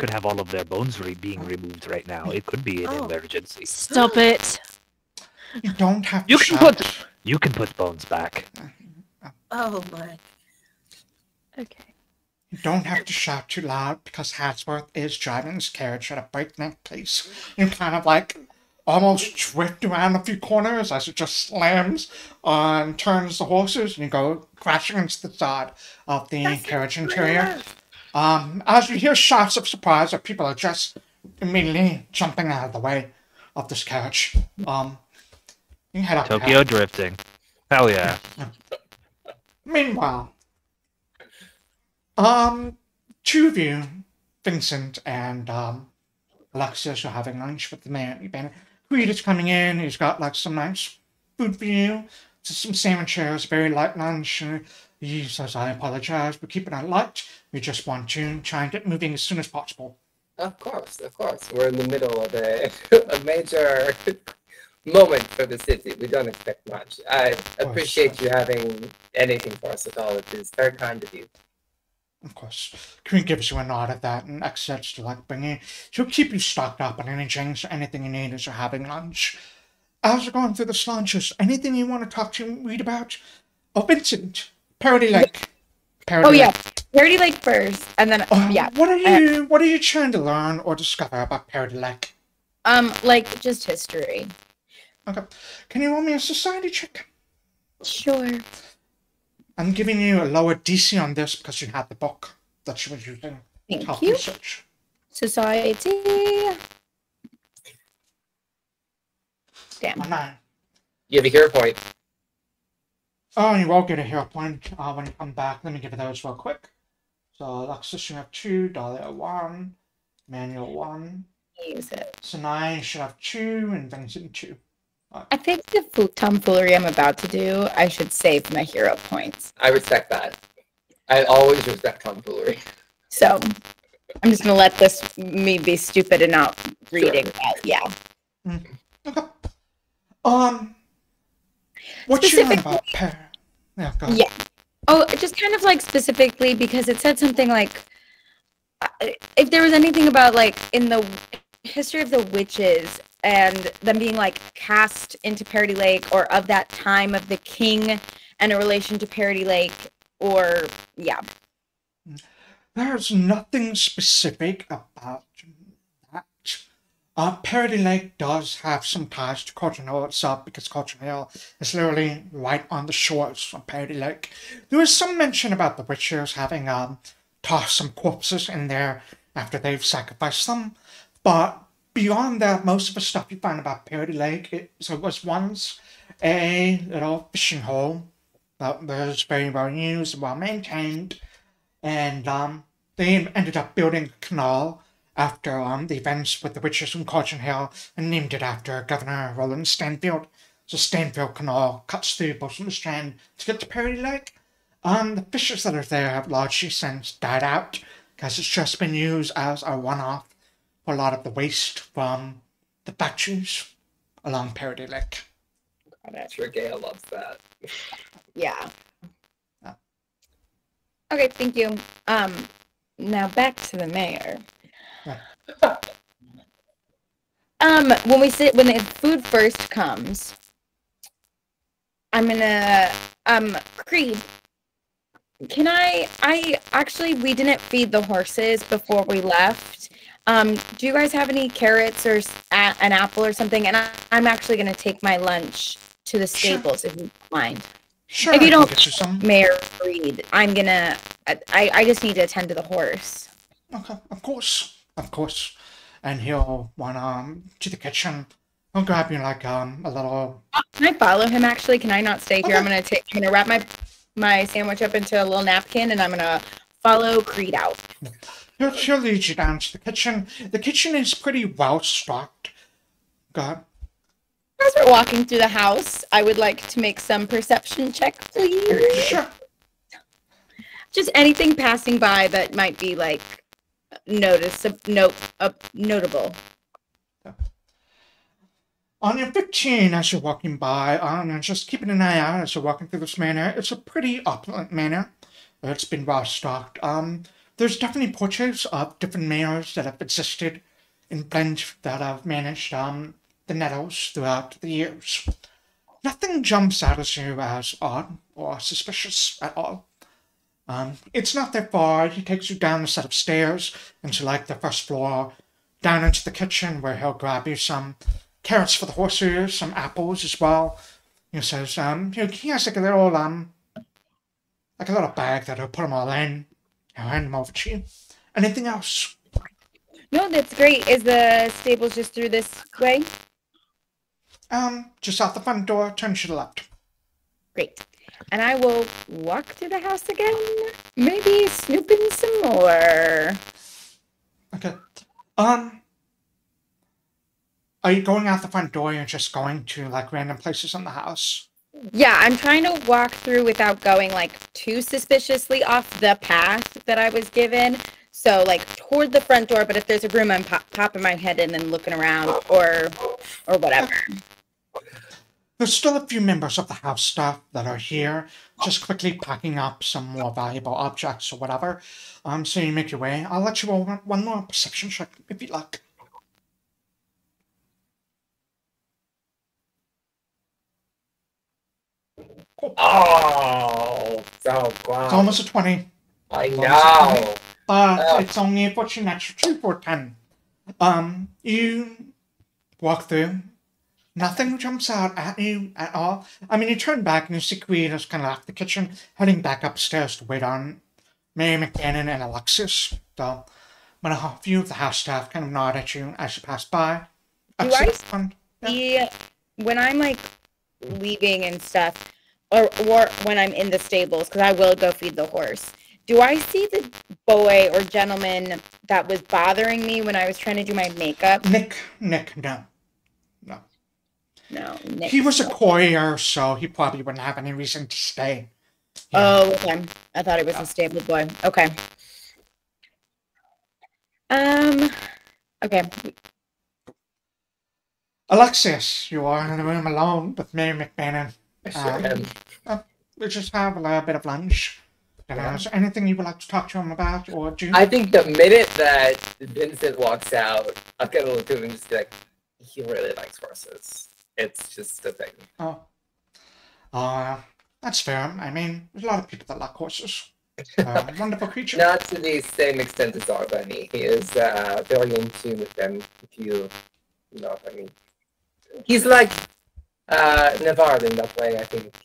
have all of their bones being removed right now. It could be an emergency. Stop it. You don't have to You can put bones back. Oh my. Okay. You don't have to shout too loud because Hadsworth is driving his carriage at a breakneck pace. You kind of like almost drift around a few corners as it just slams and turns the horses, and you go crashing into the side of the carriage interior. As you hear shouts of surprise, that people are just immediately jumping out of the way of this carriage. You head up Tokyo ahead. drifting. Hell yeah. Meanwhile, two of you, Vincent and Alexias, are having lunch with the mayor. Creed is coming in. He's got like some nice food for you. Just some sandwiches, very light lunch. He says, I apologize, but keeping it light. We just want to try and get moving as soon as possible. Of course. We're in the middle of a major moment for the city. We don't expect much. I appreciate you having anything for us at all. It is very kind of you. Of course. Creed gives you a nod at that and accepts to like bring you. She'll keep you stocked up on anything you need as you're having lunch. As you're going through this lunch, is anything you want to talk to and read about? Oh, Vincent, Parody Lake. Parody Lake first, and then What are you trying to learn or discover about Parody Lake? Like just history. Okay. Can you roll me a society check? Sure. I'm giving you a lower DC on this because you had the book that she was using. Thank you. Research. Society. Damn. 9. You have a hero point. Oh, you will get a hero point when you come back. Let me give you those real quick. So, Alexias, you have 2, Dahlia 1, Emmanuel 1. Use it. Sanai should have 2, and Vincent 2. I think the tomfoolery I'm about to do, I should save my hero points. I respect that. I always respect tomfoolery. So, I'm just going to let me be stupid and not reading that. Yeah. Okay. What you learn about Pear? Yeah, go ahead. Yeah. Oh, just kind of like specifically because it said something like, if there was anything about like in the history of the witches and them being like cast into Parody Lake or of that time of the king and a relation to Parody Lake or, yeah. There's nothing specific about that. Parody Lake does have some ties to Cauldron Hill itself because Cauldron Hill is literally right on the shores of Parody Lake. There is some mention about the witches having tossed some corpses in there after they've sacrificed them, but beyond that, most of the stuff you find about Parody Lake, it was once a little fishing hole that was very well used and well maintained, and they ended up building a canal after the events with the witches from Cauldron Hill and named it after Governor Roland Stanfield. So Stanfield Canal cuts through Bosom Strand to get to Parody Lake. The fishes that are there have largely since died out because it's just been used as a one-off for a lot of the waste from the factories along Parody Lake. I'm sure Gail loves that. Yeah. Okay, thank you. Now back to the mayor. When the food first comes, I'm gonna Creed, can I actually, we didn't feed the horses before we left. Do you guys have any carrots or an apple or something? And I'm actually gonna take my lunch to the stables, if you don't mind. Sure. If you don't, get you some. Mayor Creed, I'm gonna I just need to attend to the horse. Okay, of course. And he'll run to the kitchen. He'll grab you like a little. Can I follow him? Actually, can I not stay here? Okay. I'm gonna wrap my sandwich up into a little napkin, and I'm gonna follow Creed out. He'll lead you down to the kitchen. The kitchen is pretty well stocked. Go ahead. As we're walking through the house, I would like to make some perception check, please. Sure. Just anything passing by that might be like notable. On your 15, as you're walking by, just keeping an eye out as you're walking through this manor. It's a pretty opulent manor. It's been well stocked. There's definitely portraits of different mayors that have existed in Blend that have managed the Nettles throughout the years. Nothing jumps out at you as odd or suspicious at all. It's not that far. He takes you down a set of stairs into like the first floor, down into the kitchen where he'll grab you some carrots for the horses, some apples as well. He says, he has like a little bag that he'll put them all in. I'll hand them over to you. Anything else? No, that's great. Is the stables just through this way? Just out the front door, turn to the left. Great. And I will walk through the house again, maybe snooping some more. Okay. Are you going out the front door or just going to, like, random places in the house? Yeah, I'm trying to walk through without going, like, too suspiciously off the path that I was given. So, like, toward the front door, but if there's a room, I'm popping my head in and looking around or whatever. There's still a few members of the house staff that are here, just quickly packing up some more valuable objects or whatever. So you make your way. I'll let you roll one more perception check if you'd like. Oh, so close. It's almost a 20. I know. But it's only a fortune extra 2 for 10. You walk through. Nothing jumps out at you at all. I mean, you turn back and you see Queen has kind of left the kitchen, heading back upstairs to wait on Mary McBannon and Alexias. So, when a few of the house staff kind of nod at you as you pass by. Do I see, when I'm, like, leaving and stuff, or when I'm in the stables, because I will go feed the horse, do I see the boy or gentleman that was bothering me when I was trying to do my makeup? Nick, no. No, Nick. He was a courier, so he probably wouldn't have any reason to stay. Yeah. Oh, okay. I thought he was a stable boy. Okay. Okay. Alexias, you are in the room alone with Mary McBannon. We just have a little bit of lunch. Is there anything you would like to talk to him about, or do? I think the minute that Vincent walks out, I'll get a little to him and just be like, he really likes horses. It's just a thing. That's fair. I mean, there's a lot of people that like horses. Wonderful creature. Not to the same extent as our bunny. He is very in tune with them, if you know what I mean. He's like Nevard in that way, I think.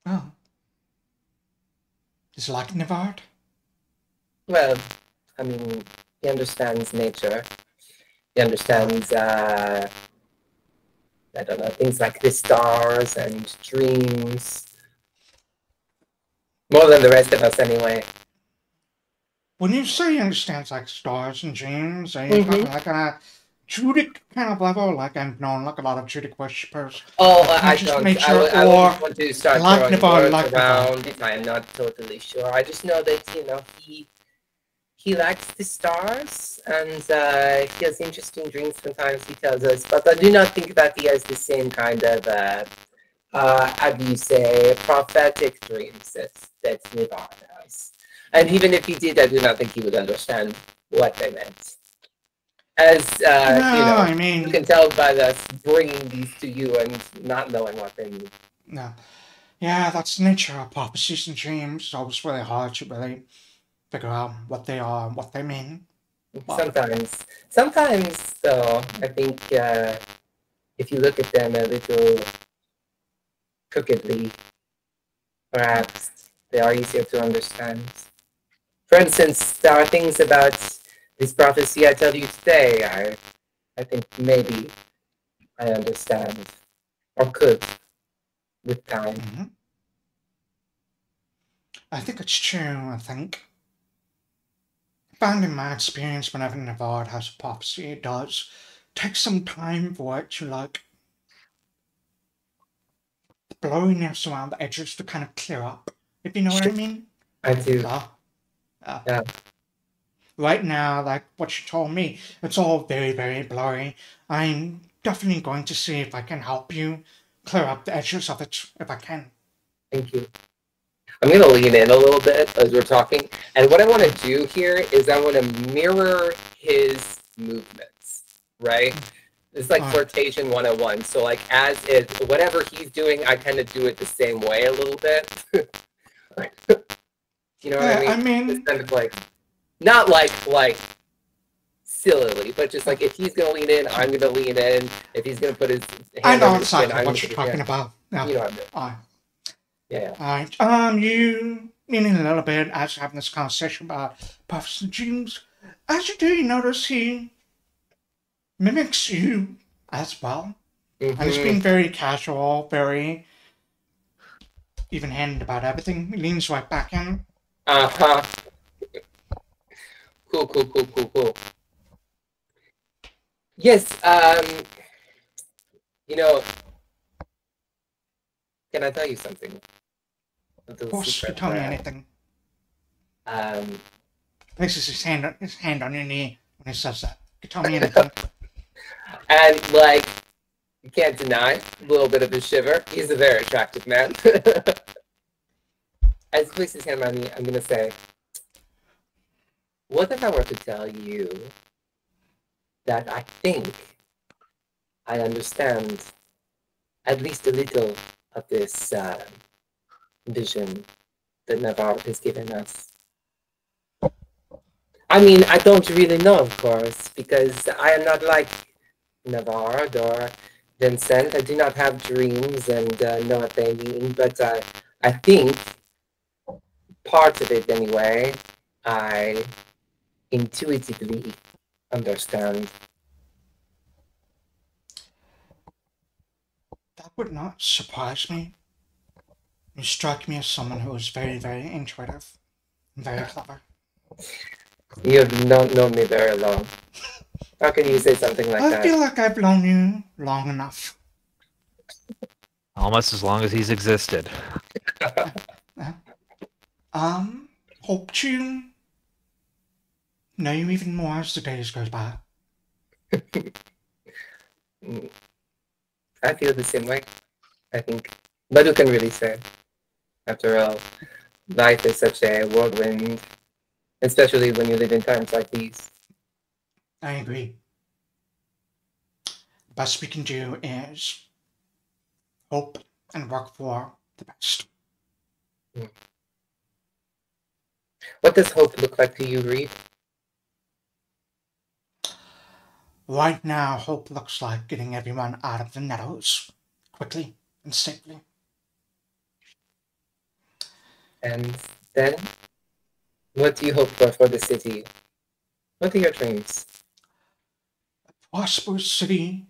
Oh. He's like Nevard? Well, I mean, he understands nature. He understands, I don't know, things like the stars and dreams. More than the rest of us, anyway. When you say he understands, like, stars and dreams, are you talking like on a Druidic kind of level? Like, I've known, like, a lot of Druidic worshippers. Oh, I don't. I wouldn't want to start throwing words around. I'm not totally sure. I just know that, you know, he likes the stars, and he has interesting dreams sometimes, he tells us. But I do not think that he has the same kind of, how do you say, prophetic dreams that Nevard has. And even if he did, I do not think he would understand what they meant. As, you know, I mean, you can tell by us bringing these to you and not knowing what they mean. No. Yeah, that's the nature of prophecies and dreams. It's always really hard to really figure out what they are and what they mean. Sometimes, though, I think if you look at them a little crookedly, perhaps they are easier to understand. For instance, there are things about this prophecy I tell you today, I think maybe I understand, or could, with time. Mm-hmm. I think it's true, I think. Found in my experience, whenever Nevard has a prophecy, it does take some time for it to, like, the blurriness around the edges to kind of clear up, if you know what I mean. I do. Yeah. Right now, like what you told me, it's all very, very blurry. I'm definitely going to see if I can help you clear up the edges of it, if I can. Thank you. I'm going to lean in a little bit as we're talking. And what I want to do here is I want to mirror his movements, right? It's like flirtation 101. So like whatever he's doing, I kind of do it the same way a little bit. You know what I mean? I mean, it's kind of like, not like sillily, but just like if he's gonna lean in, I'm gonna lean in. If he's gonna put his I hand know on his chin, exactly I'm what gonna you're put his talking hand. about. Yeah. You know what I mean? Alright. Yeah. Alright. You meaning a little bit as having this conversation about Professor James. As you do, you notice he mimics you as well. And he's being very casual, very even-handed about everything. He leans right back in. Uh-huh. Cool. Yes, you know, can I tell you something? Of course, you tell me anything. Um, Places his hand on your knee when he says that. You tell me anything. and like, you can't deny a little bit of a shiver. He's a very attractive man. As he places his hand on me, I'm gonna say, what if I were to tell you that I think I understand at least a little of this vision that Nevard has given us? I mean, I don't really know, of course, because I am not like Nevard or Vincent. I do not have dreams and know what they mean, but I think part of it anyway, I intuitively understand. That would not surprise me. You strike me as someone who is very, very intuitive and very clever. You have not known me very long. How can you say something like that? I feel like I've known you long enough. Almost as long as he's existed. Hope to know you even more as the days go by. I feel the same way. I think. But who can really say? After all, life is such a whirlwind, especially when you live in times like these. I agree. The best we can do is hope and work for the best. What does hope look like to you, Reed? Right now, hope looks like getting everyone out of the Nettles quickly and safely. And then, what do you hope for the city? What are your dreams? A prosperous city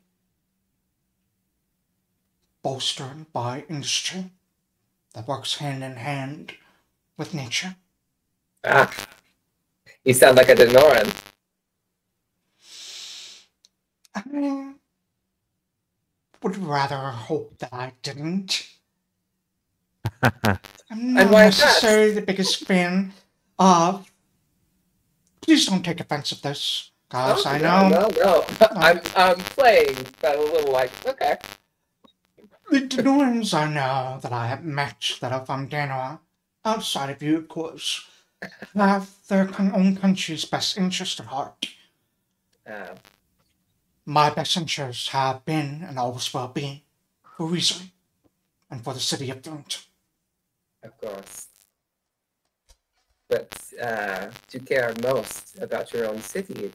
bolstered by industry that works hand in hand with nature. Ah, you sound like a Denoran. I would rather hope that I didn't. I'm not necessarily the biggest fan of. Please don't take offense of this, guys. I know. No. I'm playing, but a little like, okay. The Denorans I know that I have met that are from Danoa, outside of you, of course, have their own country's best interest at heart. My best interests have been and always will be for reason and for the city of Flint. Of course. But to care most about your own city,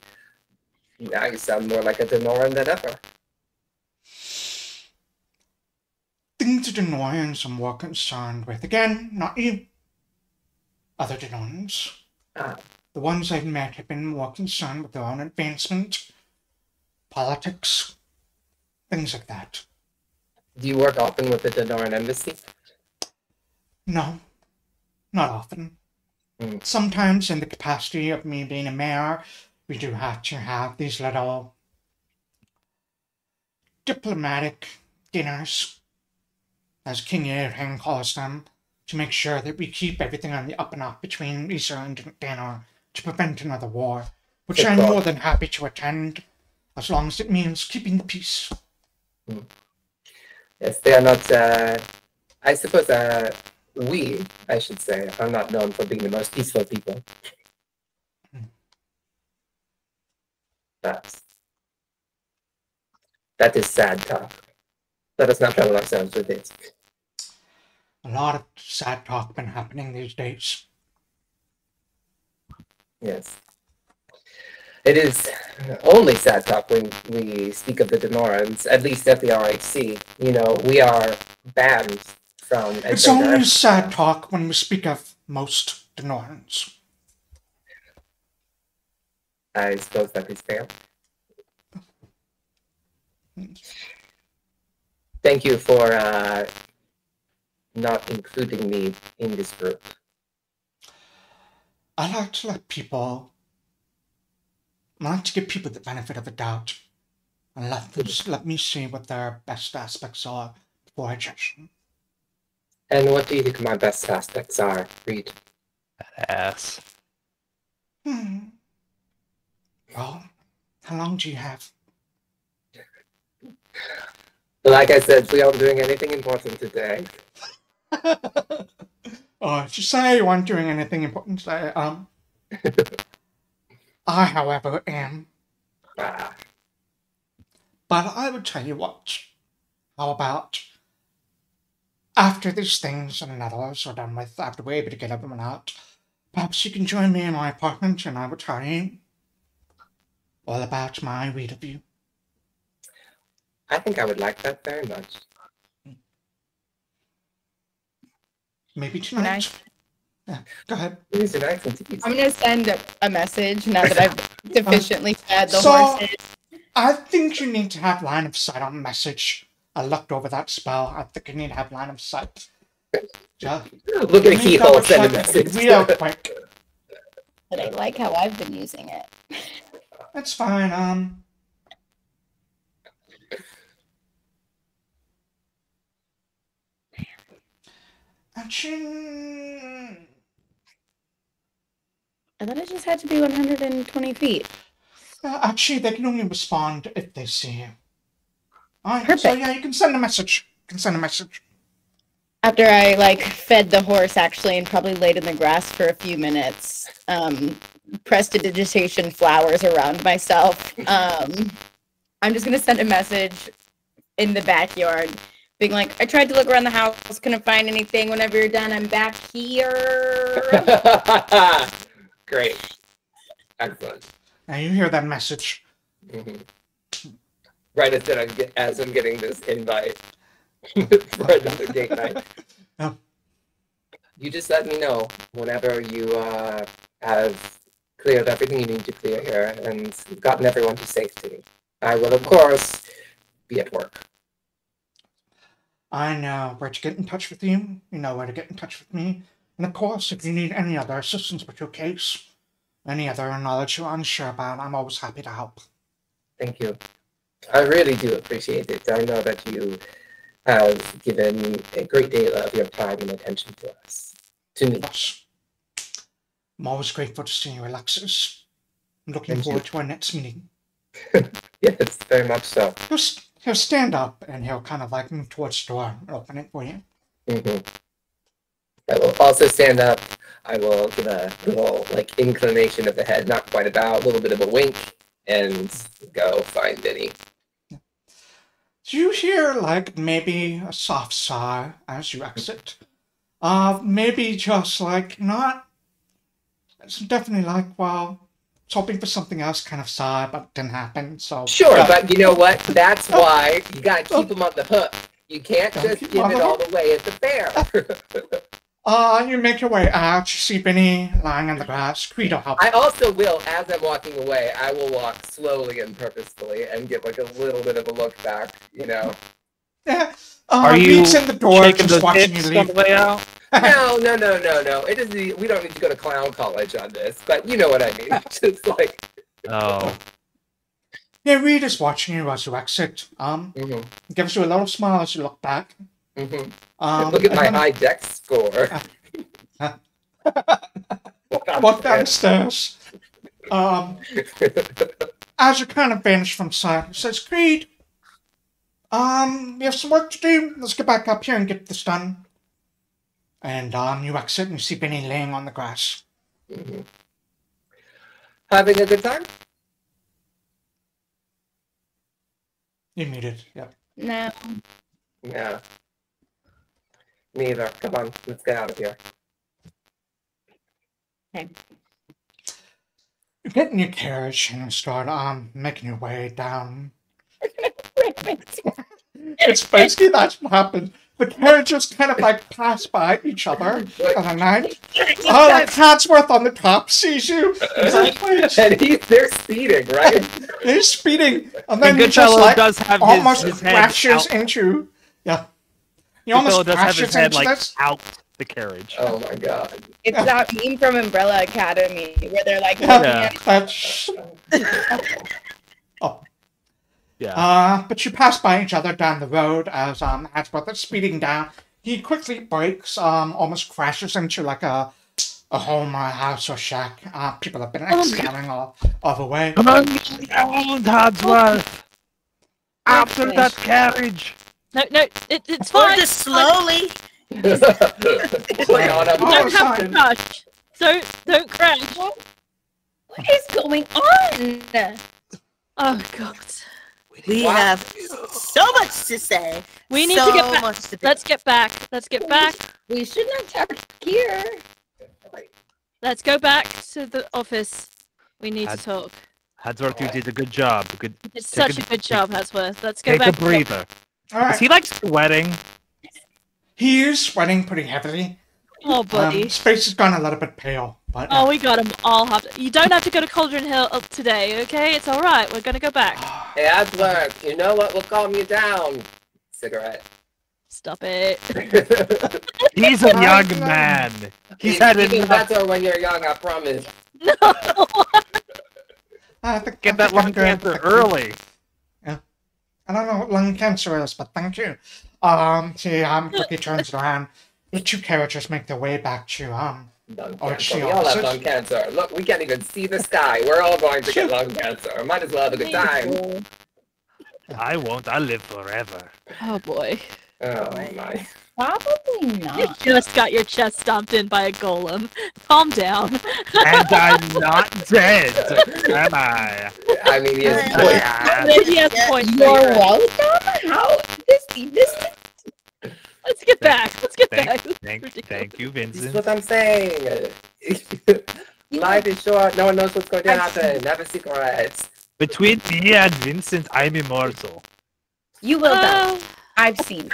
now you sound more like a Denoran than ever. Things the Denorans are more concerned with, again, not you, other Denorans. The ones I've met have been more concerned with their own advancement, politics, things like that. Do you work often with the Denoran embassy? No, not often. Sometimes in the capacity of me being a mayor, we do have to have these little diplomatic dinners, as King Airhang calls them, to make sure that we keep everything on the up and up between Isra and Danor to prevent another war, which I'm more than happy to attend, as long as it means keeping the peace. Yes, they are not, I suppose, I should say, are not known for being the most peaceful people. But that is sad talk. Let us not trouble ourselves with it. A lot of sad talk been happening these days. Yes. It is only sad talk when we speak of the Denorans, at least at the RHC. You know, we are banned from adventure. It's only sad talk when we speak of most Denorans. I suppose that is fair. Thank you for not including me in this group. I like to let people... I like to give people the benefit of the doubt and let me see what their best aspects are before I judge them. And what do you think my best aspects are, Reed? Ass. Well, how long do you have? Like I said, we aren't doing anything important today. If you say you aren't doing anything important today, I, however, am. Ah. But I would tell you what. How about after these things and others are done with, after we're able to get everyone out, perhaps you can join me in my apartment and I will tell you all about my read of you. I think I would like that very much. Maybe tonight. Yeah, go ahead. It is nice indeed. I'm gonna send a message now that I've sufficiently fed the horses. I think you need to have line of sight on message. I looked over that spell. I think you need to have line of sight. Look at the keyhole, send a message. Real quick. But I like how I've been using it. That's fine. I thought it just had to be 120 feet. Actually, they can only respond if they see you. Alright, Perfect. so yeah, you can send a message. After I fed the horse actually and probably laid in the grass for a few minutes, prestidigitation flowers around myself. I'm just gonna send a message in the backyard, being like, I tried to look around the house, couldn't find anything. Whenever you're done, I'm back here. Great. Excellent. Now you hear that message. Mm-hmm. Right as I'm getting this invite for another date night. Oh. You just let me know whenever you have cleared everything you need to clear here and gotten everyone to safety. I will, of course, be at work. I know where to get in touch with you. You know where to get in touch with me. And of course, if you need any other assistance with your case, any other knowledge you're unsure about, I'm always happy to help. Thank you. I really do appreciate it. I know that you have given a great deal of your time and attention to us. To me. Yes. I'm always grateful to see you, Alexias. I'm looking forward to our next meeting. Yes, very much so. He'll stand up and he'll kind of move towards the door and open it for you. Mm-hmm. I will also stand up. I will give a little inclination of the head, not quite a bow, a little bit of a wink, and go find Vinny. Do you hear maybe a soft sigh as you exit? Maybe just not. It's definitely well, I was hoping for something else kind of sigh, but it didn't happen. So sure, but you know what? That's why you gotta keep them on the hook. You can't just give it all the way at the fair. You make your way out. You see Vinny lying on the grass. Credo help. I also will, as I'm walking away, I will walk slowly and purposefully and give a little bit of a look back, Yeah. Are you in the door, shaking just the watching you hips leave. on the way out? No. It is we don't need to go to clown college on this, but you know what I mean. Just Oh. Yeah, Reed is watching you as you exit. Gives you a little smile as you look back. Look at my high dex score. Walk downstairs. As you kind of vanish from sight, it says, Creed, we have some work to do. Let's get back up here and get this done. And you exit and you see Vinny laying on the grass. Having a good time? You muted, yeah. No. Yeah. Me either. Come on, let's get out of here. Okay. You get in your carriage and you start making your way down. It's basically that's what happened. The carriages kind of like pass by each other on the night. Like Hansworth on the top sees you. He's like, And they're speeding, right? He's speeding, and then he just Goodfellow like does have almost his head crashes out. into. Yeah. He Goodfellow almost does have his crashes head into like this. out the carriage. Oh my god. It's that meme from Umbrella Academy where they're like Yeah, looking at that's. Oh. Yeah. But you pass by each other down the road as Hansworth is speeding down. He quickly brakes, almost crashes into like a home or a house or shack. People have been like scattering all the way. Come on, Hansworth! After that carriage! No, it's Or fine. just slowly. Like on a Don't have to fine. crash. Don't crash. What is going on? Oh god. We Wow. have so much to say. We need so to get back. much to Let's get back. Let's get back. We shouldn't attack here. Let's go back to the office. We need to talk. Hansworth, you did a good job. It's Take such a good job, Hansworth. Let's go Take back. a breather. All right. Is he like sweating? He is sweating pretty heavily. Oh, buddy. His face has gone a little bit pale. But Oh, we got him all hopped. You don't have to go to Cauldron Hill today, okay? It's all right. We're gonna go back. Hey, Hansworth, you know what will calm you down? Cigarette. Stop it. He's a young man. He's had even enough. better when you're young, I promise. No. I think, Get that lung cancer early. Yeah. I don't know what lung cancer is, but thank you. She quickly turns around. The two carriages make their way back to Lung Or cancer. she We all have officers. lung cancer. Look, we can't even see the sky. We're all going to get lung cancer. Might as well have a good time. I won't. I'll live forever. Oh boy. Oh my. Probably You not. just got your chest stomped in by a golem. Calm down. And I'm not dead, am I? I mean, yes. Yeah. He has a point. You're welcome. How this? Let's get back. Let's get back. Thank you, This is Vincent. what I'm saying. Life is short. No one knows what's going to happen. Have a cigarette. Between me and Vincent, I'm immortal. You will die. Oh, I've seen.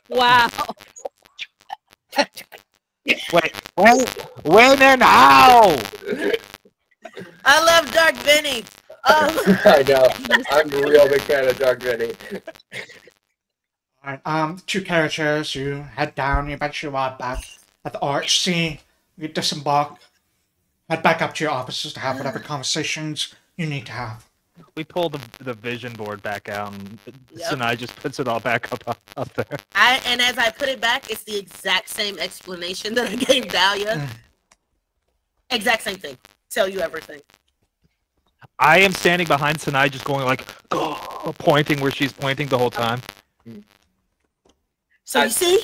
wow. Wait, when and how? I love Dark Benny. I know. I'm a real big fan of Dark Benny. Alright, two carriages, you head down, you eventually arrive back at the arch. See, you disembark, head back up to your offices to have whatever conversations you need to have. We pull the vision board back out, and Yep. Sanai just puts it all back up there. And as I put it back, it's the exact same explanation that I gave Dahlia. Exact same thing. Tell you everything. I am standing behind Sanai, just going like, pointing where she's pointing the whole time. So you see,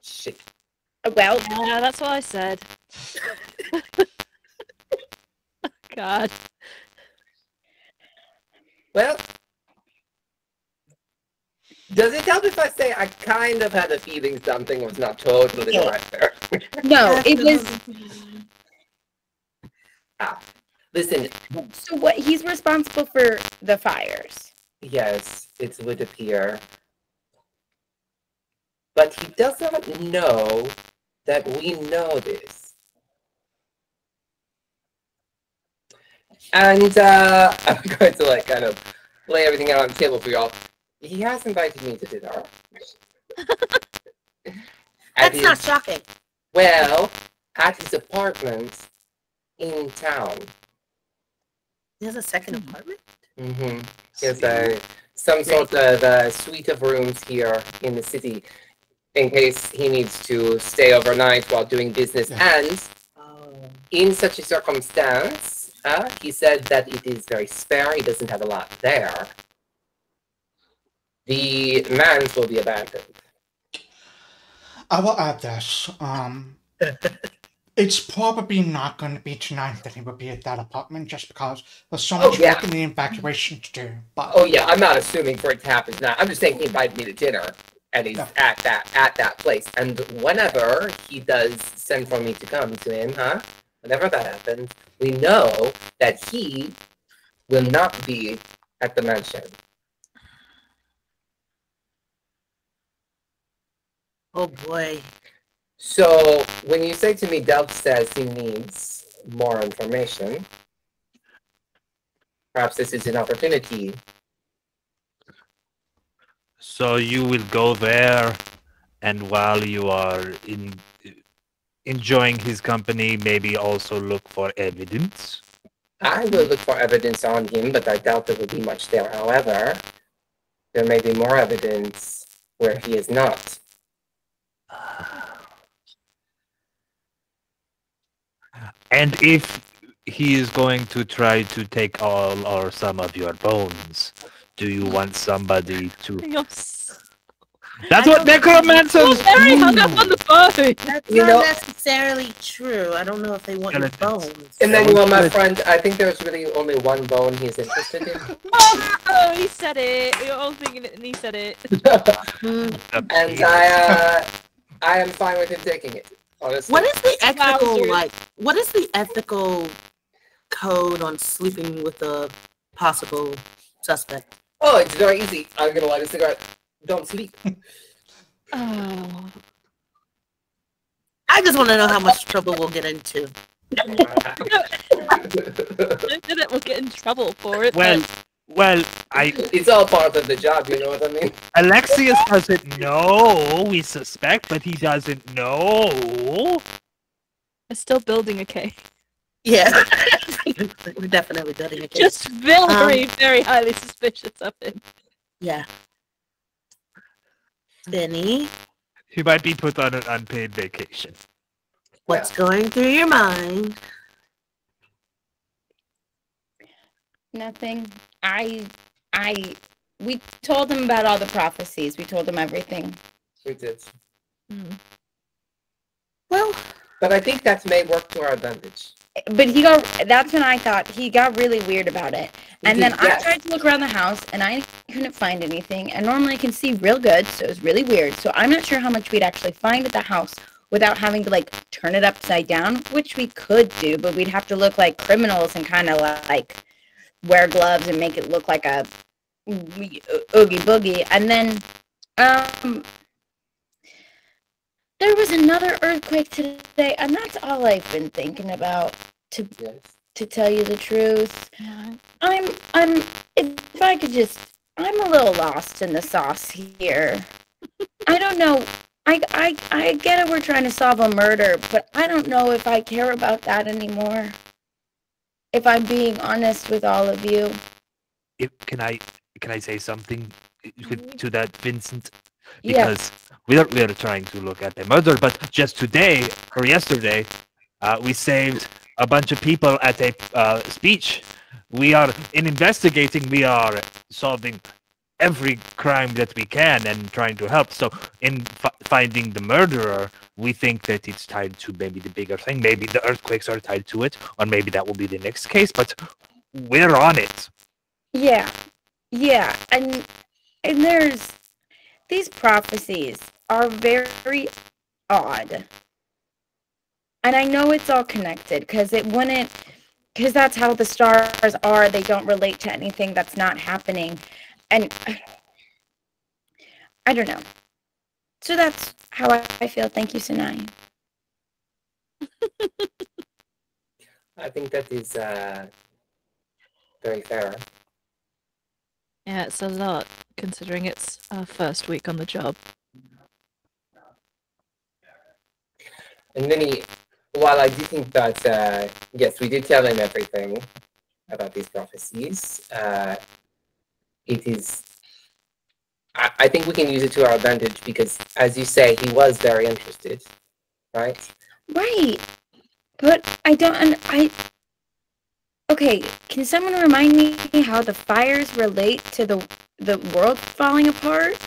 Shit. Well, Yeah, that's what I said. God. Well, does it help if I say I kind of had a feeling something was not totally Yeah. right there? no, it was. Listen, So what? He's responsible for the fires. yes, it would appear. But he does not know that we know this. And I'm going to like kind of lay everything out on the table for y'all. He has invited me to dinner. At that's not his- shocking. Well, at his apartment in town. He has a second apartment. Mm-hmm. He has some sort of suite of rooms here in the city in case he needs to stay overnight while doing business. Yeah. And Oh. in such a circumstance, he said that it is very spare. He doesn't have a lot there. The manse will be abandoned. I will add this. It's probably not going to be tonight that he will be at that apartment just because there's so much yeah. work in the evacuation to do. But Oh yeah, I'm not assuming for it to happen now. I'm just saying he invited me to dinner. and he's at that place. And whenever he does send for me to come to him, whenever that happens, we know that he will not be at the mansion. Oh boy. So when you say to me, Delph says he needs more information, perhaps this is an opportunity. So you will go there, and while you are enjoying his company, maybe also look for evidence? I will look for evidence on him, but I doubt there will be much there. However, there may be more evidence where he is not. And if he is going to try to take all or some of your bones, do you want somebody to... That's what necromancers Very hung up on the phone. That's not necessarily true. I don't know if they want your bones. Emmanuel, my friend, I think there's really only one bone he's interested in. Oh, he said it. We were all thinking it, and he said it. And I am fine with him taking it. Honestly. What is the ethical What is the ethical code on sleeping with a possible suspect? Oh, it's very easy. I'm gonna light a cigarette. Don't sleep. Oh. I just want to know how much trouble we'll get into. I did it. We'll get in trouble for it. Well, it's all part of the job, you know what I mean? Alexias doesn't know. We suspect, but he doesn't know. We're still building a case. Yeah. We're definitely building a case. Just very, very highly suspicious of him. Yeah. Benny? He might be put on an unpaid vacation. What's going through your mind? Nothing. We told him about all the prophecies. We told him everything. We did. Well, but I think that may work to our advantage. But that's when I thought he got really weird about it. And then I tried to look around the house and I couldn't find anything. And normally I can see real good, so it was really weird. So I'm not sure how much we'd actually find at the house without having to like turn it upside down, which we could do, but we'd have to look like criminals and kind of like wear gloves and make it look like a oogie boogie. And then there was another earthquake today, and that's all I've been thinking about. To tell you the truth, if I could just, I'm a little lost in the sauce here. I don't know. I get it. We're trying to solve a murder, but I don't know if I care about that anymore. If I'm being honest with all of you. Can I say something to that, Vincent? Because we are trying to look at the murder, but just today or yesterday, we saved a bunch of people at a speech. We are investigating. We are solving every crime that we can and trying to help. So in finding the murderer, we think that it's tied to maybe the bigger thing. Maybe the earthquakes are tied to it, or maybe that will be the next case. But we're on it. Yeah, and there's these prophecies are very odd. And I know it's all connected because that's how the stars are. They don't relate to anything that's not happening. And I don't know. So that's how I feel. Thank you, Sanai. I think that is very fair. Yeah, it's a lot, considering it's our first week on the job. And Minnie, while I do think that, yes, we did tell him everything about these prophecies, it is, I think we can use it to our advantage because, as you say, he was very interested, right? Right. But okay, can someone remind me how the fires relate to the world falling apart?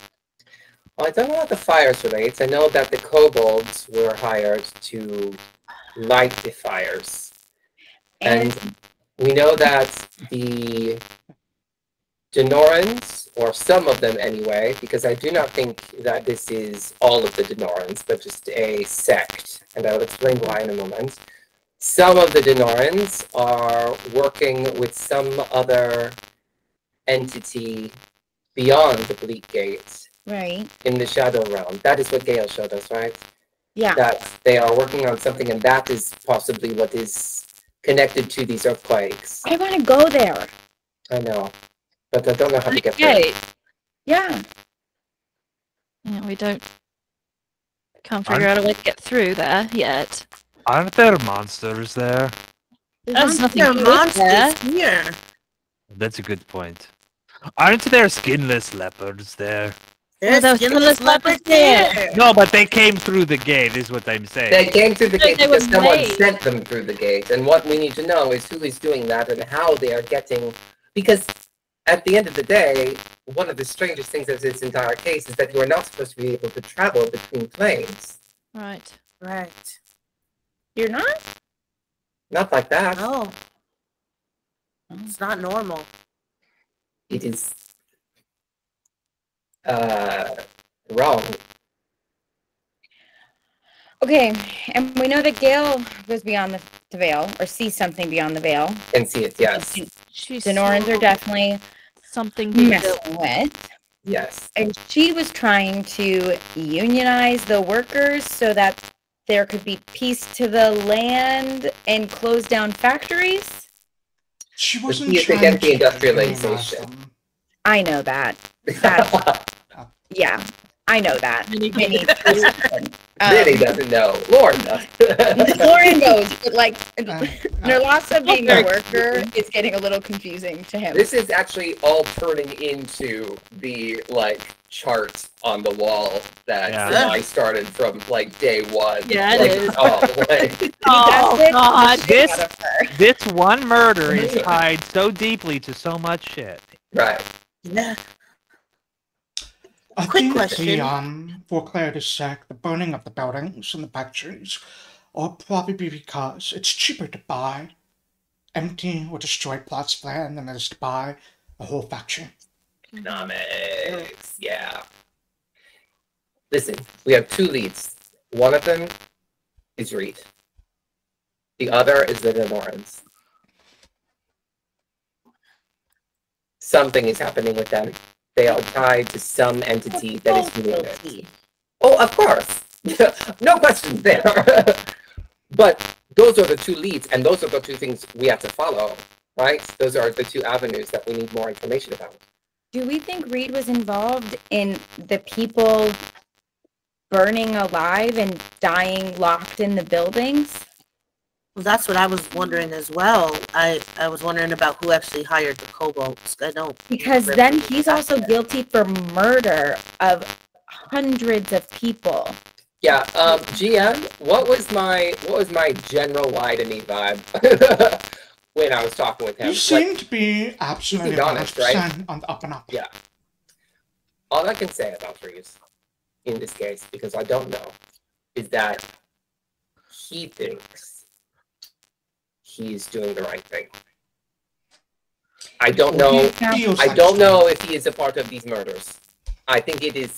Well, I don't know how the fires relate. I know that the kobolds were hired to light the fires. And we know that the Denorans, or some of them anyway, because I do not think that this is all of the Denorans, but just a sect, and I'll explain why in a moment. Some of the Denorans are working with some other entity beyond the Bleak Gate Right. in the Shadow Realm. That is what Gale showed us, right? Yeah. That they are working on something, and that is possibly what is connected to these earthquakes. I want to go there. I know, but I don't know how to get there. Okay. Yeah. Yeah, we can't figure out a way to get through there yet. Aren't there monsters there? There's nothing There are good there. monsters here. That's a good point. Aren't there skinless leopards there? There's those skinless skinless leopards leopards there. here. No, but they came through the gate, is what I'm saying. They came through the No, gate they were because someone made. sent them through the gate, and what we need to know is who is doing that and how they are getting. Because at the end of the day, one of the strangest things of this entire case is that you are not supposed to be able to travel between planes. Right. Right. You're not? Not like that. No. It's not normal. It is wrong. Okay. And we know that Gale goes beyond the veil or sees something beyond the veil. And see it, yes. She's Denorans are definitely something being built. messing with. Yes. And she was trying to unionize the workers so that there could be peace to the land and close down factories. She The wasn't key is trying against the to industrialization. demonize them. I know that. That yeah, I know that. Vinny, Really doesn't know. Lord knows. Lauren knows, but like Uh, Nerlasa being a very worker is getting a little confusing to him. This is actually all turning into the chart on the wall that Yeah. I started from day one. Yeah, it is. Oh, God. This one murder is tied so deeply to so much shit. Right. Yeah. I Quick think question. for clarity's sake, the burning of the buildings and the factories are probably because it's cheaper to buy empty or destroyed plots of land than it is to buy a whole factory. Economics. Yeah. Listen, we have two leads. One of them is Reed. The other is the Denorans. Something is happening with them. They are tied to some entity that is doing it. Oh, of course. No questions there. But those are the two leads, and those are the two things we have to follow, right? Those are the two avenues that we need more information about. Do we think Reed was involved in the people burning alive and dying locked in the buildings? Well, that's what I was wondering as well. I was wondering about who actually hired the kobolds. I don't Because remember then he's that also yet. guilty for murder of hundreds of people. Yeah, GM, what was my general lie to me vibe when I was talking with him? You seem to be absolutely honest, right? 100% on the up and up. Yeah. All I can say about Reeves in this case, because I don't know, is that he thinks he's doing the right thing. I don't know. I don't know if he is a part of these murders. I think it is.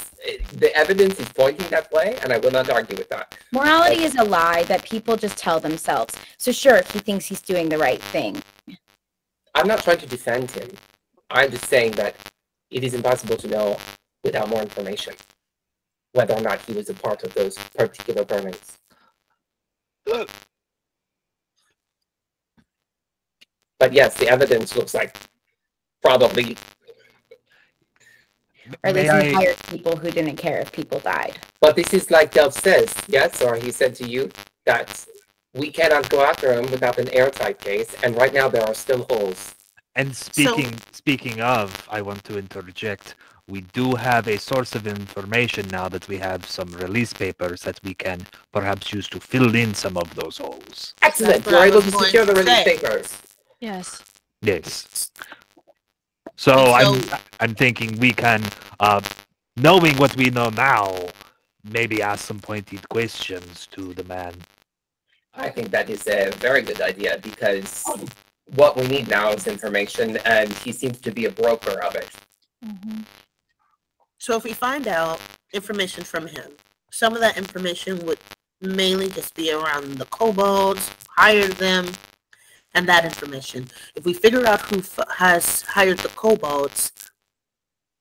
The evidence is pointing that way, and I will not argue with that. Morality is a lie that people just tell themselves. So sure, he thinks he's doing the right thing. I'm not trying to defend him. I'm just saying that it is impossible to know without more information whether or not he was a part of those particular burnings. But yes, the evidence looks like probably. Or at May least he I- hired people who didn't care if people died. But this is like Delph says, yes, or he said to you that we cannot go after him without an airtight case, and right now there are still holes. And speaking of, I want to interject. We do have a source of information now that we have some release papers that we can perhaps use to fill in some of those holes. Excellent. That's what You're I able was to going secure the to release say. papers. Yes. Yes. So And I'm thinking we can, knowing what we know now, maybe ask some pointed questions to the man. I think that is a very good idea because what we need now is information, and he seems to be a broker of it. So if we find out information from him, some of that information would mainly just be around the kobolds, hired them, and that information. If we figure out who has hired the kobolds,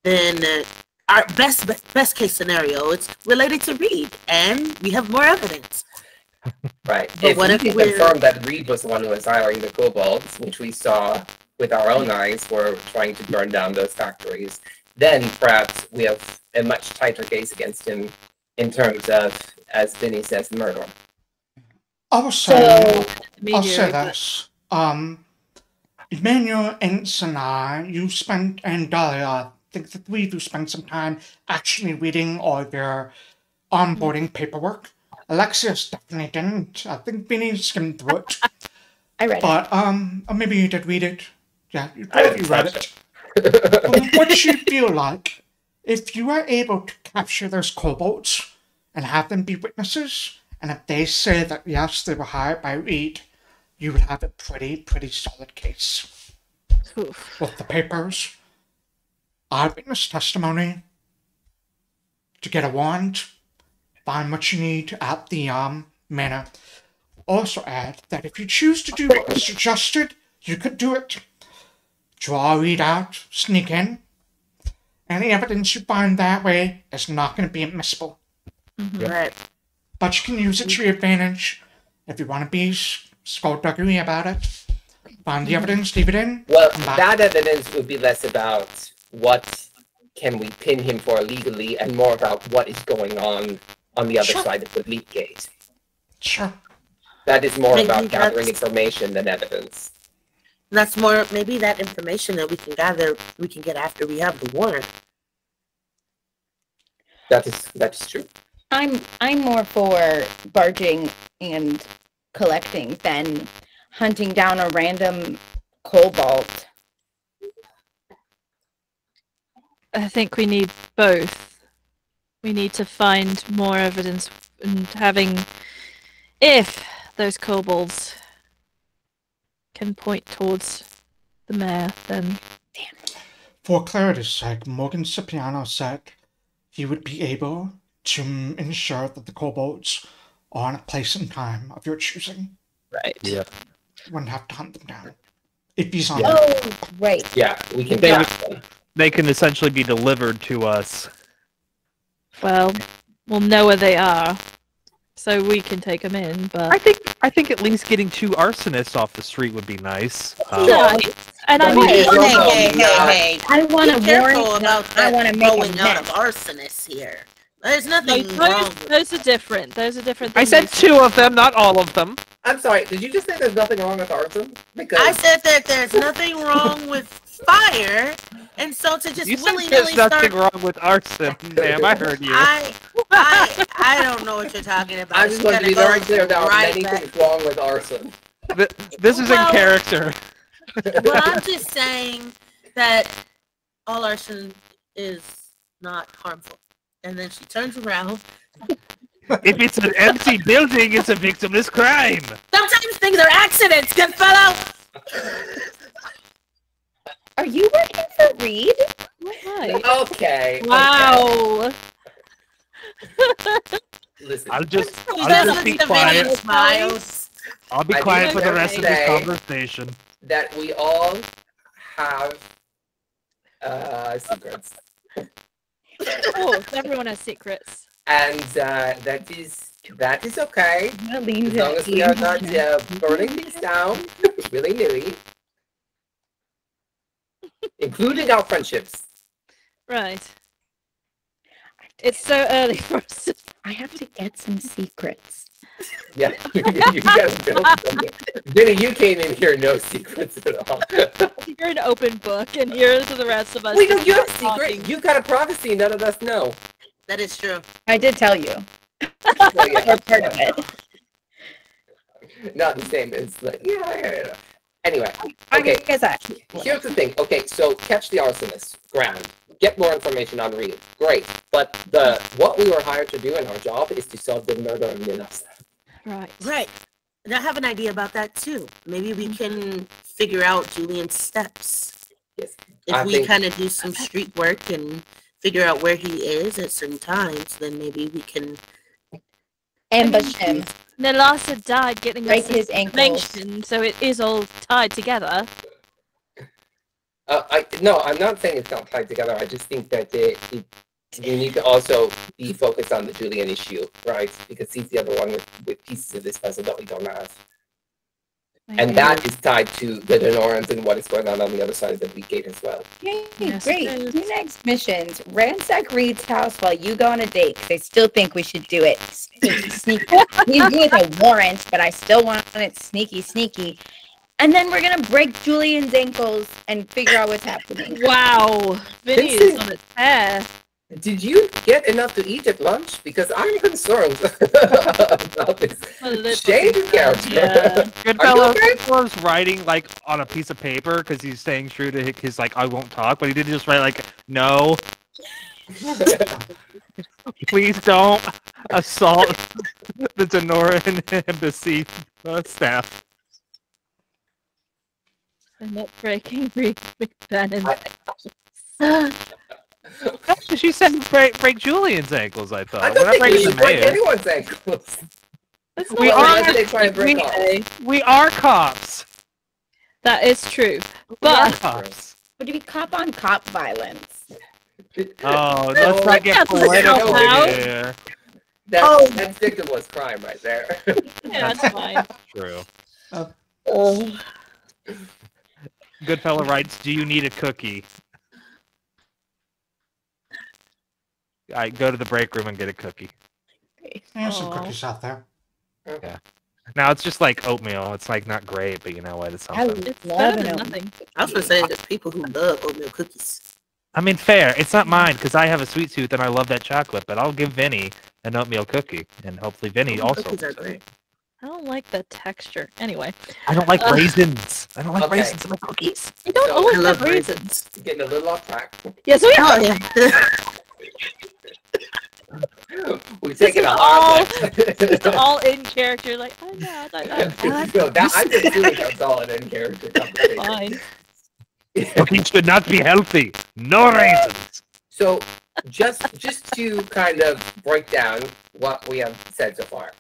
then our best case scenario, it's related to Reed, and we have more evidence. Right. But If we can confirm that Reed was the one who was hiring the kobolds, which we saw with our own eyes, were trying to burn down those factories, then perhaps we have a much tighter case against him in terms of, as Vinny says, murder. I'll say this. Emmanuel and Sanai, you spent, and Dahlia, I think the three of you spent some time actually reading all their onboarding paperwork. Alexias definitely didn't. I think Vinny skimmed through it. I read it. But, or maybe you did read it. Yeah, you read it. What do you feel like if you are able to capture those kobolds and have them be witnesses, and if they say that yes, they were hired by Reed, you would have a pretty solid case. Oof. With the papers, eyewitness testimony, to get a warrant, find what you need at the manor. Also add that if you choose to do what was suggested, you could do it. Draw Reed out, sneak in. Any evidence you find that way is not going to be admissible. Right. But you can use it to your advantage if you want to be skullduggery about it. Find the evidence, leave it in. Well, that evidence would be less about what can we pin him for legally and more about what is going on the other side of the leak gate. Sure. That is more Maybe about gathering that's- information than evidence. That's more, maybe that information that we can gather, we can get after we have the warrant. That is true. I'm more for barging and collecting than hunting down a random kobold. I think we need both. We need to find more evidence and if those kobolds can point towards the mayor, then For clarity's sake, Morgan Cipriano said he would be able to ensure that the kobolds are in a place and time of your choosing. right. Yeah. You wouldn't have to hunt them down. If he's on Oh, right. Yeah, we can They track them. They can essentially be delivered to us. Well, we'll know where they are, so we can take them in. But I think at least getting 2 arsonists off the street would be nice. right. And I But mean, we also Hey. I want to Be careful warrant. about I that want to make going a out of mess. arsonists here. There's nothing those, wrong with those are different. Those are different. I things. said 2 of them, not all of them. I'm sorry, did you just say there's nothing wrong with arson? Because I said that there's nothing wrong with fire, and so to just You said willy-nilly there's nothing start... wrong with arson, ma'am. I heard you. I don't know what you're talking about. I just She's want to gonna be go very clear about right many back. things wrong with arson. This is in Well- character. Well, I'm just saying that all arson is not harmful. And then she turns around. If it's an empty building, it's a victimless crime. Sometimes things are accidents, good fellow! Are you working for Reed? Right. Okay. Wow. Listen, I'll just He be doesn't even quiet. smiles. I'll be I quiet didn't for the rest of this say- conversation. that we all have secrets. Of course, everyone has secrets. And that is okay. As long as we are not burning things down willy-nilly. Including our friendships. Right. It's so early for us to... I have to get some secrets. Yeah, you guys built something. Vinny, you came in here no secrets at all. You're an open book, and here's to the rest of us. Wait, no, just you have not a secret. talking. You've got a prophecy none of us know. That is true. I did tell you. Well, yeah. Or part of it. Not the same as like, yeah. Anyway, I okay. guess that. Here's the thing. Okay, so catch the arsonist. Ground. Get more information on Reed. Great. But what we were hired to do in our job is to solve the murder of Minas. Right. Right. And I have an idea about that too. Maybe we can figure out Julian's steps. Yes. If we kind of do some street work and figure out where he is at certain times, then maybe we can ambush him. Nalasa died getting Break us his ankles. information, so it is all tied together. No, I'm not saying it's not tied together. I just think that we need to also be focused on the Julian issue, right? Because he's the other one with pieces of this puzzle that we don't have. And that is tied to the Denorans and what is going on the other side of the Bleak Gate as well. Hey, Yes, great. it is. Two next missions. Ransack Reed's house while you go on a date, because I still think we should do it sneaky, sneaky. We do it with a warrant, but I still want it sneaky, sneaky. And then we're going to break Julian's ankles and figure out what's happening. Wow, Vinny is Vincent. on its hair. Did you get enough to eat at lunch? Because I'm concerned about this A little shade of bit, character. yeah. Goodfellas was writing like on a piece of paper because he's staying true to his like I won't talk, but he didn't just write like no. Please don't assault the Denoran embassy staff. I'm not breaking Reed McBannon. She said break Julian's ankles. I thought. I don't We're not think we breaking should the break mayor. anyone's ankles. That's We not are- Unless they try to break off. We are cops. That is true. We are But cops. Would it be cop on cop violence? Oh, let's not get That's political allowed. here. That's victimless crime right there. yeah, that's fine. True. Oh. Goodfella writes, "Do you need a cookie?" I go to the break room and get a cookie. There's some Aw. cookies out there. Now it's just like oatmeal. It's like not great, but you know what? It's I something. It's love better an than oatmeal. nothing. I was gonna say there's people who love oatmeal cookies. I mean, fair. It's not mine because I have a sweet tooth and I love that chocolate. But I'll give Vinny an oatmeal cookie, and hopefully Vinny Oatmeal also. cookies are great. I don't like the texture. Anyway, I don't like Uh, raisins. I don't like Okay. raisins in my cookies. you don't So, always I have love reasons. Getting a little off track. Yes, we are. Oh yeah. We've taken a all- hard It's left. all in character. Like, oh no, I don't know. No, I'm just doing a solid in character conversation. Fine. Cookies should not be healthy. No raisins. So just to kind of break down what we have said so far,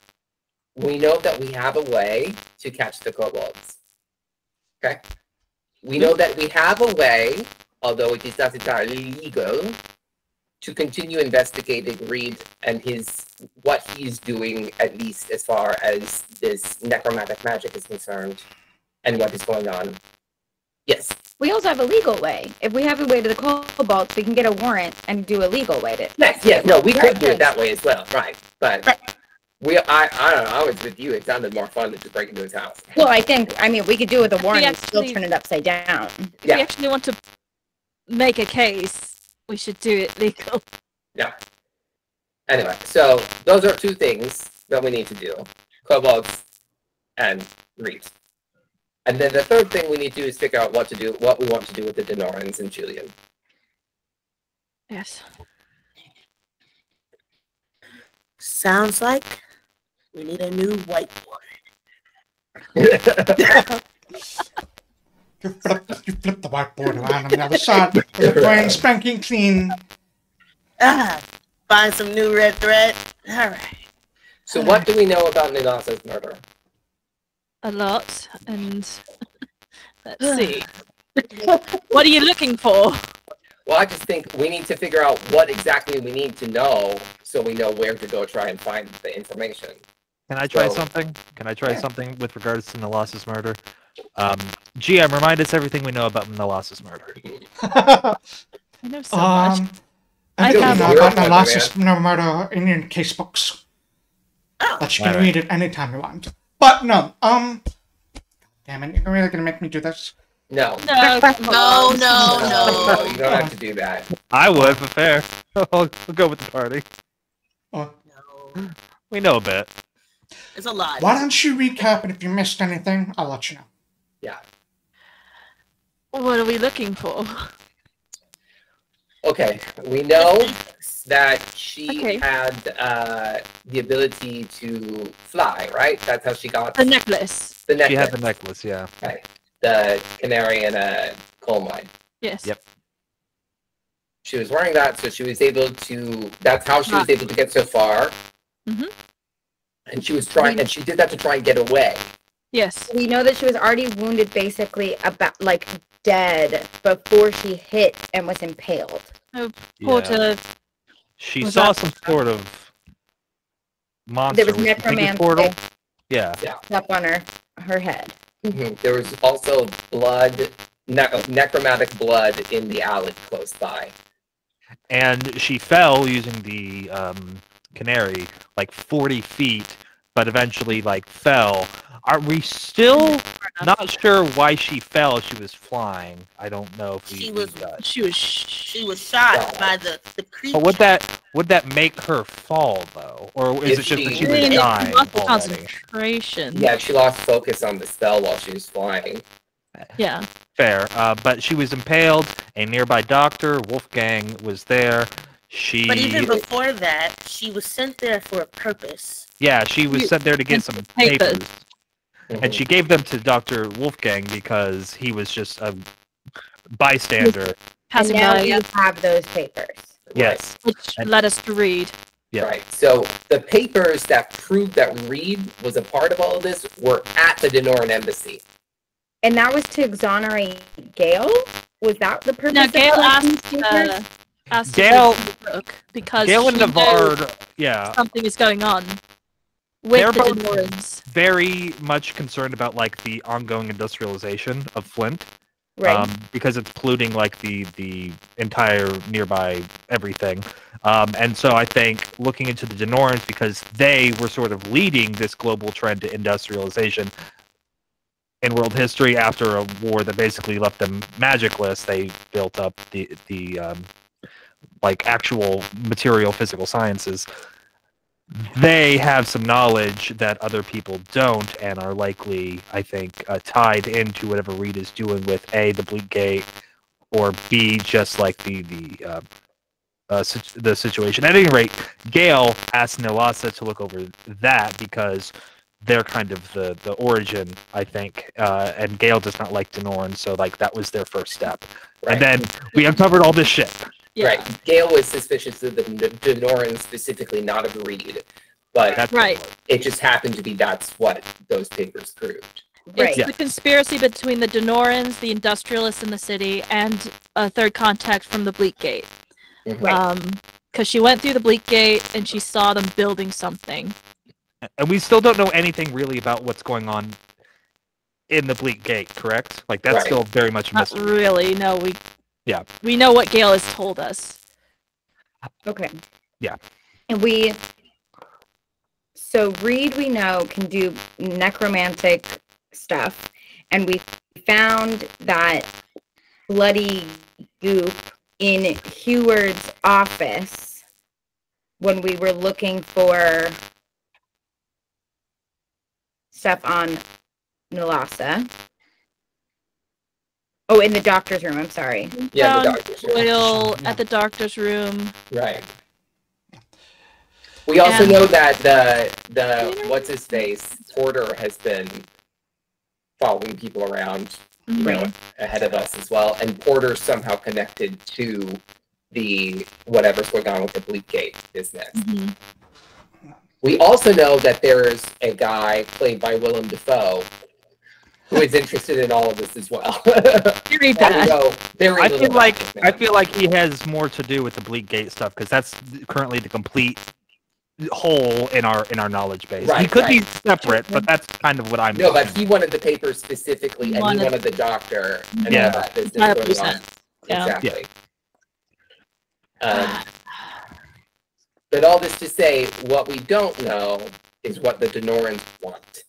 we know that we have a way to catch the kobolds. Okay? We know that we have a way, although it is not entirely legal, to continue investigating Reed and what he's doing, at least as far as this necromantic magic is concerned, and what is going on. Yes. We also have a legal way. If we have a way to the kobolds, we can get a warrant and do a legal way to. Yes, no, we could Right, do it right. that way as well, right? But I don't know. I was with you. It sounded more fun to just break into his house. Well, I mean, we could do it with a warrant and still actually- turn it upside down. If Yeah. we actually want to make a case, we should do it legal. Anyway, so those are two things that we need to do: kobolds and Reed. And then the third thing we need to do is figure out what we want to do with the Denorans and Julian. Yes. Sounds like we need a new whiteboard. You flip the whiteboard around on the other side. It's brand spanking clean. Find some new red thread. All right. So what do we know about Nilasa's murder? A lot, and let's see. What are you looking for? Well, I just think we need to figure out what exactly we need to know so we know where to go try and find the information. Can I try So- something? Can I try Yeah. something with regards to Nalas's murder? GM, remind us everything we know about Nalas's murder. I know so much. I I think have- you know Zero about the point, last murder in your case books. Oh, That you can Alright. read it anytime you want. But no, damn it, you're really gonna make me do this? No. No, come No, on. no, You don't have to do that. I would, but fair. I'll go with the party. Oh, no. We know a bit. It's a lot. why don't you recap, and if you missed anything, I'll let you know. Yeah. What are we looking for? Okay. We know that she Okay. had the ability to fly, right? That's how she got The necklace. the necklace. She had the necklace, yeah. Right. The canary in a coal mine. Yes. Yep. She was wearing that, so she was able to. That's how she was able to get so far. Mhm. And she was trying, and she did that to try and get away. Yes. We know that she was already wounded, basically about like dead before she hit and was impaled. Porter. She Was saw that- some sort of monster. There was with the biggest necromancy portal. Yeah. up on her head. There was also blood, necromantic blood in the alley close by. And she fell using the canary like 40 feet, but eventually like fell. Are we still not sure why she fell? She was flying. I don't know if She we was- got. She was. She was shot by the creature. But would that make her fall though, or is If it just that she- she I was mean, dying it's lost already? concentration. Yeah, she lost focus on the spell while she was flying. Yeah. Fair, but she was impaled. A nearby doctor, Wolfgang, was there. She, But even before that, she was sent there for a purpose. yeah, she was sent there to get some papers, Mhm. and she gave them to Dr. Wolfgang because he was just a bystander. And Passing now by. we Yeah. have those papers. Yes, Which And- led us to read. Yeah. Right. So the papers that proved that Reed was a part of all of this were at the Denoran embassy. And that was to exonerate Gail? Was that the purpose Now, of Gail collecting asked, these papers? asked Gail- to read the book because Gail and she knows Nevard, yeah, something is going on They're with the both- Denorans. very much concerned about like the ongoing industrialization of Flint. Right. Because it's polluting like the entire nearby everything. And so I think looking into the Denorans, because they were sort of leading this global trend to industrialization in world history after a war that basically left them magicless, they built up the like actual material physical sciences. They have some knowledge that other people don't, and are likely, I think, tied into whatever Reed is doing with A, the Bleak Gate, or B, just like the situation. At any rate, Gail asked Nelasa to look over that because they're kind of the origin, I think, and Gail does not like Denoran, so like that was their first step. Right. And then we uncovered all this shit. Yeah. Right. Gail was suspicious of the Denoran specifically, not of Reed. But That's Right. it just happened to be that's what those papers proved. Right. It's the conspiracy between the Denorans, the industrialists in the city, and a third contact from the Bleak Gate. Right. Because she went through the Bleak Gate and she saw them building something. And we still don't know anything really about what's going on in the Bleak Gate, correct? Like that's Right. still very much a Not mystery. really. No, we. Yeah. We know what Gail has told us. Okay. Yeah. And so Reed, we know, can do necromantic stuff. And we found that bloody goop in Heward's office when we were looking for stuff on Nalasa. Oh, in the doctor's room, I'm sorry. Yeah, the Found doctor's oil at the doctor's room. Right. We also And- know that the what's his face Porter has been following people around, you know, ahead of us as well, and Porter's somehow connected to the whatever's going on with the Bleak Gate business. Mhm. We also know that there's a guy played by Willem Dafoe who is interested in all of this as well. Very bad. Although very I little feel like about this I man. feel like he has more to do with the Bleak Gate stuff because that's currently the complete hole in our knowledge base. He Right, could be right. separate, but that's kind of what I'm. No, but he wanted the papers specifically, and he Wanted- wanted the doctor and Yeah. all that business going on. 100%. Yeah. Exactly. But all this to say, what we don't know is what the Denorans want.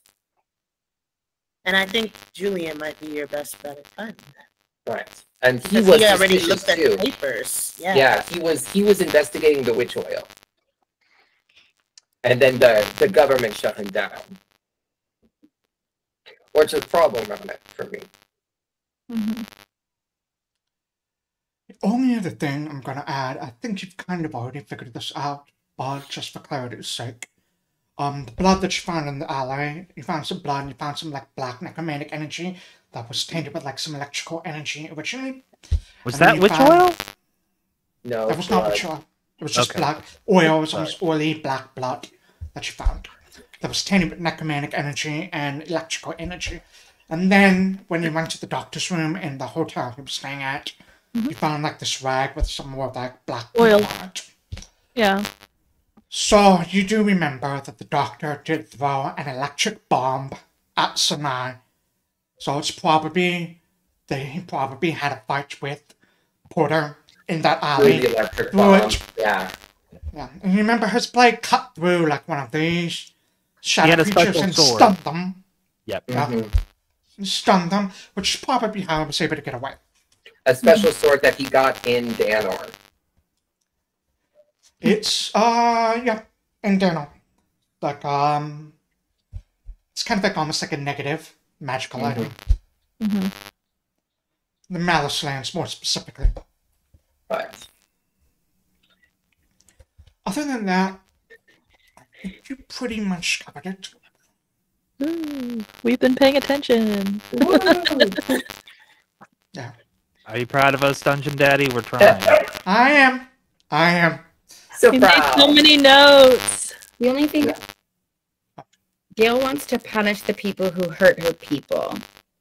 And I think Julian might be your best bet at finding that. Right. And he Because was he already suspicious looked at too. the papers. Yeah. Yeah, he was investigating the witch oil. And then the government shut him down. Which is a problem on it for me. Mhm. If only other thing I'm going to add, I think you've kind of already figured this out, but just for clarity's sake. The blood that you found in the alley, you found some blood, and you found some, like, black necromantic energy that was tainted with, like, some electrical energy originally. Was that witch oil? No, That was not witch oil. It was just black oil, it was almost oily black blood that you found. That was tainted with necromantic energy and electrical energy. And then, when you went to the doctor's room in the hotel you were staying at, you found, like, this rag with some more, like, black Oil. on it. Yeah. So, you do remember that the doctor did throw an electric bomb at Sanai. So it's probably, he probably had a fight with Porter in that alley. The electric bomb. Yeah. Yeah. And you remember his blade cut through, like, one of these shadow had a creatures special and sword. stunned them. Yep. Yeah. And stunned them, which is probably how he was able to get away. A special sword that he got in Danor. It's, yeah, in Dano. Like, it's kind of like almost like a negative magical item. Mm-hmm. The Malice Lands, more specifically. Right. Other than that, I think you pretty much covered it. Ooh, we've been paying attention. Yeah. Are you proud of us, Dungeon Daddy? We're trying. I am. So We made proud. so many notes. The only thing Gail wants to punish the people who hurt her people.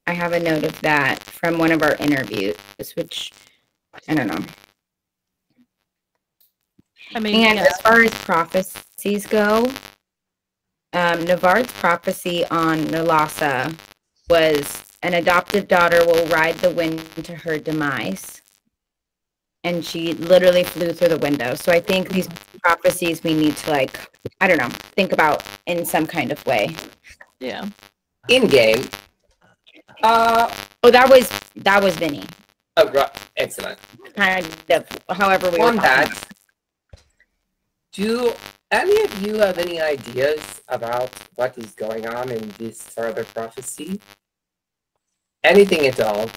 I have a note of that from one of our interviews, which I don't know. I mean, And yeah. as far as prophecies go, Nevard's prophecy on Nalasa was an adopted daughter will ride the wind to her demise. And she literally flew through the window. So I think these prophecies we need to, like, I don't know, think about in some kind of way. Yeah. In game. Oh, that was Vinny. Oh, right. Excellent. Kind of, however we were On talking that, about. do any of you have any ideas about what is going on in this further prophecy? Anything at all?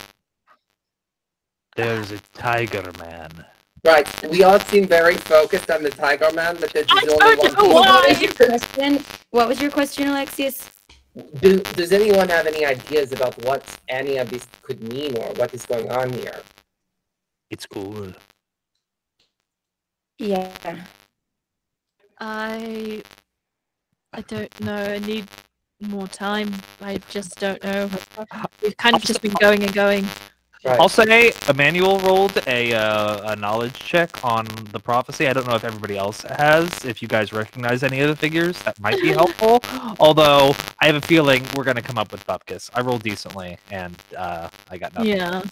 There's a tiger man. Right. We all seem very focused on the Tiger Man, but there's I only don't one. know why. What was your question, Alexias? Does anyone have any ideas about what any of this could mean or what is going on here? It's cool. Yeah. I don't know. I need more time. I just don't know. We've kind of just been going and going. Right. I'll say Emmanuel rolled a knowledge check on the prophecy. I don't know if everybody else has. If you guys recognize any of the figures, that might be helpful. Although I have a feeling we're going to come up with bupkis. I rolled decently, and I got nothing. Yeah.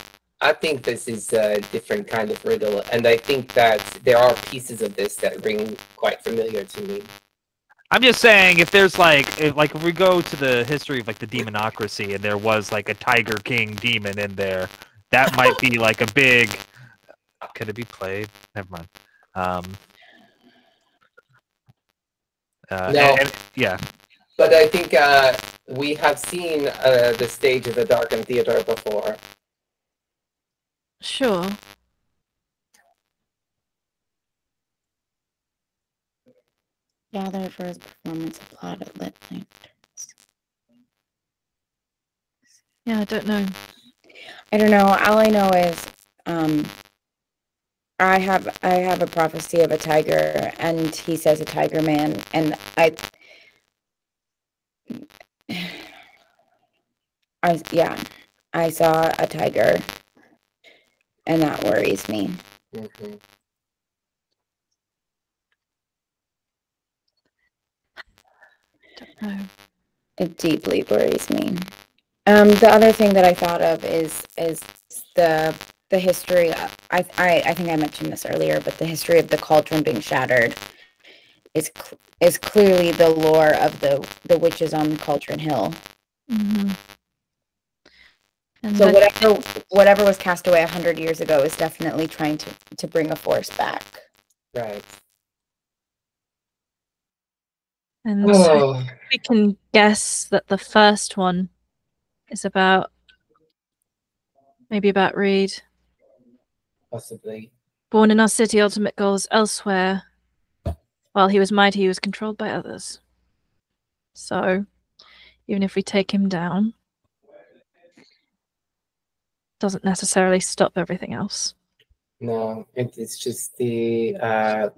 I think this is a different kind of riddle, and I think that there are pieces of this that ring quite familiar to me. I'm just saying, if there's if we go to the history of like the demonocracy, and there was like a Tiger King demon in there, that might be like a big. Could it be played? Never mind. No. Yeah. But I think we have seen the stage of the Darkened Theater before. Sure. Gather for his performance of plot at lit lanterns. Yeah, I don't know. I don't know. All I know is I have a prophecy of a tiger, and he says a tiger man, and I saw a tiger, and that worries me. Mm-hmm. Don't know. It deeply worries me. The other thing that I thought of is the history. I think I mentioned this earlier, but the history of the cauldron being shattered is clearly the lore of the witches on the Cauldron Hill. Mm-hmm. And So then- whatever was cast away 100 years ago is definitely trying to bring a force back. Right. And Oh. so we can guess that the first one is about Reed. Possibly. Born in our city, ultimate goals elsewhere. While he was mighty, he was controlled by others. So, even if we take him down, doesn't necessarily stop everything else. No, it's just the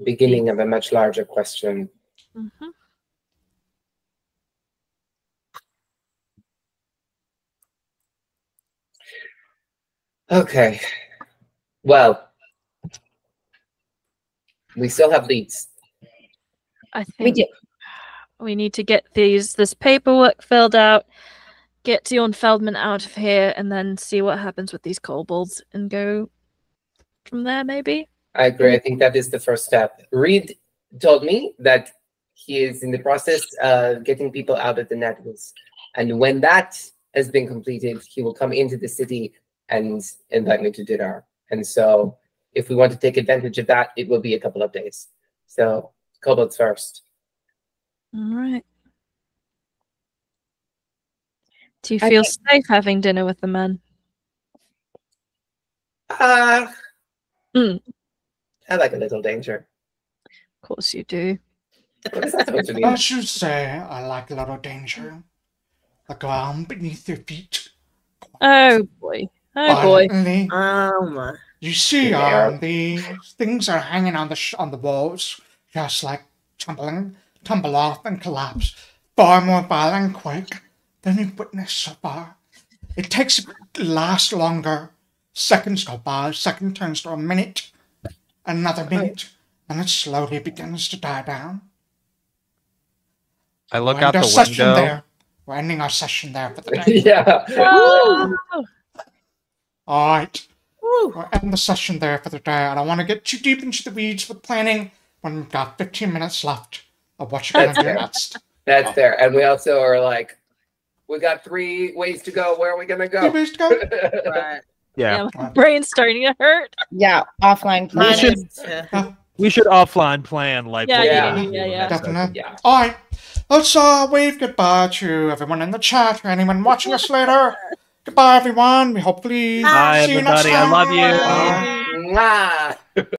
beginning of a much larger question. Mm-hmm. Okay. Well, we still have leads. I think We do. we need to get this paperwork filled out, get Dion Feldman out of here, and then see what happens with these kobolds and go from there, maybe. I agree. I think that is the first step. Reed told me that he is in the process of getting people out of the networks. And when that has been completed, he will come into the city and invite me to dinner. And so if we want to take advantage of that, it will be a couple of days. So kobolds first. All right. Do you feel safe having dinner with the men? I like a little danger. Of course you do. What is that supposed to mean? Don't you say I like a little danger? The ground beneath your feet. Oh boy. Oh boy. Violently. Oh my. You see, Yeah. the things are hanging on the walls, just like tumble off and collapse. Far more violent and quick than you've witnessed so far. It lasts longer. Seconds go by, second turns to a minute, another minute, and it slowly begins to die down. I look We'll out end the our session window. there. We're ending our session there for the day. Yeah. Oh! All right. Woo. We'll end the session there for the day. I don't want to get too deep into the weeds with planning when we've got 15 minutes left of what you're going to do next. That's fair. And we also are like, we got 3 ways to go. Where are we going to go? 3 ways to go. Right. Yeah. Yeah, my brain's starting to hurt. Yeah, offline We should- planning. We should offline plan like Yeah, what yeah, we're gonna do yeah. next Definitely. session. Yeah. All right. Let's wave goodbye to everyone in the chat or anyone watching us later. Goodbye, everyone. We hopefully Bye, see you next everybody. I time. love you. Bye. Mwah.